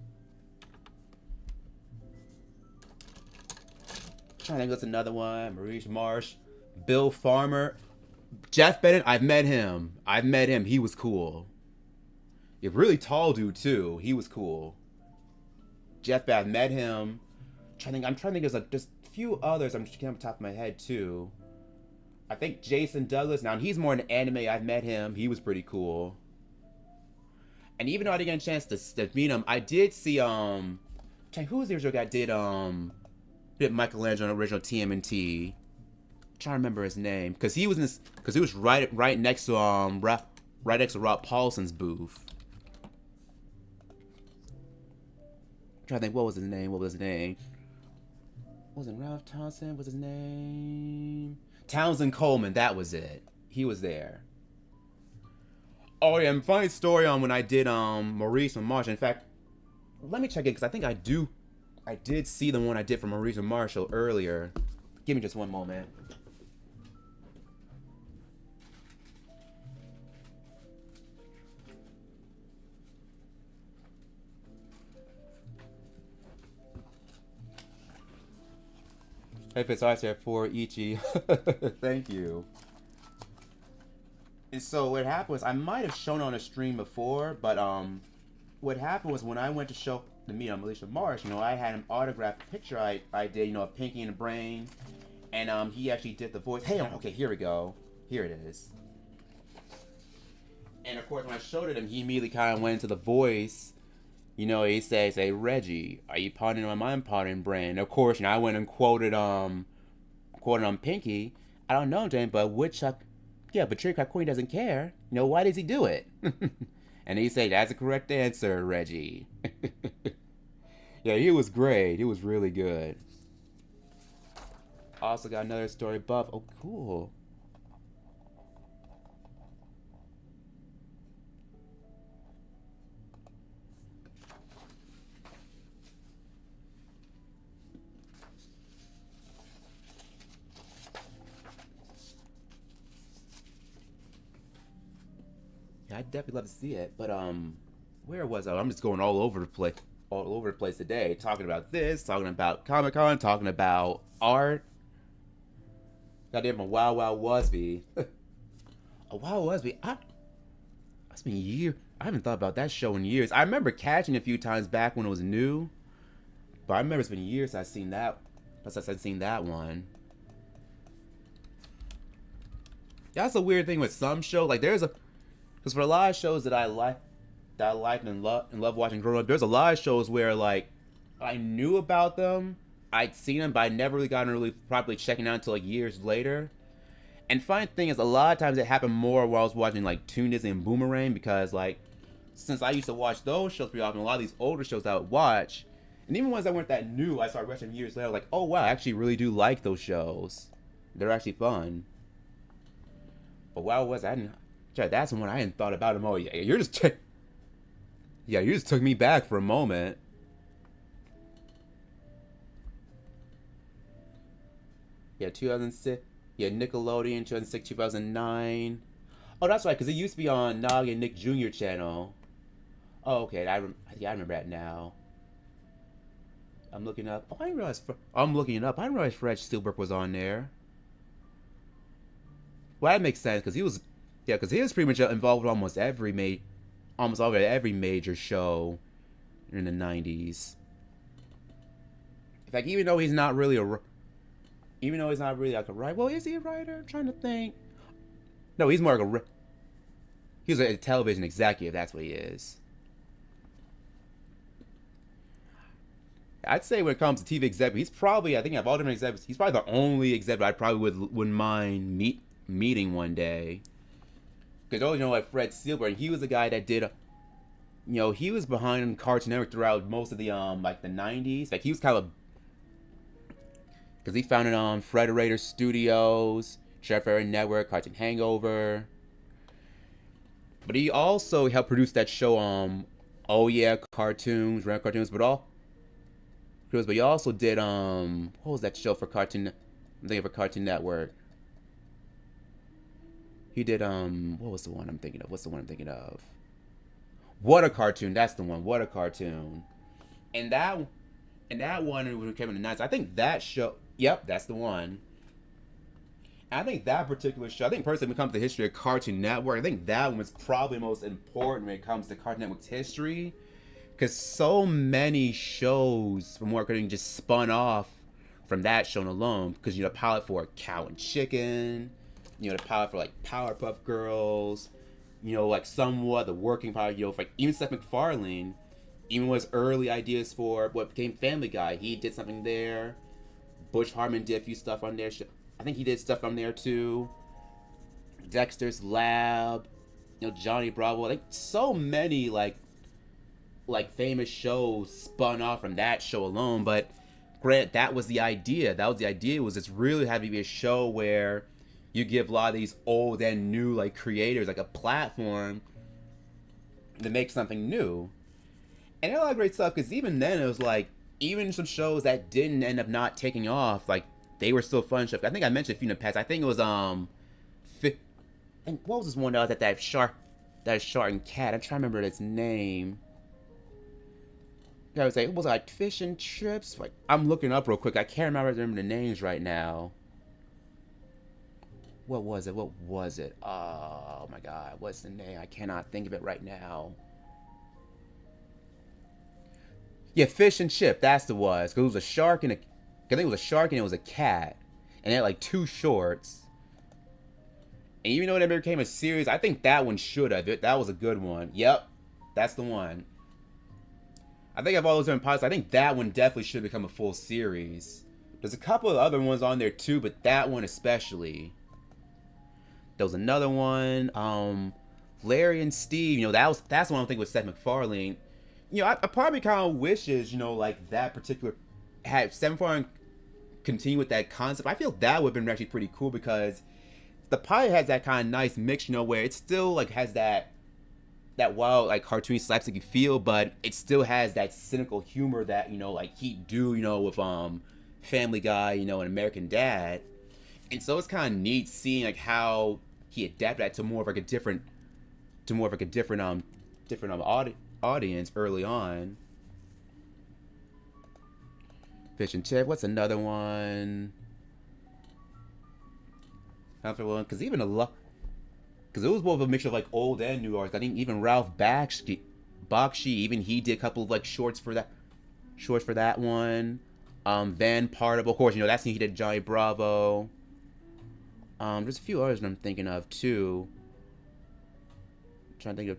Trying to think what's another one. Maurice Marsh, Bill Farmer, Jeff Bennett. I've met him. He was cool. A really tall dude too. He was cool. Jeff Bennett, I've met him. I'm trying to think. There's like just a few others. I'm just getting off the top of my head too. I think Jason Douglas. Now he's more into anime. I've met him. He was pretty cool. And even though I didn't get a chance to meet him, I did see who was the original guy that did Michelangelo original TMNT. I'm trying to remember his name because he was right next to Rob Paulson's booth. I'm trying to think what was his name. Wasn't Ralph Townsend? What's his name? Townsend Coleman. That was it. He was there. Oh yeah, and funny story on when I did Maurice and Marshall. In fact, let me check it because I think I did see the one I did for Maurice and Marshall earlier. Give me just one moment. If it's ice there for Ichi, thank you. And so what happened was I might have shown on a stream before, but what happened was when I went to show to meet Alicia Marsh, I had him autograph a picture I did, a Pinky and a Brain, and he actually did the voice. Hey, okay, here we go. Here it is. And of course, when I showed it him, he immediately kind of went into the voice. He says, "Hey Reggie, are you pawning on my pawning Brain?" And of course, I went and quoted on Pinky. I don't know, Jane, but Woodchuck, yeah, but Trick Queen doesn't care. Why does he do it? And he said, "That's the correct answer, Reggie." Yeah, he was great. He was really good. Also got another story buff. Oh, cool. Yeah, I'd definitely love to see it, but where was I? I'm just going all over the place today, talking about this, talking about Comic-Con, talking about art. Goddamn, a Wow Wow Wasby. A Wow Wasby. It's been years. I haven't thought about that show in years. I remember catching it a few times back when it was new, but I remember it's been years since I've seen that. Since I've seen that one. That's a weird thing with some shows. Like because for a lot of shows that I like and love watching growing up, there's a lot of shows where like I knew about them, I'd seen them, but I never really gotten really properly checking out until like years later. And funny thing is, a lot of times it happened more while I was watching like Toon Disney and Boomerang, because like since I used to watch those shows pretty often, a lot of these older shows I would watch, and even ones that weren't that new, I started watching years later. Like, oh wow, I actually really do like those shows. They're actually fun. But wow, that's one I hadn't thought about him. Oh yeah, you just took me back for a moment. Yeah, 2006. Yeah, Nickelodeon, 2006, 2009. Oh, that's right, because it used to be on Nog and Nick Jr. channel. Oh, okay. I remember that now. I'm looking up. Oh, I'm looking it up. I didn't realize Fred Steelberg was on there. Well, that makes sense, because he was pretty much involved with almost every major show in the 90s. In fact, even though he's not really like a writer. Well, is he a writer? I'm trying to think. No, he's more like he's a television executive. That's what he is. I'd say when it comes to TV executive, he's probably, I think of all different executives, he's probably the only executive I probably wouldn't mind meeting one day. because you know like Fred Silver, he was the guy that did, he was behind Cartoon Network throughout most of the like the '90s. Like he was kind of because he founded Frederator Studios, Chef Aaron Network, Cartoon Hangover. But he also helped produce that show Oh Yeah Cartoons, Random Cartoons, but he also did what was that show for Cartoon? I'm thinking for Cartoon Network. He did what was the one I'm thinking of? What's the one I'm thinking of? What a Cartoon, that's the one. What a Cartoon. And that one when it came in the 90s, I think that show, yep, that's the one. And I think that particular show, I think personally when it comes to the history of Cartoon Network, I think that one was probably most important when it comes to Cartoon Network's history. Because so many shows from more Cartoon just spun off from that show alone. Because, the pilot for Cow and Chicken, the pilot for, like, Powerpuff Girls, like, somewhat the working pilot, for, like, even Seth MacFarlane, even was early ideas for what became Family Guy. He did something there. Butch Hartman did a few stuff on there. I think he did stuff on there, too. Dexter's Lab, Johnny Bravo. Like, so many, like famous shows spun off from that show alone. But grant that was the idea. Was it's really had to be a show where you give a lot of these old and new like creators like a platform to make something new. And a lot of great stuff because even then it was like even some shows that didn't end up not taking off, like they were still fun stuff. I think I mentioned a few in the past. I think it was and what was this one that was that shark and cat? I'm trying to remember its name. I was like, it was like fish and chips. Like I'm looking up real quick. I can't remember the names right now. What was it? Oh my god, what's the name? I cannot think of it right now. Yeah, fish and chip. That's the was. Cause it was a shark and I think it was a shark and it was a cat, and they had like two shorts. And even though it never became a series, I think that one should have. That was a good one. Yep, that's the one. I think of all those different pilots, I think that one definitely should become a full series. There's a couple of other ones on there too, but that one especially. There was another one, Larry and Steve. That's the one I'm thinking with Seth MacFarlane. I probably kind of wishes, like that particular had Seth MacFarlane continue with that concept. I feel that would have been actually pretty cool because the pilot has that kind of nice mix, where it still like has that wild like cartoony slapstick feel, but it still has that cynical humor that like he do with Family Guy, and American Dad. And so it's kind of neat seeing like how he adapted that to more of like a different audience early on. Fish and Chip. What's another one? Because even because it was more of a mixture of like old and new artists. I think even Ralph Bakshi, even he did a couple of like shorts for that one. Van Partible, of course, that's he did Johnny Bravo. There's a few others I'm thinking of too. Trying to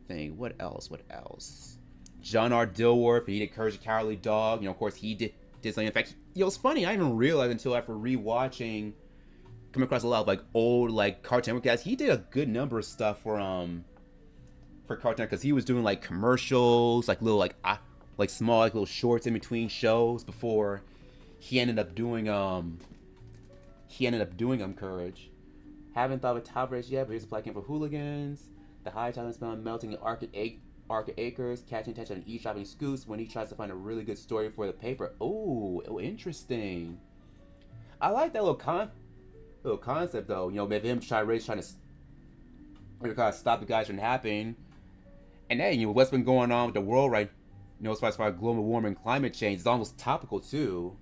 think what else. John R. Dilworth, he did Courage the Cowardly Dog. Of course he did something. In fact, it's funny. I didn't even realize until after rewatching, coming across a lot of like old like Cartoon Network guys. He did a good number of stuff for Cartoon because he was doing like commercials, like little like small like little shorts in between shows before he ended up doing Courage. Haven't thought of a top race yet, but here's a plot game for hooligans. The high talent spent on melting in Arctic Acres, catching attention on eavesdropping scoops when he tries to find a really good story for the paper. Oh, interesting. I like that little concept though. Maybe him trying to kind of stop the guys from happening. And hey, what's been going on with the world right? As far as global warming, climate change, it's almost topical too.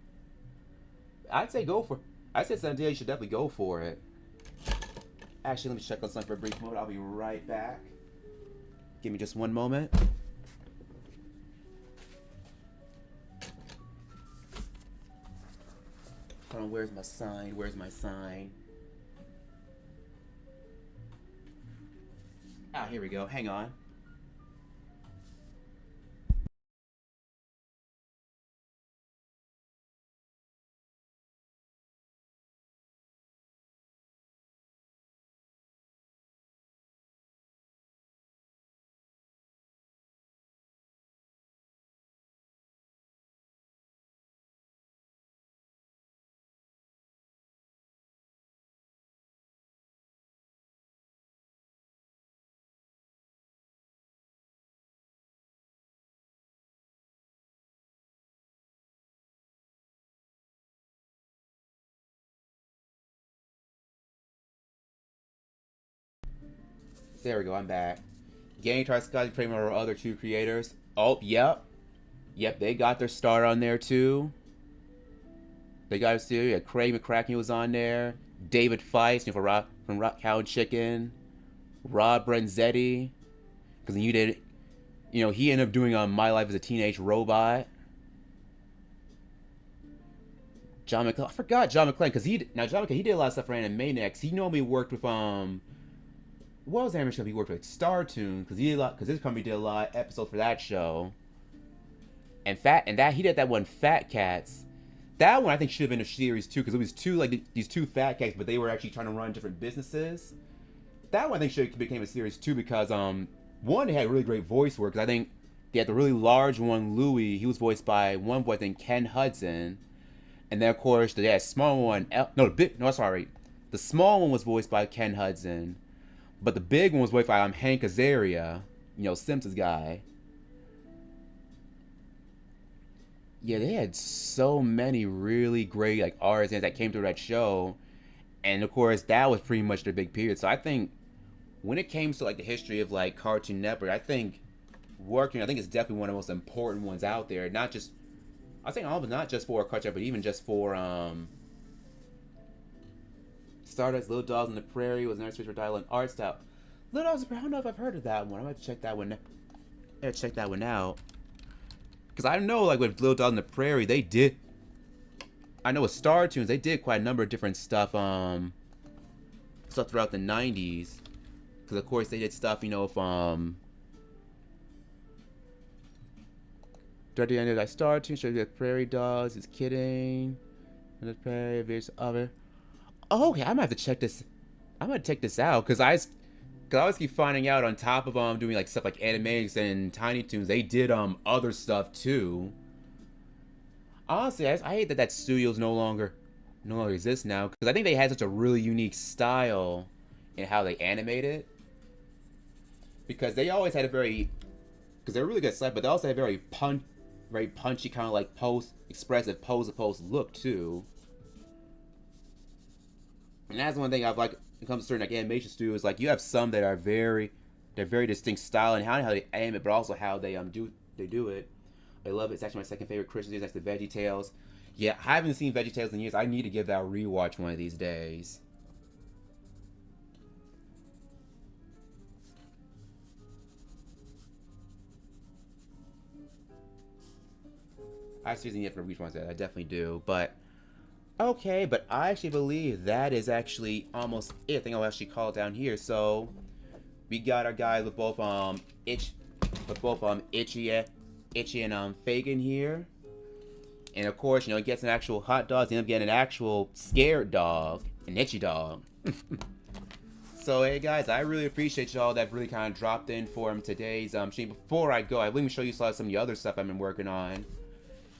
I'd say Sandia, you should definitely go for it. Actually, let me check on something for a brief moment. I'll be right back. Give me just one moment. Hold on, where's my sign? Ah, here we go. Hang on. There we go, I'm back. Gang tries to create our other two creators. Oh, yep. Yep, they got their star on there too. They got us too. Yeah, Craig McCracken was on there. David Feist, from Rock Cow and Chicken. Rob Brenzetti, because you did, he ended up doing My Life as a Teenage Robot. John McClane, I forgot John McClane, because he did a lot of stuff for Animaniacs. He normally worked with what was the animation show he worked with? Star Toon, because his company did a lot of episodes for that show. And he did that one Fat Cats. That one I think should have been a series too, because it was these two fat cats, but they were actually trying to run different businesses. That one I think should have became a series too, because one, they had really great voice work, because I think they had the really large one, Louie. He was voiced by one voice named Ken Hudson, and then of course the small one, the small one was voiced by Ken Hudson, but the big one was voiced by Hank Azaria, Simpsons guy. Yeah, they had so many really great artists that came through that show, and of course that was pretty much their big period. So I think when it came to the history of Cartoon Network, I think it's definitely one of the most important ones out there. Not just for Cartoon Network, but even just for Stardust, Little Dogs on the Prairie was another switch for title and art style. Little Dogs on the Prairie, I don't know if I've heard of that one. I'm gonna have to check that one. Check that one out. Because I know with Little Dogs on the Prairie, they did. I know with Star Toons, they did quite a number of different stuff throughout the 90s. Because of course they did stuff, from Dirty End of that Star Toons, show you Prairie Dogs, is kidding. And the Prairie, various other. Oh, okay, I'm gonna have to check this. I'm gonna check this out, because I always keep finding out on top of doing stuff like Animaniacs and Tiny Toons, they did other stuff too. Honestly, I hate that studio's no longer exists now, because I think they had such a really unique style in how they animated. Because they always had because they're really good stuff, but they also had very punchy kind of expressive pose-to-pose look too. And that's one thing I've when it comes to certain animation studios, you have some that are very distinct style and how they animate, but also how they do it. I love it. It's actually my second favorite Christmas series next to VeggieTales. Yeah, I haven't seen VeggieTales in years. I need to give that a rewatch one of these days. I seriously need to rewatch that. I definitely do, but. Okay, but I actually believe that is actually almost it. I think I'll actually call it down here. So we got our guys with both Itchy and Fagain here. And of course, he gets an actual hot dog, he ends up getting an actual scared dog, an itchy dog. So hey guys, I really appreciate y'all that really kind of dropped in for today's stream. Before I go, I will even show you some of the other stuff I've been working on.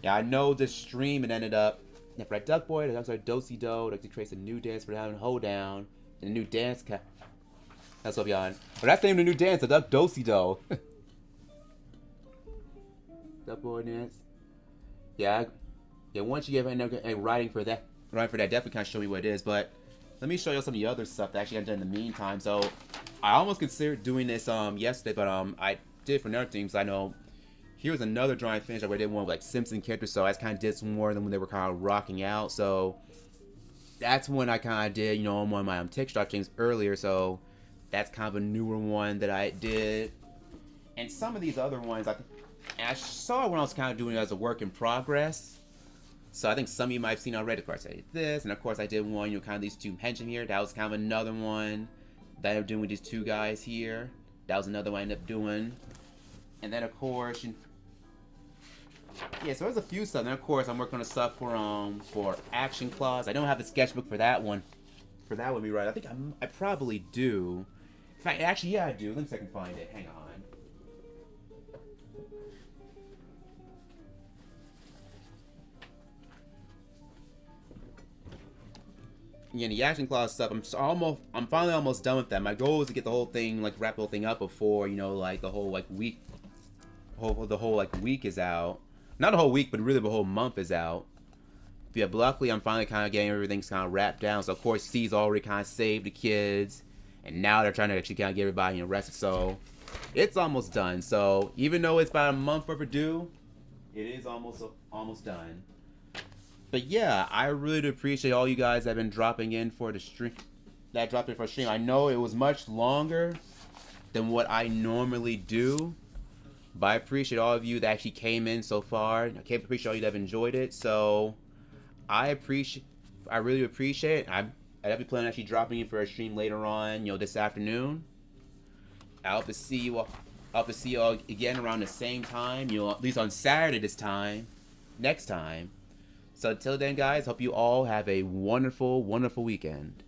Yeah, I know this stream, it ended up. Yeah, for that Duck Boy, the Ducks are Do-Si Do, that creates a new dance for down and hold down, and a new dance that's what y'all. But that's the name of the new dance, the Duck Do-Si Do. Duck Boy dance. Yeah, once you get a writing for that, definitely kind of show me what it is. But let me show you some of the other stuff that actually I've done in the meantime. So I almost considered doing this yesterday, but I did for another thing, because I know. Here's another drawing finish where I did one with Simpson characters, so I kind of did some more than when they were kind of rocking out. So that's when I kind of did, on one of my TikTok things earlier. So that's kind of a newer one that I did. And some of these other ones, I saw when I was kind of doing it as a work in progress. So I think some of you might have seen already. Of course, I did this, and of course I did one, kind of these two henchmen here. That was kind of another one that I ended up doing with these two guys here. That was another one I ended up doing. And then of course. Yeah, so there's a few stuff. And of course, I'm working on stuff for Action Claws. I don't have the sketchbook for that one. For that one, right? I think I probably do. In fact, actually, yeah, I do. Let me see if I can find it. Hang on. Yeah, the Action Claws stuff. I'm finally almost done with that. My goal is to get the whole thing, wrap the whole thing up before, the whole week. The whole week is out. Not a whole week, but really the whole month is out. But yeah, but luckily I'm finally kind of getting everything's kind of wrapped down. So of course C's already kind of saved the kids, and now they're trying to actually kind of get everybody arrested. So it's almost done. So even though it's about a month overdue, it is almost done. But yeah, I really do appreciate all you guys that have been dropping in for the stream. That dropped in for a stream. I know it was much longer than what I normally do, but I appreciate all of you that actually came in so far. I can't appreciate all you that have enjoyed it. So I really appreciate it. I'll be planning on actually dropping in for a stream later on, this afternoon. I hope to see you all again around the same time, at least on Saturday next time. So until then, guys, hope you all have a wonderful, wonderful weekend.